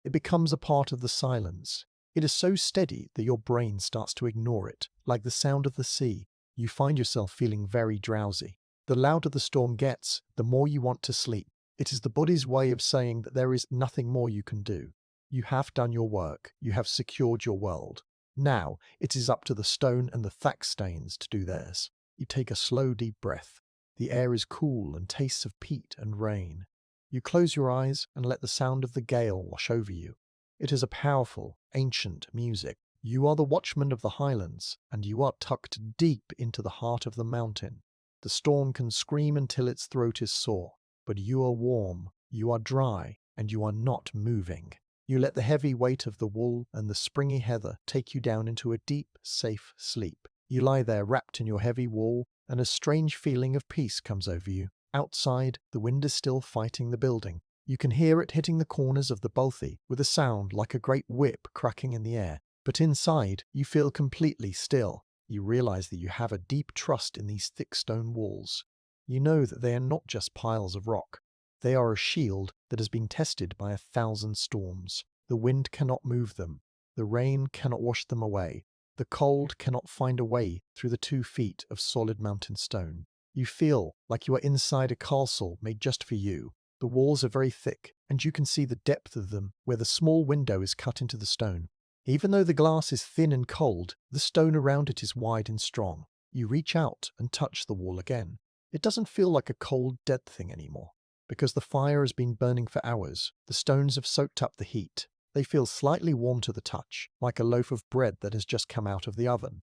It becomes a part of the silence. It is so steady that your brain starts to ignore it, like the sound of the sea. You find yourself feeling very drowsy. The louder the storm gets, the more you want to sleep. It is the body's way of saying that there is nothing more you can do. You have done your work. You have secured your world. Now it is up to the stone and the thatch stains to do theirs. You take a slow, deep breath. The air is cool and tastes of peat and rain. You close your eyes and let the sound of the gale wash over you. It is a powerful, ancient music. You are the watchman of the Highlands, and you are tucked deep into the heart of the mountain. The storm can scream until its throat is sore, but you are warm, you are dry, and you are not moving. You let the heavy weight of the wool and the springy heather take you down into a deep, safe sleep. You lie there wrapped in your heavy wool, and a strange feeling of peace comes over you. Outside, the wind is still fighting the building. You can hear it hitting the corners of the bothy with a sound like a great whip cracking in the air. But inside, you feel completely still. You realize that you have a deep trust in these thick stone walls. You know that they are not just piles of rock. They are a shield that has been tested by 1,000 storms. The wind cannot move them. The rain cannot wash them away. The cold cannot find a way through the 2 feet of solid mountain stone. You feel like you are inside a castle made just for you. The walls are very thick, and you can see the depth of them where the small window is cut into the stone. Even though the glass is thin and cold, the stone around it is wide and strong. You reach out and touch the wall again. It doesn't feel like a cold, dead thing anymore. Because the fire has been burning for hours, the stones have soaked up the heat. They feel slightly warm to the touch, like a loaf of bread that has just come out of the oven.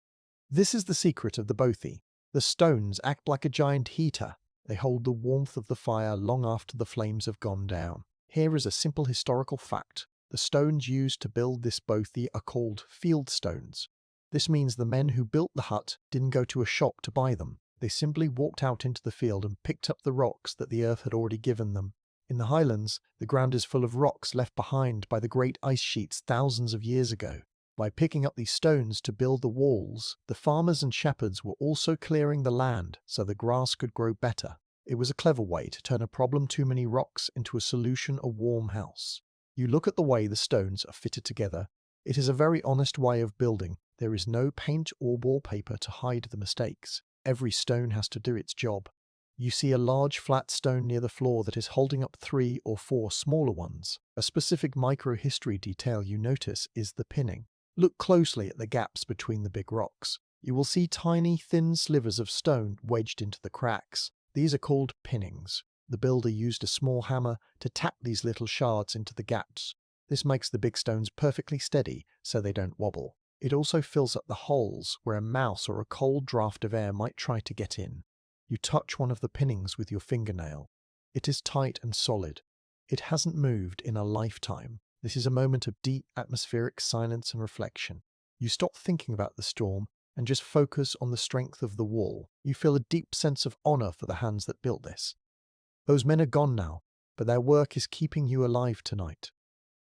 This is the secret of the bothy. The stones act like a giant heater. They hold the warmth of the fire long after the flames have gone down. Here is a simple historical fact. The stones used to build this bothy are called field stones. This means the men who built the hut didn't go to a shop to buy them. They simply walked out into the field and picked up the rocks that the earth had already given them. In the Highlands, the ground is full of rocks left behind by the great ice sheets thousands of years ago. By picking up these stones to build the walls, the farmers and shepherds were also clearing the land so the grass could grow better. It was a clever way to turn a problem too many rocks into a solution, a warm house. You look at the way the stones are fitted together. It is a very honest way of building. There is no paint or wallpaper to hide the mistakes. Every stone has to do its job. You see a large flat stone near the floor that is holding up 3 or 4 smaller ones. A specific microhistory detail you notice is the pinning. Look closely at the gaps between the big rocks. You will see tiny, thin slivers of stone wedged into the cracks. These are called pinnings. The builder used a small hammer to tap these little shards into the gaps. This makes the big stones perfectly steady so they don't wobble. It also fills up the holes where a mouse or a cold draft of air might try to get in. You touch one of the pinnings with your fingernail. It is tight and solid. It hasn't moved in a lifetime. This is a moment of deep atmospheric silence and reflection. You stop thinking about the storm and just focus on the strength of the wall. You feel a deep sense of honor for the hands that built this. Those men are gone now, but their work is keeping you alive tonight.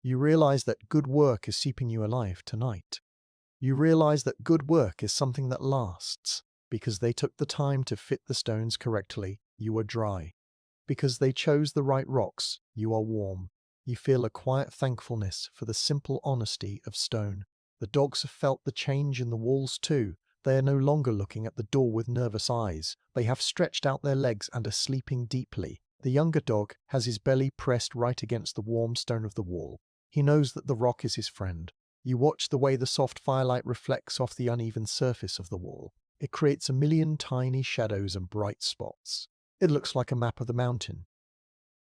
You realize that good work is keeping you alive tonight. You realize that good work is something that lasts. Because they took the time to fit the stones correctly, you are dry. Because they chose the right rocks, you are warm. You feel a quiet thankfulness for the simple honesty of stone. The dogs have felt the change in the walls too. They are no longer looking at the door with nervous eyes. They have stretched out their legs and are sleeping deeply. The younger dog has his belly pressed right against the warm stone of the wall. He knows that the rock is his friend. You watch the way the soft firelight reflects off the uneven surface of the wall. It creates a million tiny shadows and bright spots. It looks like a map of the mountain.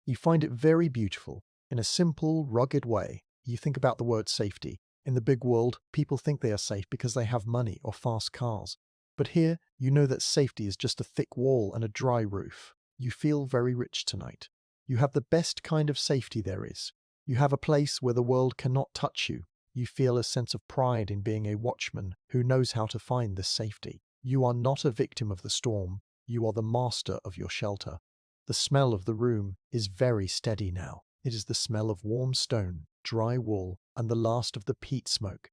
You find it very beautiful. In a simple, rugged way, you think about the word safety. In the big world, people think they are safe because they have money or fast cars. But here, you know that safety is just a thick wall and a dry roof. You feel very rich tonight. You have the best kind of safety there is. You have a place where the world cannot touch you. You feel a sense of pride in being a watchman who knows how to find this safety. You are not a victim of the storm. You are the master of your shelter. The smell of the room is very steady now. It is the smell of warm stone, dry wool, and the last of the peat smoke.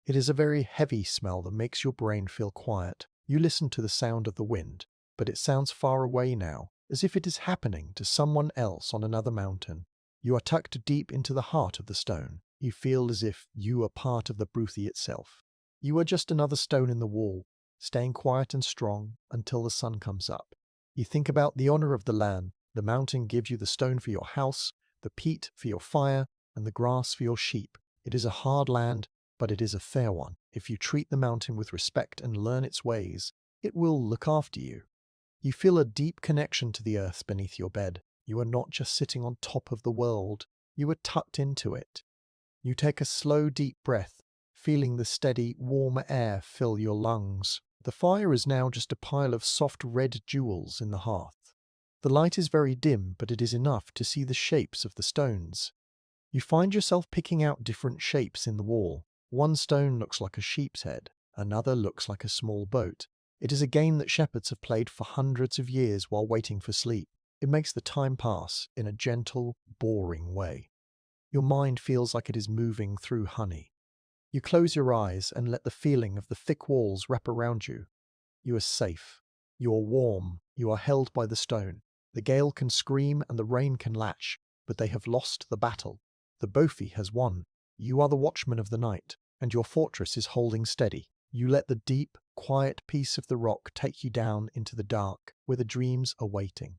It is a very heavy smell that makes your brain feel quiet. You listen to the sound of the wind, but it sounds far away now, as if it is happening to someone else on another mountain. You are tucked deep into the heart of the stone. You feel as if you are part of the bothy itself. You are just another stone in the wall, staying quiet and strong until the sun comes up. You think about the honor of the land. The mountain gives you the stone for your house, the peat for your fire, and the grass for your sheep. It is a hard land, but it is a fair one. If you treat the mountain with respect and learn its ways, it will look after you. You feel a deep connection to the earth beneath your bed. You are not just sitting on top of the world, you are tucked into it. You take a slow, deep breath, feeling the steady, warm air fill your lungs. The fire is now just a pile of soft red jewels in the hearth. The light is very dim, but it is enough to see the shapes of the stones. You find yourself picking out different shapes in the wall. One stone looks like a sheep's head, another looks like a small boat. It is a game that shepherds have played for hundreds of years while waiting for sleep. It makes the time pass in a gentle, boring way. Your mind feels like it is moving through honey. You close your eyes and let the feeling of the thick walls wrap around you. You are safe. You are warm. You are held by the stone. The gale can scream and the rain can latch, but they have lost the battle. The bothy has won. You are the watchman of the night, and your fortress is holding steady. You let the deep, quiet peace of the rock take you down into the dark, where the dreams are waiting.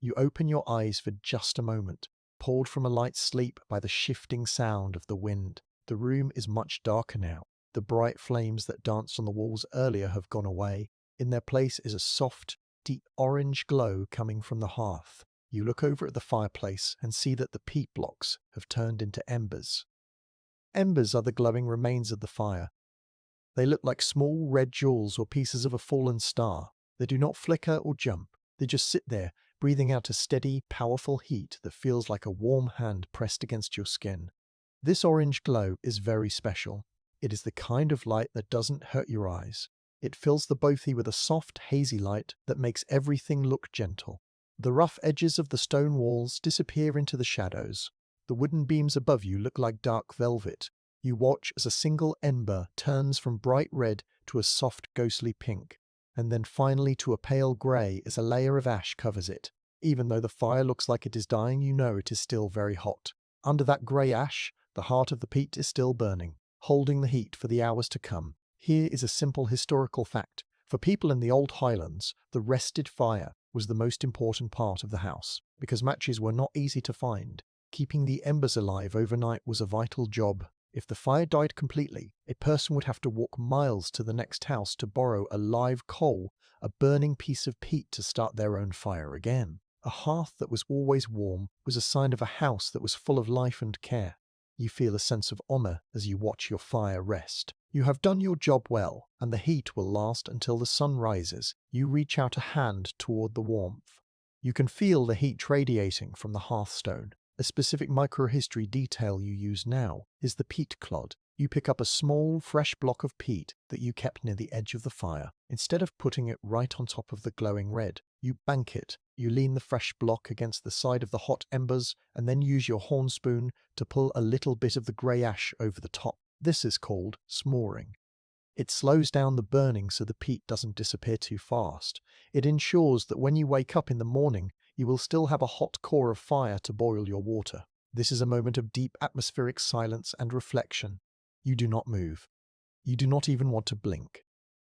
You open your eyes for just a moment, pulled from a light sleep by the shifting sound of the wind. The room is much darker now. The bright flames that danced on the walls earlier have gone away. In their place is a soft, deep orange glow coming from the hearth. You look over at the fireplace and see that the peat blocks have turned into embers. Embers are the glowing remains of the fire. They look like small red jewels or pieces of a fallen star. They do not flicker or jump. They just sit there, breathing out a steady, powerful heat that feels like a warm hand pressed against your skin. This orange glow is very special. It is the kind of light that doesn't hurt your eyes. It fills the bothy with a soft, hazy light that makes everything look gentle. The rough edges of the stone walls disappear into the shadows. The wooden beams above you look like dark velvet. You watch as a single ember turns from bright red to a soft, ghostly pink, and then finally to a pale grey as a layer of ash covers it. Even though the fire looks like it is dying, you know it is still very hot. Under that grey ash, the heart of the peat is still burning, holding the heat for the hours to come. Here is a simple historical fact. For people in the old Highlands, the rested fire was the most important part of the house, because matches were not easy to find. Keeping the embers alive overnight was a vital job. If the fire died completely, a person would have to walk miles to the next house to borrow a live coal, a burning piece of peat to start their own fire again. A hearth that was always warm was a sign of a house that was full of life and care. You feel a sense of honor as you watch your fire rest. You have done your job well, and the heat will last until the sun rises. You reach out a hand toward the warmth. You can feel the heat radiating from the hearthstone. A specific microhistory detail you use now is the peat clod. You pick up a small, fresh block of peat that you kept near the edge of the fire. Instead of putting it right on top of the glowing red, you bank it. You lean the fresh block against the side of the hot embers and then use your horn spoon to pull a little bit of the grey ash over the top. This is called smoring. It slows down the burning so the peat doesn't disappear too fast. It ensures that when you wake up in the morning, you will still have a hot core of fire to boil your water. This is a moment of deep atmospheric silence and reflection. You do not move. You do not even want to blink.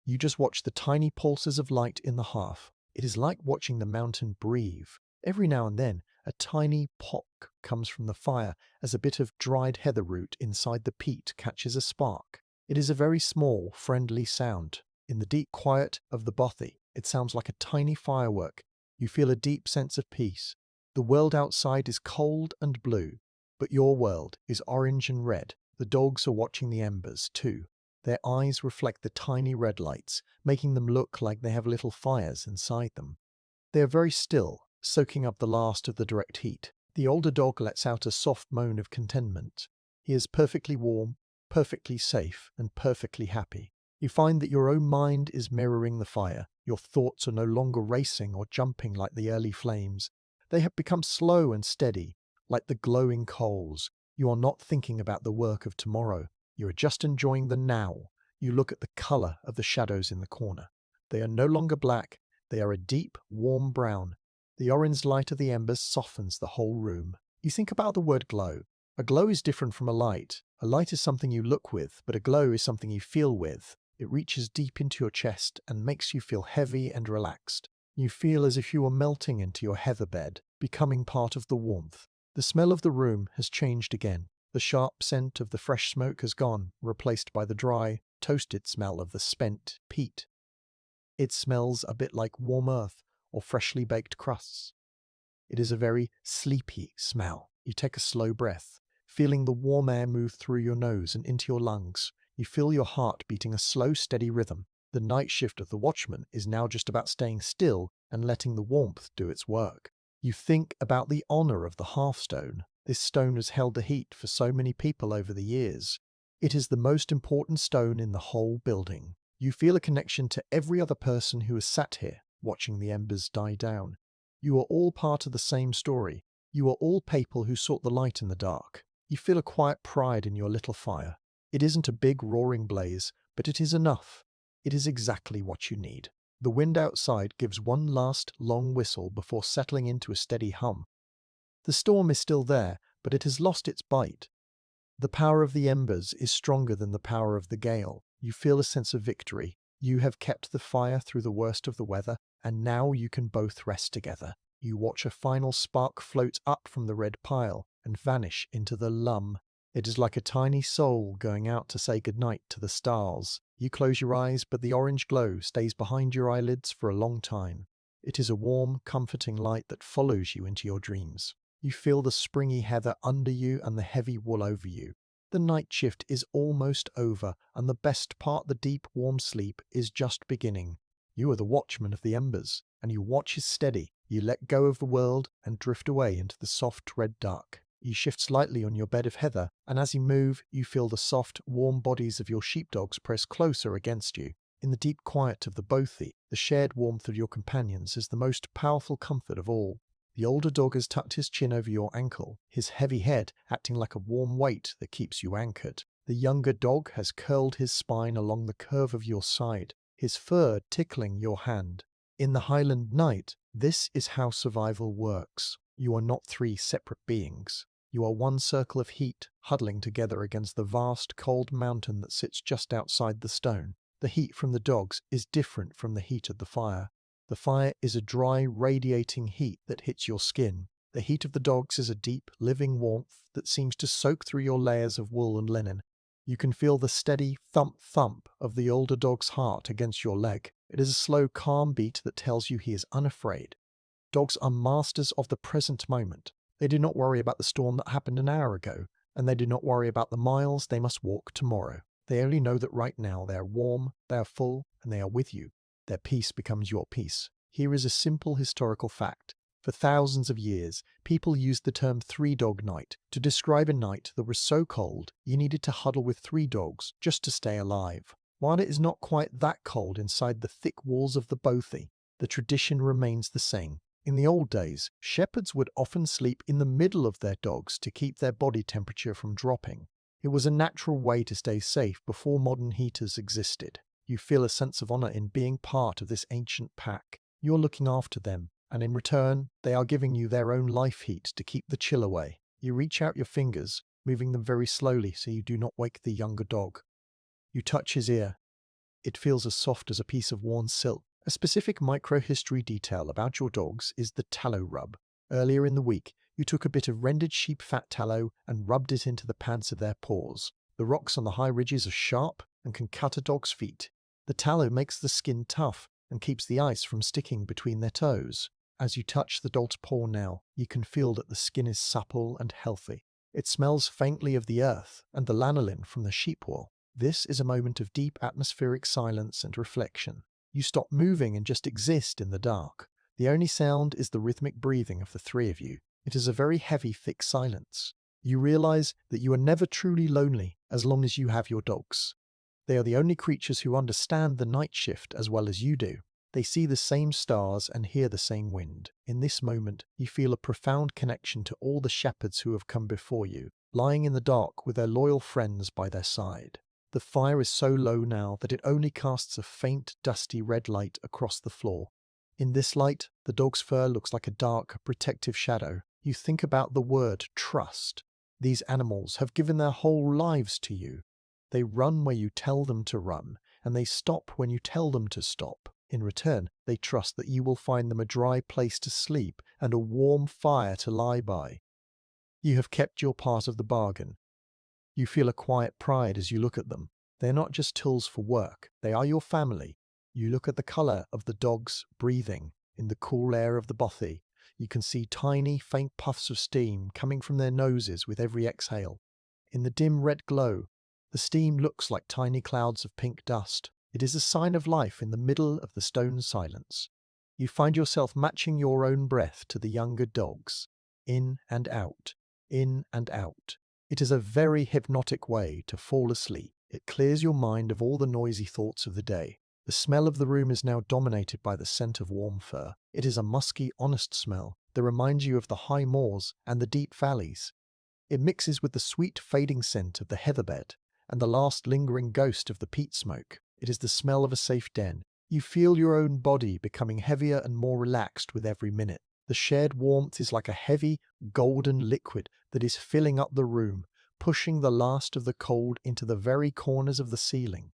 You just watch the tiny pulses of light in the hearth. It is like watching the mountain breathe. Every now and then, a tiny pock comes from the fire as a bit of dried heather root inside the peat catches a spark. It is a very small, friendly sound. In the deep quiet of the bothy, it sounds like a tiny firework. You feel a deep sense of peace. The world outside is cold and blue, but your world is orange and red. The dogs are watching the embers too. Their eyes reflect the tiny red lights, making them look like they have little fires inside them. They are very still, soaking up the last of the direct heat. The older dog lets out a soft moan of contentment. He is perfectly warm, perfectly safe, and perfectly happy. You find that your own mind is mirroring the fire. Your thoughts are no longer racing or jumping like the early flames. They have become slow and steady, like the glowing coals. You are not thinking about the work of tomorrow. You are just enjoying the now. You look at the color of the shadows in the corner. They are no longer black. They are a deep, warm brown. The orange light of the embers softens the whole room. You think about the word glow. A glow is different from a light. A light is something you look with, but a glow is something you feel with. It reaches deep into your chest and makes you feel heavy and relaxed. You feel as if you were melting into your heather bed, becoming part of the warmth. The smell of the room has changed again. The sharp scent of the fresh smoke has gone, replaced by the dry, toasted smell of the spent peat. It smells a bit like warm earth or freshly baked crusts. It is a very sleepy smell. You take a slow breath, feeling the warm air move through your nose and into your lungs. You feel your heart beating a slow, steady rhythm. The night shift of the watchman is now just about staying still and letting the warmth do its work. You think about the honor of the hearthstone. This stone has held the heat for so many people over the years. It is the most important stone in the whole building. You feel a connection to every other person who has sat here, watching the embers die down. You are all part of the same story. You are all people who sought the light in the dark. You feel a quiet pride in your little fire. It isn't a big roaring blaze, but it is enough. It is exactly what you need. The wind outside gives one last long whistle before settling into a steady hum. The storm is still there, but it has lost its bite. The power of the embers is stronger than the power of the gale. You feel a sense of victory. You have kept the fire through the worst of the weather, and now you can both rest together. You watch a final spark float up from the red pile and vanish into the lum. It is like a tiny soul going out to say goodnight to the stars. You close your eyes, but the orange glow stays behind your eyelids for a long time. It is a warm, comforting light that follows you into your dreams. You feel the springy heather under you and the heavy wool over you. The night shift is almost over, and the best part, the deep, warm sleep, is just beginning. You are the watchman of the embers, and your watch is steady. You let go of the world and drift away into the soft red dark. You shift slightly on your bed of heather, and as you move, you feel the soft, warm bodies of your sheepdogs press closer against you. In the deep quiet of the bothy, the shared warmth of your companions is the most powerful comfort of all. The older dog has tucked his chin over your ankle, his heavy head acting like a warm weight that keeps you anchored. The younger dog has curled his spine along the curve of your side, his fur tickling your hand. In the Highland night, this is how survival works. You are not three separate beings. You are one circle of heat huddling together against the vast, cold mountain that sits just outside the stone. The heat from the dogs is different from the heat of the fire. The fire is a dry, radiating heat that hits your skin. The heat of the dogs is a deep, living warmth that seems to soak through your layers of wool and linen. You can feel the steady thump-thump of the older dog's heart against your leg. It is a slow, calm beat that tells you he is unafraid. Dogs are masters of the present moment. They do not worry about the storm that happened an hour ago, and they do not worry about the miles they must walk tomorrow. They only know that right now they are warm, they are full, and they are with you. Their peace becomes your peace. Here is a simple historical fact. For thousands of years, people used the term three-dog night to describe a night that was so cold you needed to huddle with three dogs just to stay alive. While it is not quite that cold inside the thick walls of the bothy, the tradition remains the same. In the old days, shepherds would often sleep in the middle of their dogs to keep their body temperature from dropping. It was a natural way to stay safe before modern heaters existed. You feel a sense of honor in being part of this ancient pack. You're looking after them, and in return, they are giving you their own life heat to keep the chill away. You reach out your fingers, moving them very slowly so you do not wake the younger dog. You touch his ear. It feels as soft as a piece of worn silk. A specific microhistory detail about your dogs is the tallow rub. Earlier in the week, you took a bit of rendered sheep fat tallow and rubbed it into the pads of their paws. The rocks on the high ridges are sharp and can cut a dog's feet. The tallow makes the skin tough and keeps the ice from sticking between their toes. As you touch the dog's paw now, you can feel that the skin is supple and healthy. It smells faintly of the earth and the lanolin from the sheep wool. This is a moment of deep atmospheric silence and reflection. You stop moving and just exist in the dark. The only sound is the rhythmic breathing of the three of you. It is a very heavy, thick silence. You realize that you are never truly lonely as long as you have your dogs. They are the only creatures who understand the night shift as well as you do. They see the same stars and hear the same wind. In this moment, you feel a profound connection to all the shepherds who have come before you, lying in the dark with their loyal friends by their side. The fire is so low now that it only casts a faint, dusty red light across the floor. In this light, the dog's fur looks like a dark, protective shadow. You think about the word trust. These animals have given their whole lives to you. They run where you tell them to run, and they stop when you tell them to stop. In return, they trust that you will find them a dry place to sleep and a warm fire to lie by. You have kept your part of the bargain. You feel a quiet pride as you look at them. They're not just tools for work, they are your family. You look at the colour of the dogs breathing in the cool air of the bothy. You can see tiny, faint puffs of steam coming from their noses with every exhale. In the dim red glow, the steam looks like tiny clouds of pink dust. It is a sign of life in the middle of the stone silence. You find yourself matching your own breath to the younger dogs. In and out, in and out. It is a very hypnotic way to fall asleep. It clears your mind of all the noisy thoughts of the day. The smell of the room is now dominated by the scent of warm fur. It is a musky, honest smell that reminds you of the high moors and the deep valleys. It mixes with the sweet, fading scent of the heatherbed and the last lingering ghost of the peat smoke. It is the smell of a safe den. You feel your own body becoming heavier and more relaxed with every minute. The shared warmth is like a heavy, golden liquid that is filling up the room, pushing the last of the cold into the very corners of the ceiling.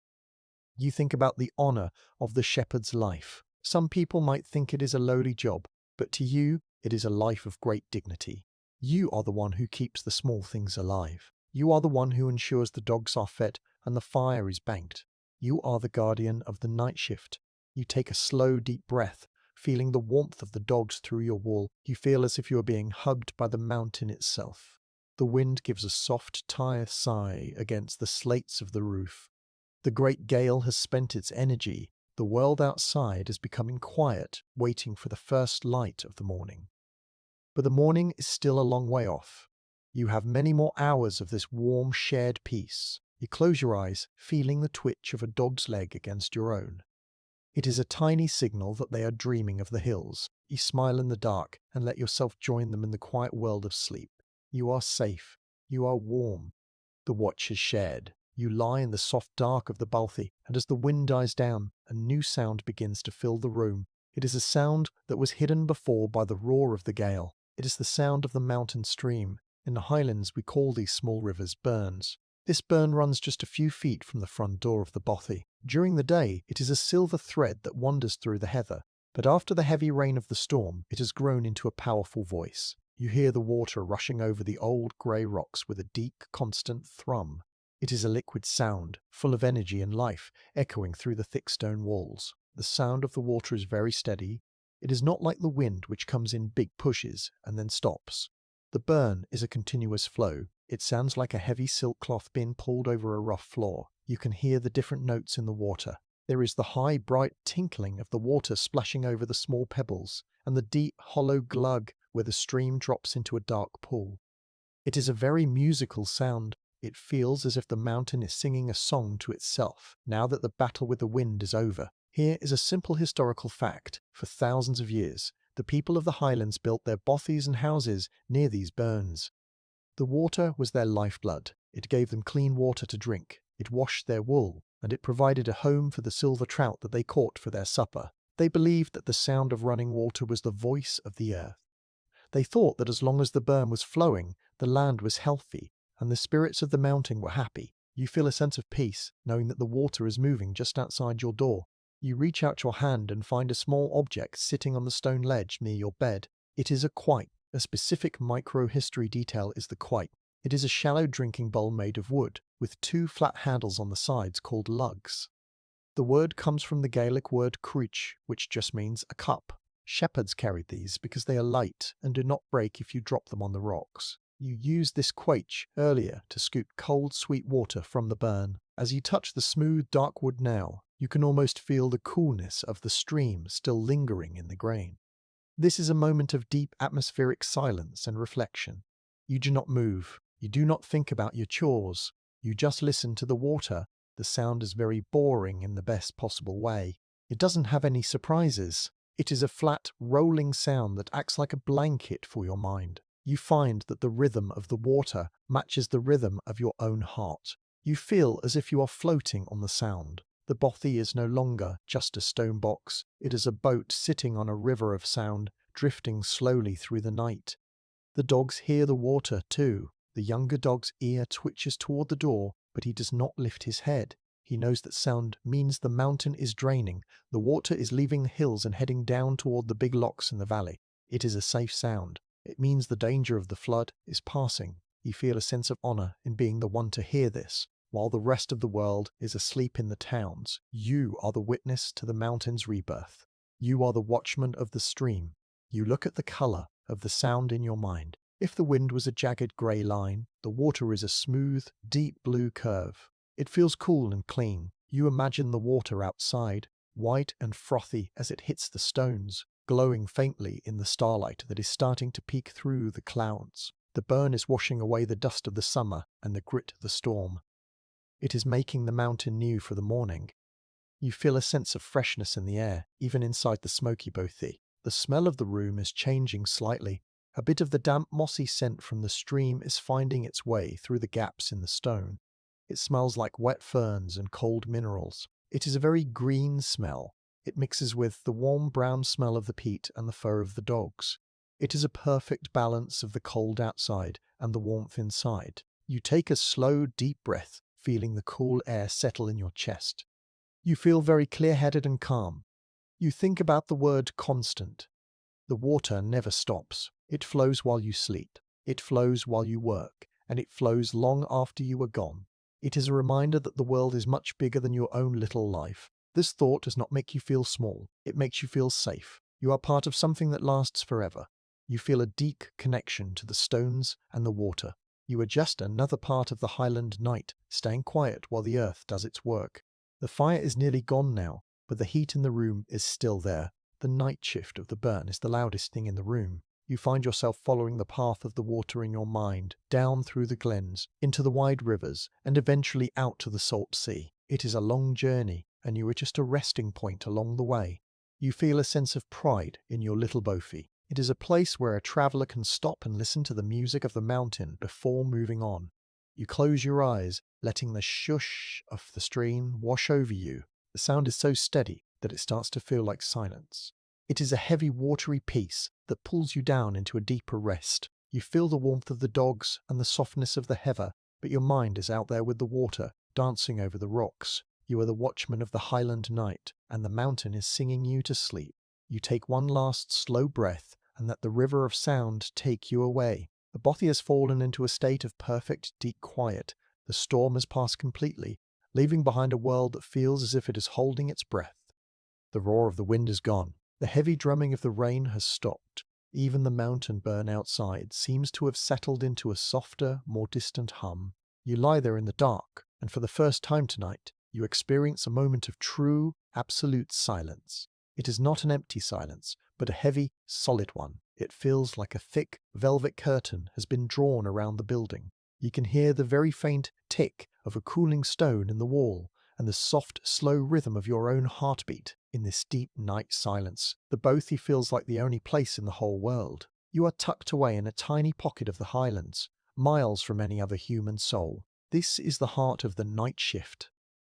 You think about the honour of the shepherd's life. Some people might think it is a lowly job, but to you, it is a life of great dignity. You are the one who keeps the small things alive. You are the one who ensures the dogs are fed and the fire is banked. You are the guardian of the night shift. You take a slow, deep breath, feeling the warmth of the dogs through your wool. You feel as if you are being hugged by the mountain itself. The wind gives a soft, tired sigh against the slates of the roof. The great gale has spent its energy. The world outside is becoming quiet, waiting for the first light of the morning. But the morning is still a long way off. You have many more hours of this warm, shared peace. You close your eyes, feeling the twitch of a dog's leg against your own. It is a tiny signal that they are dreaming of the hills. You smile in the dark and let yourself join them in the quiet world of sleep. You are safe. You are warm. The watch is shared. You lie in the soft dark of the bothy, and as the wind dies down, a new sound begins to fill the room. It is a sound that was hidden before by the roar of the gale. It is the sound of the mountain stream. In the Highlands, we call these small rivers burns. This burn runs just a few feet from the front door of the bothy. During the day, it is a silver thread that wanders through the heather, but after the heavy rain of the storm, it has grown into a powerful voice. You hear the water rushing over the old grey rocks with a deep, constant thrum. It is a liquid sound, full of energy and life, echoing through the thick stone walls. The sound of the water is very steady. It is not like the wind, which comes in big pushes and then stops. The burn is a continuous flow. It sounds like a heavy silk cloth being pulled over a rough floor. You can hear the different notes in the water. There is the high, bright tinkling of the water splashing over the small pebbles, and the deep, hollow glug where the stream drops into a dark pool. It is a very musical sound. It feels as if the mountain is singing a song to itself, now that the battle with the wind is over. Here is a simple historical fact. For thousands of years, the people of the Highlands built their bothies and houses near these burns. The water was their lifeblood. It gave them clean water to drink. It washed their wool, and it provided a home for the silver trout that they caught for their supper. They believed that the sound of running water was the voice of the earth. They thought that as long as the burn was flowing, the land was healthy, and the spirits of the mountain were happy. You feel a sense of peace, knowing that the water is moving just outside your door. You reach out your hand and find a small object sitting on the stone ledge near your bed. It is a quoit. A specific micro-history detail is the quoit. It is a shallow drinking bowl made of wood, with two flat handles on the sides called lugs. The word comes from the Gaelic word cruich, which just means a cup. Shepherds carried these because they are light and do not break if you drop them on the rocks. You used this quoit earlier to scoop cold, sweet water from the burn. As you touch the smooth, dark wood now, you can almost feel the coolness of the stream still lingering in the grain. This is a moment of deep atmospheric silence and reflection. You do not move. You do not think about your chores. You just listen to the water. The sound is very boring in the best possible way. It doesn't have any surprises. It is a flat, rolling sound that acts like a blanket for your mind. You find that the rhythm of the water matches the rhythm of your own heart. You feel as if you are floating on the sound. The bothy is no longer just a stone box. It is a boat sitting on a river of sound, drifting slowly through the night. The dogs hear the water too. The younger dog's ear twitches toward the door, but he does not lift his head. He knows that sound means the mountain is draining. The water is leaving the hills and heading down toward the big locks in the valley. It is a safe sound. It means the danger of the flood is passing. You feel a sense of honor in being the one to hear this. While the rest of the world is asleep in the towns, you are the witness to the mountain's rebirth. You are the watchman of the stream. You look at the color of the sound in your mind. If the wind was a jagged grey line, the water is a smooth, deep blue curve. It feels cool and clean. You imagine the water outside, white and frothy as it hits the stones, glowing faintly in the starlight that is starting to peek through the clouds. The burn is washing away the dust of the summer and the grit of the storm. It is making the mountain new for the morning. You feel a sense of freshness in the air, even inside the smoky bothy. The smell of the room is changing slightly. A bit of the damp mossy scent from the stream is finding its way through the gaps in the stone. It smells like wet ferns and cold minerals. It is a very green smell. It mixes with the warm brown smell of the peat and the fur of the dogs. It is a perfect balance of the cold outside and the warmth inside. You take a slow, deep breath, feeling the cool air settle in your chest. You feel very clear-headed and calm. You think about the word constant. The water never stops. It flows while you sleep. It flows while you work. And it flows long after you are gone. It is a reminder that the world is much bigger than your own little life. This thought does not make you feel small. It makes you feel safe. You are part of something that lasts forever. You feel a deep connection to the stones and the water. You are just another part of the Highland night, staying quiet while the earth does its work. The fire is nearly gone now, but the heat in the room is still there. The night shift of the burn is the loudest thing in the room. You find yourself following the path of the water in your mind, down through the glens, into the wide rivers, and eventually out to the salt sea. It is a long journey, and you are just a resting point along the way. You feel a sense of pride in your little bothy. It is a place where a traveller can stop and listen to the music of the mountain before moving on. You close your eyes, letting the shush of the stream wash over you. The sound is so steady that it starts to feel like silence. It is a heavy, watery peace that pulls you down into a deeper rest. You feel the warmth of the dogs and the softness of the heather, but your mind is out there with the water, dancing over the rocks. You are the watchman of the Highland night, and the mountain is singing you to sleep. You take one last slow breath, and let the river of sound take you away. The bothy has fallen into a state of perfect, deep quiet. The storm has passed completely, leaving behind a world that feels as if it is holding its breath. The roar of the wind is gone. The heavy drumming of the rain has stopped. Even the mountain burn outside seems to have settled into a softer, more distant hum. You lie there in the dark, and for the first time tonight, you experience a moment of true, absolute silence. It is not an empty silence, but a heavy, solid one. It feels like a thick, velvet curtain has been drawn around the building. You can hear the very faint tick of a cooling stone in the wall, and the soft, slow rhythm of your own heartbeat in this deep night silence. The bothy feels like the only place in the whole world. You are tucked away in a tiny pocket of the Highlands, miles from any other human soul. This is the heart of the night shift.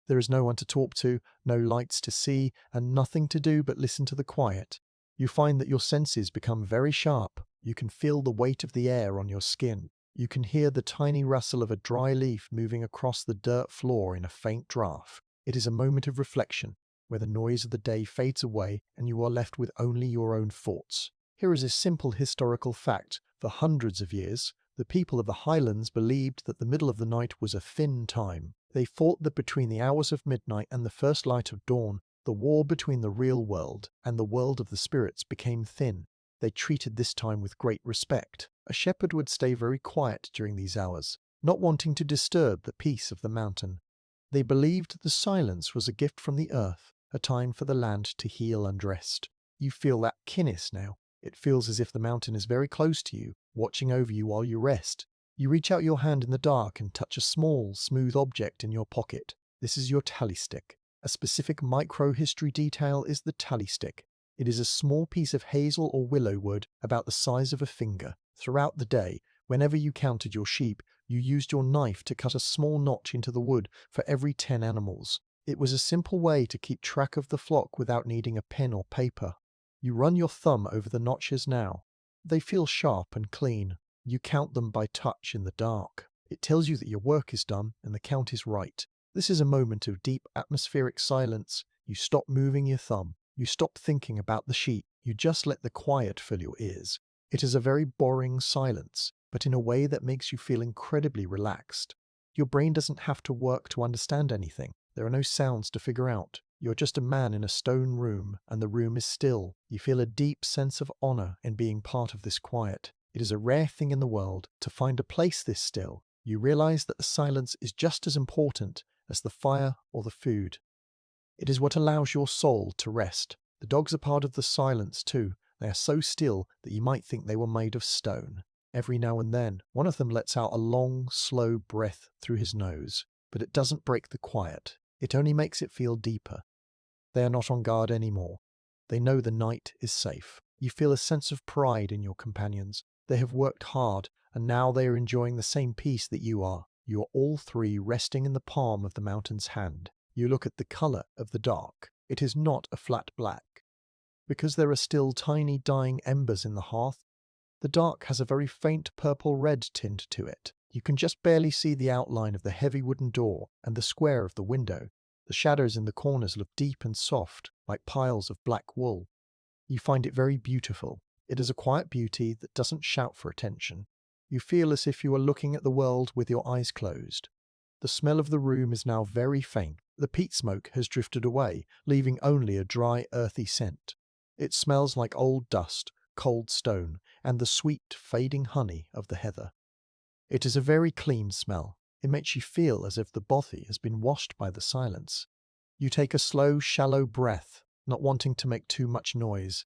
There is no one to talk to, no lights to see, and nothing to do but listen to the quiet. You find that your senses become very sharp. You can feel the weight of the air on your skin. You can hear the tiny rustle of a dry leaf moving across the dirt floor in a faint draft. It is a moment of reflection, where the noise of the day fades away and you are left with only your own thoughts. Here is a simple historical fact. For hundreds of years, the people of the Highlands believed that the middle of the night was a thin time. They thought that between the hours of midnight and the first light of dawn, the wall between the real world and the world of the spirits became thin. They treated this time with great respect. A shepherd would stay very quiet during these hours, not wanting to disturb the peace of the mountain. They believed the silence was a gift from the earth, a time for the land to heal and rest. You feel that kinnis now. It feels as if the mountain is very close to you, watching over you while you rest. You reach out your hand in the dark and touch a small, smooth object in your pocket. This is your tally stick. A specific micro-history detail is the tally stick. It is a small piece of hazel or willow wood about the size of a finger. Throughout the day, whenever you counted your sheep, you used your knife to cut a small notch into the wood for every 10 animals. It was a simple way to keep track of the flock without needing a pen or paper. You run your thumb over the notches now. They feel sharp and clean. You count them by touch in the dark. It tells you that your work is done and the count is right. This is a moment of deep atmospheric silence. You stop moving your thumb. You stop thinking about the sheep. You just let the quiet fill your ears. It is a very boring silence, but in a way that makes you feel incredibly relaxed. Your brain doesn't have to work to understand anything. There are no sounds to figure out. You're just a man in a stone room, and the room is still. You feel a deep sense of honor in being part of this quiet. It is a rare thing in the world to find a place this still. You realize that the silence is just as important as the fire or the food. It is what allows your soul to rest. The dogs are part of the silence too. They are so still that you might think they were made of stone. Every now and then, one of them lets out a long, slow breath through his nose, but it doesn't break the quiet. It only makes it feel deeper. They are not on guard anymore. They know the night is safe. You feel a sense of pride in your companions. They have worked hard, and now they are enjoying the same peace that you are. You are all three resting in the palm of the mountain's hand. You look at the colour of the dark. It is not a flat black. Because there are still tiny dying embers in the hearth, the dark has a very faint purple-red tint to it. You can just barely see the outline of the heavy wooden door and the square of the window. The shadows in the corners look deep and soft, like piles of black wool. You find it very beautiful. It is a quiet beauty that doesn't shout for attention. You feel as if you are looking at the world with your eyes closed. The smell of the room is now very faint. The peat smoke has drifted away, leaving only a dry, earthy scent. It smells like old dust, cold stone, and the sweet, fading honey of the heather. It is a very clean smell. It makes you feel as if the bothy has been washed by the silence. You take a slow, shallow breath, not wanting to make too much noise.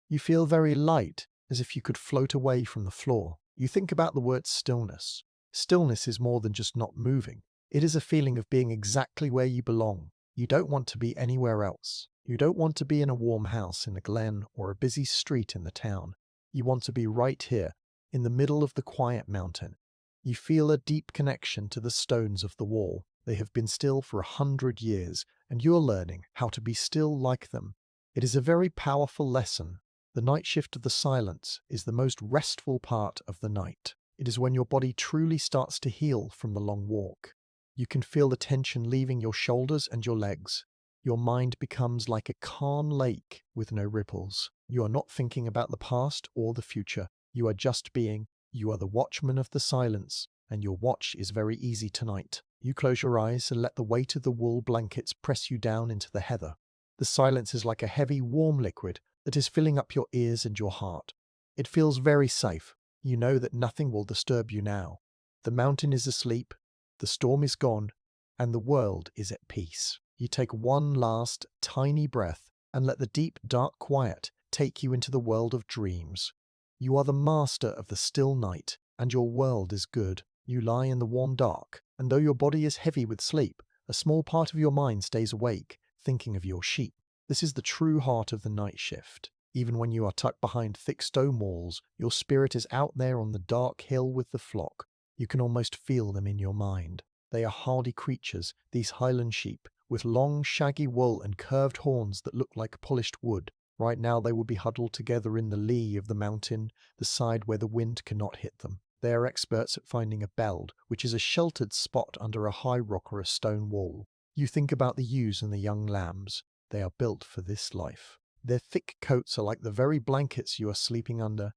You feel very light, as if you could float away from the floor. You think about the word stillness. Stillness is more than just not moving. It is a feeling of being exactly where you belong. You don't want to be anywhere else. You don't want to be in a warm house in a glen or a busy street in the town. You want to be right here, in the middle of the quiet mountain. You feel a deep connection to the stones of the wall. They have been still for 100 years, and you are learning how to be still like them. It is a very powerful lesson. The night shift of the silence is the most restful part of the night. It is when your body truly starts to heal from the long walk. You can feel the tension leaving your shoulders and your legs. Your mind becomes like a calm lake with no ripples. You are not thinking about the past or the future. You are just being. You are the watchman of the silence, and your watch is very easy tonight. You close your eyes and let the weight of the wool blankets press you down into the heather. The silence is like a heavy, warm liquid that is filling up your ears and your heart. It feels very safe. You know that nothing will disturb you now. The mountain is asleep, the storm is gone, and the world is at peace. You take one last, tiny breath and let the deep, dark quiet take you into the world of dreams. You are the master of the still night, and your world is good. You lie in the warm dark, and though your body is heavy with sleep, a small part of your mind stays awake, thinking of your sheep. This is the true heart of the night shift. Even when you are tucked behind thick stone walls, your spirit is out there on the dark hill with the flock. You can almost feel them in your mind. They are hardy creatures, these Highland sheep, with long, shaggy wool and curved horns that look like polished wood. Right now they would be huddled together in the lee of the mountain, the side where the wind cannot hit them. They are experts at finding a beld, which is a sheltered spot under a high rock or a stone wall. You think about the ewes and the young lambs. They are built for this life. Their thick coats are like the very blankets you are sleeping under.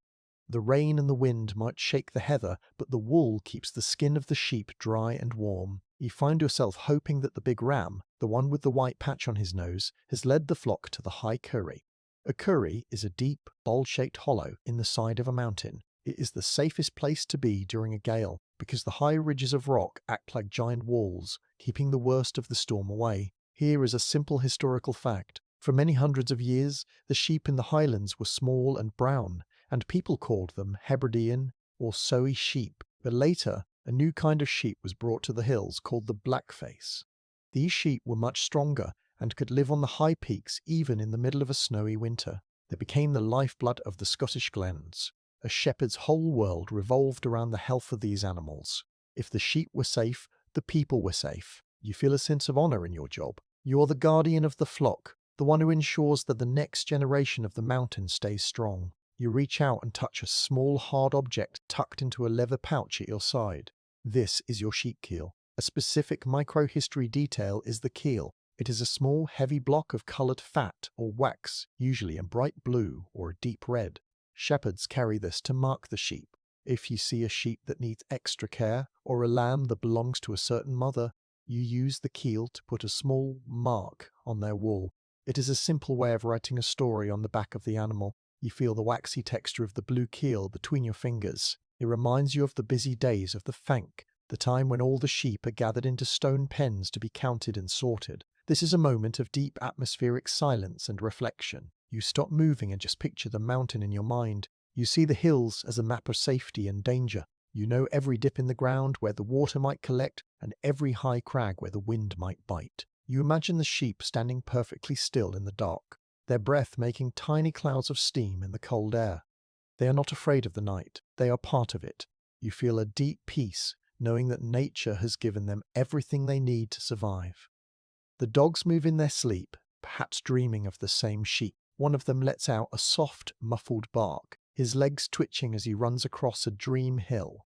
The rain and the wind might shake the heather, but the wool keeps the skin of the sheep dry and warm. You find yourself hoping that the big ram, the one with the white patch on his nose, has led the flock to the high curry. A curry is a deep, bowl-shaped hollow in the side of a mountain. It is the safest place to be during a gale. because the high ridges of rock act like giant walls, keeping the worst of the storm away. Here is a simple historical fact. For many hundreds of years, the sheep in the Highlands were small and brown, and people called them Hebridean or Sowy sheep. But later, a new kind of sheep was brought to the hills called the blackface. These sheep were much stronger and could live on the high peaks even in the middle of a snowy winter. They became the lifeblood of the Scottish glens. A shepherd's whole world revolved around the health of these animals. If the sheep were safe, the people were safe. You feel a sense of honour in your job. You are the guardian of the flock, the one who ensures that the next generation of the mountain stays strong. You reach out and touch a small hard object tucked into a leather pouch at your side. This is your sheep keel. A specific microhistory detail is the keel. It is a small, heavy block of coloured fat or wax, usually in bright blue or a deep red. Shepherds carry this to mark the sheep. If you see a sheep that needs extra care, or a lamb that belongs to a certain mother, you use the keel to put a small mark on their wool. It is a simple way of writing a story on the back of the animal. You feel the waxy texture of the blue keel between your fingers. It reminds you of the busy days of the fank, the time when all the sheep are gathered into stone pens to be counted and sorted. This is a moment of deep atmospheric silence and reflection. You stop moving and just picture the mountain in your mind. You see the hills as a map of safety and danger. You know every dip in the ground where the water might collect and every high crag where the wind might bite. You imagine the sheep standing perfectly still in the dark, their breath making tiny clouds of steam in the cold air. They are not afraid of the night. They are part of it. You feel a deep peace, knowing that nature has given them everything they need to survive. The dogs move in their sleep, perhaps dreaming of the same sheep. One of them lets out a soft, muffled bark, his legs twitching as he runs across a dream hill.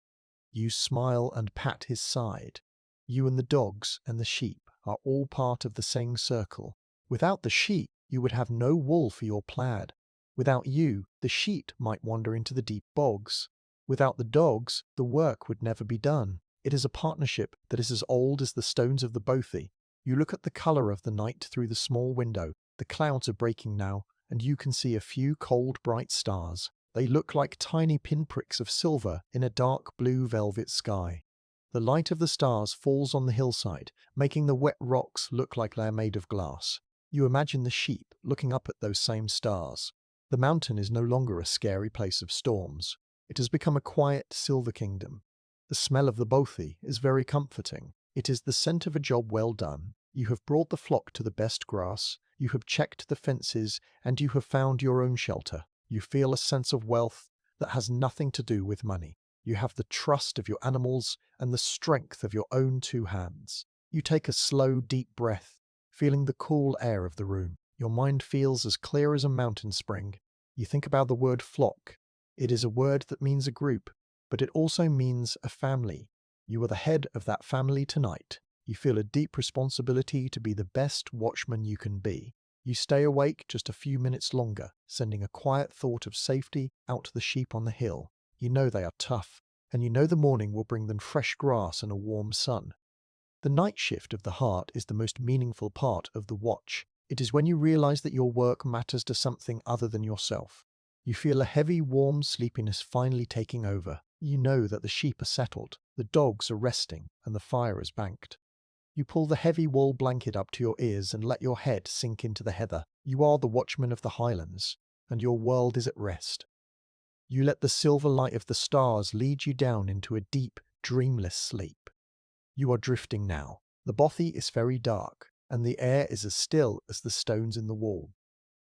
You smile and pat his side. You and the dogs and the sheep are all part of the same circle. Without the sheep, you would have no wool for your plaid. Without you, the sheep might wander into the deep bogs. Without the dogs, the work would never be done. It is a partnership that is as old as the stones of the Bothy. You look at the colour of the night through the small window. The clouds are breaking now, and you can see a few cold, bright stars. They look like tiny pinpricks of silver in a dark blue velvet sky. The light of the stars falls on the hillside, making the wet rocks look like they're made of glass. You imagine the sheep looking up at those same stars. The mountain is no longer a scary place of storms. It has become a quiet silver kingdom. The smell of the bothy is very comforting. It is the scent of a job well done. You have brought the flock to the best grass, you have checked the fences, and you have found your own shelter. You feel a sense of wealth that has nothing to do with money. You have the trust of your animals and the strength of your own two hands. You take a slow, deep breath, feeling the cool air of the room. Your mind feels as clear as a mountain spring. You think about the word flock. It is a word that means a group, but it also means a family. You are the head of that family tonight. You feel a deep responsibility to be the best watchman you can be. You stay awake just a few minutes longer, sending a quiet thought of safety out to the sheep on the hill. You know they are tough, and you know the morning will bring them fresh grass and a warm sun. The night shift of the heart is the most meaningful part of the watch. It is when you realize that your work matters to something other than yourself. You feel a heavy, warm sleepiness finally taking over. You know that the sheep are settled, the dogs are resting, and the fire is banked. You pull the heavy wool blanket up to your ears and let your head sink into the heather. You are the watchman of the Highlands, and your world is at rest. You let the silver light of the stars lead you down into a deep, dreamless sleep. You are drifting now. The bothy is very dark, and the air is as still as the stones in the wall.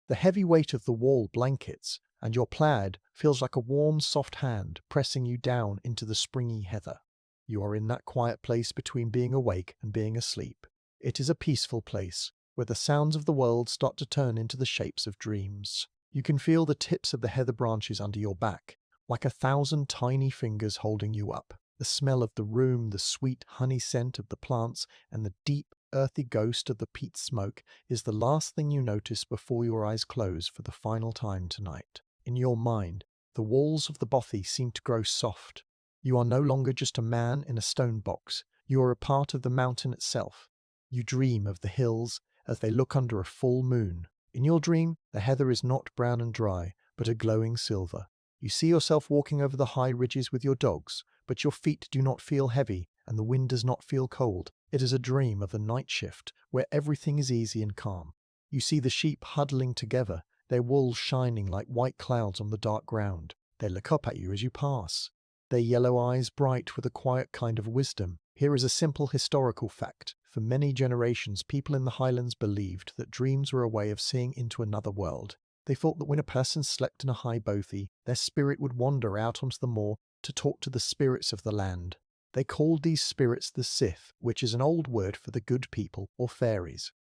The heavy weight of the wall blankets and your plaid feels like a warm, soft hand pressing you down into the springy heather. You are in that quiet place between being awake and being asleep. It is a peaceful place, where the sounds of the world start to turn into the shapes of dreams. You can feel the tips of the heather branches under your back, like 1,000 tiny fingers holding you up. The smell of the room, the sweet honey scent of the plants, and the deep, earthy ghost of the peat smoke is the last thing you notice before your eyes close for the final time tonight. In your mind, the walls of the bothy seem to grow soft. You are no longer just a man in a stone box. You are a part of the mountain itself. You dream of the hills as they look under a full moon. In your dream, the heather is not brown and dry, but a glowing silver. You see yourself walking over the high ridges with your dogs, but your feet do not feel heavy and the wind does not feel cold. It is a dream of the night shift where everything is easy and calm. You see the sheep huddling together, their wool shining like white clouds on the dark ground. They look up at you as you pass, their yellow eyes bright with a quiet kind of wisdom. Here is a simple historical fact. For many generations, people in the Highlands believed that dreams were a way of seeing into another world. They thought that when a person slept in a high bothy, their spirit would wander out onto the moor to talk to the spirits of the land. They called these spirits the Sith, which is an old word for the good people or fairies.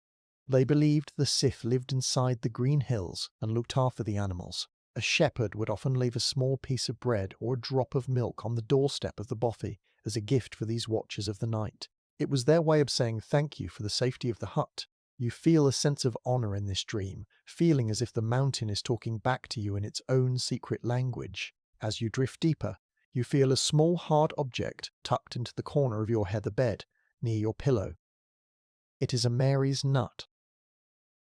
They believed the Sith lived inside the green hills and looked after the animals. A shepherd would often leave a small piece of bread or a drop of milk on the doorstep of the bothy as a gift for these watchers of the night. It was their way of saying thank you for the safety of the hut. You feel a sense of honor in this dream, feeling as if the mountain is talking back to you in its own secret language. As you drift deeper, you feel a small hard object tucked into the corner of your heather bed, near your pillow. It is a Mary's nut.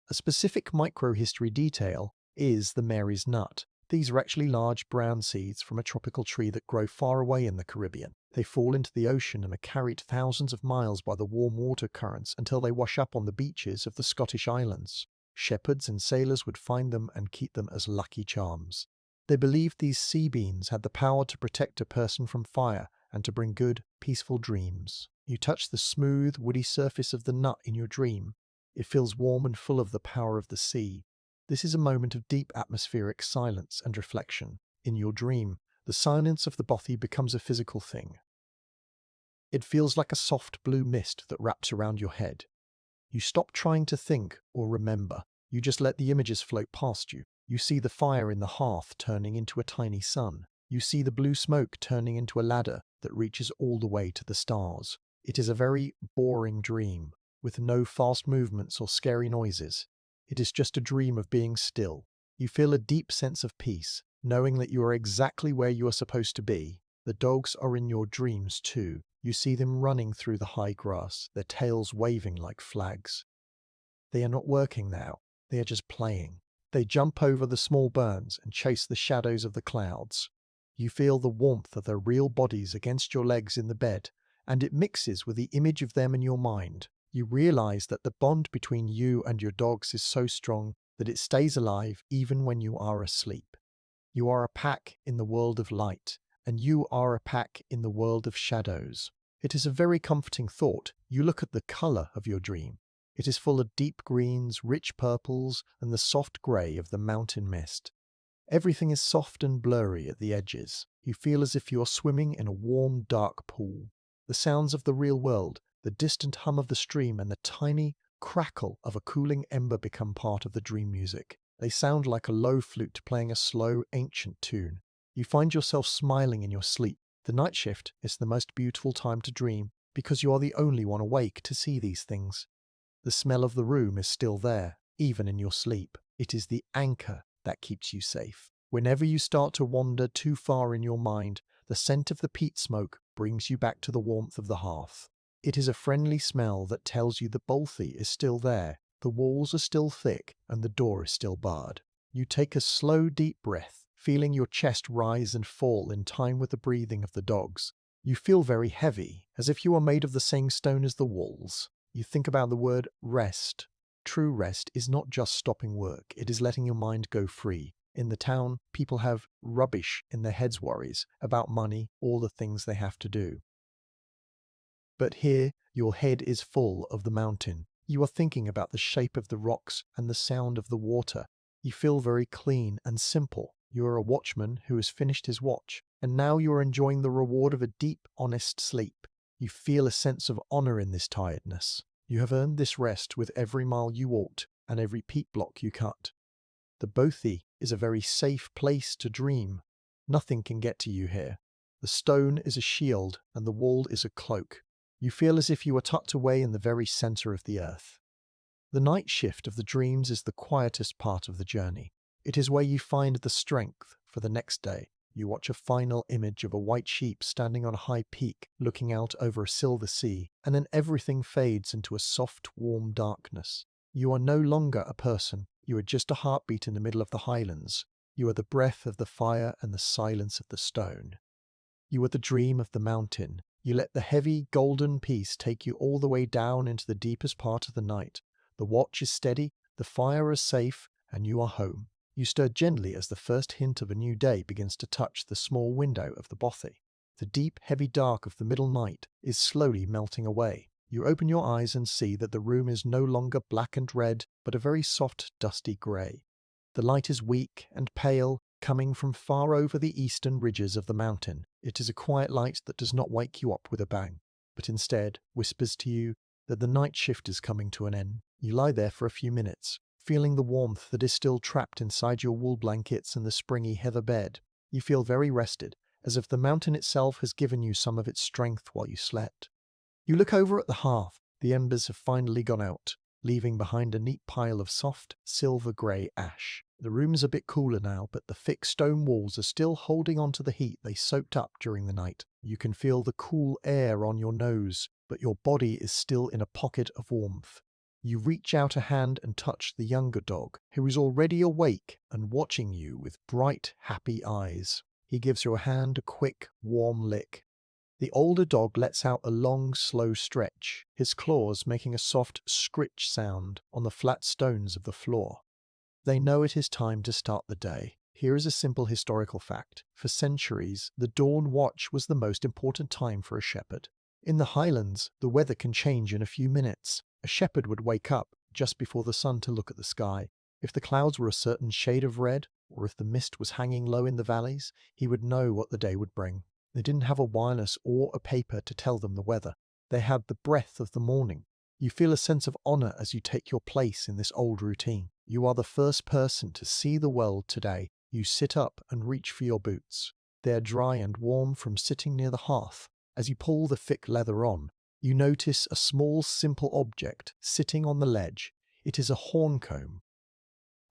A specific microhistory detail is the Mary's nut. These are actually large brown seeds from a tropical tree that grow far away in the Caribbean. They fall into the ocean and are carried thousands of miles by the warm water currents until they wash up on the beaches of the Scottish Highlands. Shepherds and sailors would find them and keep them as lucky charms. They believed these sea beans had the power to protect a person from fire and to bring good, peaceful dreams. You touch the smooth, woody surface of the nut in your dream. It feels warm and full of the power of the sea. This is a moment of deep atmospheric silence and reflection. In your dream, the silence of the bothy becomes a physical thing. It feels like a soft blue mist that wraps around your head. You stop trying to think or remember. You just let the images float past you. You see the fire in the hearth turning into a tiny sun. You see the blue smoke turning into a ladder that reaches all the way to the stars. It is a very boring dream, with no fast movements or scary noises. It is just a dream of being still. You feel a deep sense of peace, knowing that you are exactly where you are supposed to be. The dogs are in your dreams too. You see them running through the high grass, their tails waving like flags. They are not working now. They are just playing. They jump over the small burns and chase the shadows of the clouds. You feel the warmth of their real bodies against your legs in the bed, and it mixes with the image of them in your mind. You realize that the bond between you and your dogs is so strong that it stays alive even when you are asleep. You are a pack in the world of light, and you are a pack in the world of shadows. It is a very comforting thought. You look at the color of your dream. It is full of deep greens, rich purples, and the soft grey of the mountain mist. Everything is soft and blurry at the edges. You feel as if you are swimming in a warm, dark pool. The sounds of the real world, the distant hum of the stream, and the tiny crackle of a cooling ember become part of the dream music. They sound like a low flute playing a slow, ancient tune. You find yourself smiling in your sleep. The night shift is the most beautiful time to dream because you are the only one awake to see these things. The smell of the room is still there, even in your sleep. It is the anchor that keeps you safe. Whenever you start to wander too far in your mind, the scent of the peat smoke brings you back to the warmth of the hearth. It is a friendly smell that tells you the bothy is still there, the walls are still thick, and the door is still barred. You take a slow, deep breath, feeling your chest rise and fall in time with the breathing of the dogs. You feel very heavy, as if you are made of the same stone as the walls. You think about the word rest. True rest is not just stopping work, it is letting your mind go free. In the town, people have rubbish in their heads worries about money, all the things they have to do. But here, your head is full of the mountain. You are thinking about the shape of the rocks and the sound of the water. You feel very clean and simple. You are a watchman who has finished his watch, and now you are enjoying the reward of a deep, honest sleep. You feel a sense of honor in this tiredness. You have earned this rest with every mile you walked and every peat block you cut. The bothy is a very safe place to dream. Nothing can get to you here. The stone is a shield and the wall is a cloak. You feel as if you are tucked away in the very center of the earth. The night shift of the dreams is the quietest part of the journey. It is where you find the strength for the next day. You watch a final image of a white sheep standing on a high peak, looking out over a silver sea, and then everything fades into a soft, warm darkness. You are no longer a person. You are just a heartbeat in the middle of the Highlands. You are the breath of the fire and the silence of the stone. You are the dream of the mountain. You let the heavy, golden peace take you all the way down into the deepest part of the night. The watch is steady, the fire is safe, and you are home. You stir gently as the first hint of a new day begins to touch the small window of the bothy. The deep, heavy dark of the middle night is slowly melting away. You open your eyes and see that the room is no longer black and red, but a very soft, dusty grey. The light is weak and pale, coming from far over the eastern ridges of the mountain. It is a quiet light that does not wake you up with a bang, but instead whispers to you that the night shift is coming to an end. You lie there for a few minutes, feeling the warmth that is still trapped inside your wool blankets and the springy heather bed. You feel very rested, as if the mountain itself has given you some of its strength while you slept. You look over at the hearth. The embers have finally gone out, leaving behind a neat pile of soft, silver-grey ash. The room is a bit cooler now, but the thick stone walls are still holding on to the heat they soaked up during the night. You can feel the cool air on your nose, but your body is still in a pocket of warmth. You reach out a hand and touch the younger dog, who is already awake and watching you with bright, happy eyes. He gives your hand a quick, warm lick. The older dog lets out a long, slow stretch, his claws making a soft scritch sound on the flat stones of the floor. They know it is time to start the day. Here is a simple historical fact. For centuries, the dawn watch was the most important time for a shepherd. In the Highlands, the weather can change in a few minutes. A shepherd would wake up just before the sun to look at the sky. If the clouds were a certain shade of red, or if the mist was hanging low in the valleys, he would know what the day would bring. They didn't have a wireless or a paper to tell them the weather. They had the breath of the morning. You feel a sense of honor as you take your place in this old routine. You are the first person to see the world today. You sit up and reach for your boots. They are dry and warm from sitting near the hearth. As you pull the thick leather on, you notice a small, simple object sitting on the ledge. It is a horn comb.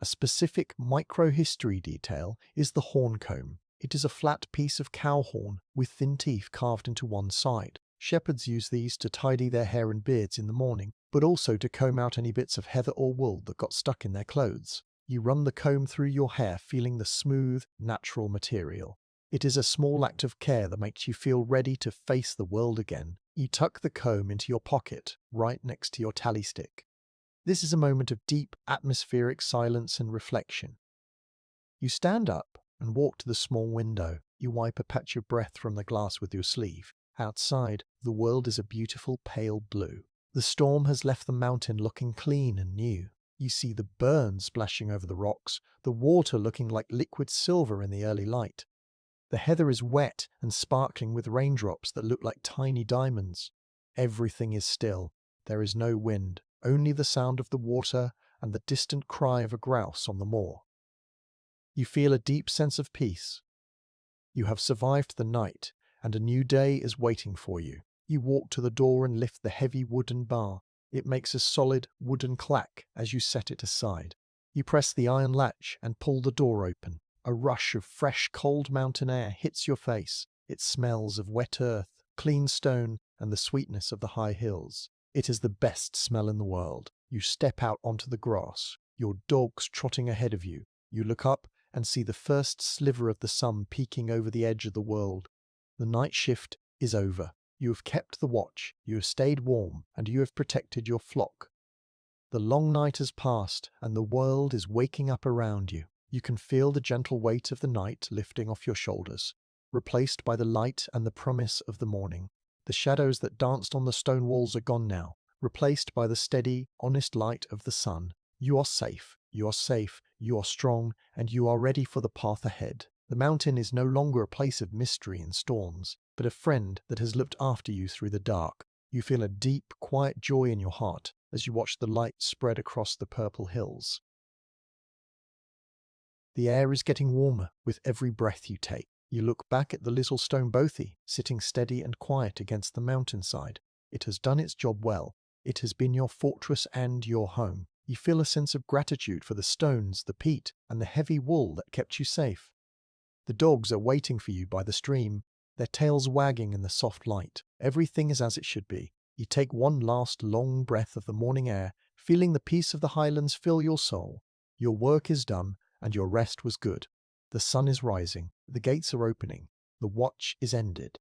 A specific microhistory detail is the horn comb. It is a flat piece of cow horn with thin teeth carved into one side. Shepherds use these to tidy their hair and beards in the morning, but also to comb out any bits of heather or wool that got stuck in their clothes. You run the comb through your hair, feeling the smooth, natural material. It is a small act of care that makes you feel ready to face the world again. You tuck the comb into your pocket, right next to your tally stick. This is a moment of deep, atmospheric silence and reflection. You stand up and walk to the small window. You wipe a patch of breath from the glass with your sleeve. Outside, the world is a beautiful pale blue. The storm has left the mountain looking clean and new. You see the burn splashing over the rocks, the water looking like liquid silver in the early light. The heather is wet and sparkling with raindrops that look like tiny diamonds. Everything is still. There is no wind, only the sound of the water and the distant cry of a grouse on the moor. You feel a deep sense of peace. You have survived the night, and a new day is waiting for you. You walk to the door and lift the heavy wooden bar. It makes a solid wooden clack as you set it aside. You press the iron latch and pull the door open. A rush of fresh, cold mountain air hits your face. It smells of wet earth, clean stone, and the sweetness of the high hills. It is the best smell in the world. You step out onto the grass, your dogs trotting ahead of you. You look up and see the first sliver of the sun peeking over the edge of the world. The night shift is over. You have kept the watch, you have stayed warm, and you have protected your flock. The long night has passed, and the world is waking up around you. You can feel the gentle weight of the night lifting off your shoulders, replaced by the light and the promise of the morning. The shadows that danced on the stone walls are gone now, replaced by the steady, honest light of the sun. You are safe, you are safe, you are strong, and you are ready for the path ahead. The mountain is no longer a place of mystery and storms, but a friend that has looked after you through the dark. You feel a deep, quiet joy in your heart as you watch the light spread across the purple hills. The air is getting warmer with every breath you take. You look back at the little stone bothy, sitting steady and quiet against the mountainside. It has done its job well. It has been your fortress and your home. You feel a sense of gratitude for the stones, the peat, and the heavy wool that kept you safe. The dogs are waiting for you by the stream, their tails wagging in the soft light. Everything is as it should be. You take one last long breath of the morning air, feeling the peace of the Highlands fill your soul. Your work is done, and your rest was good. The sun is rising, the gates are opening, the watch is ended.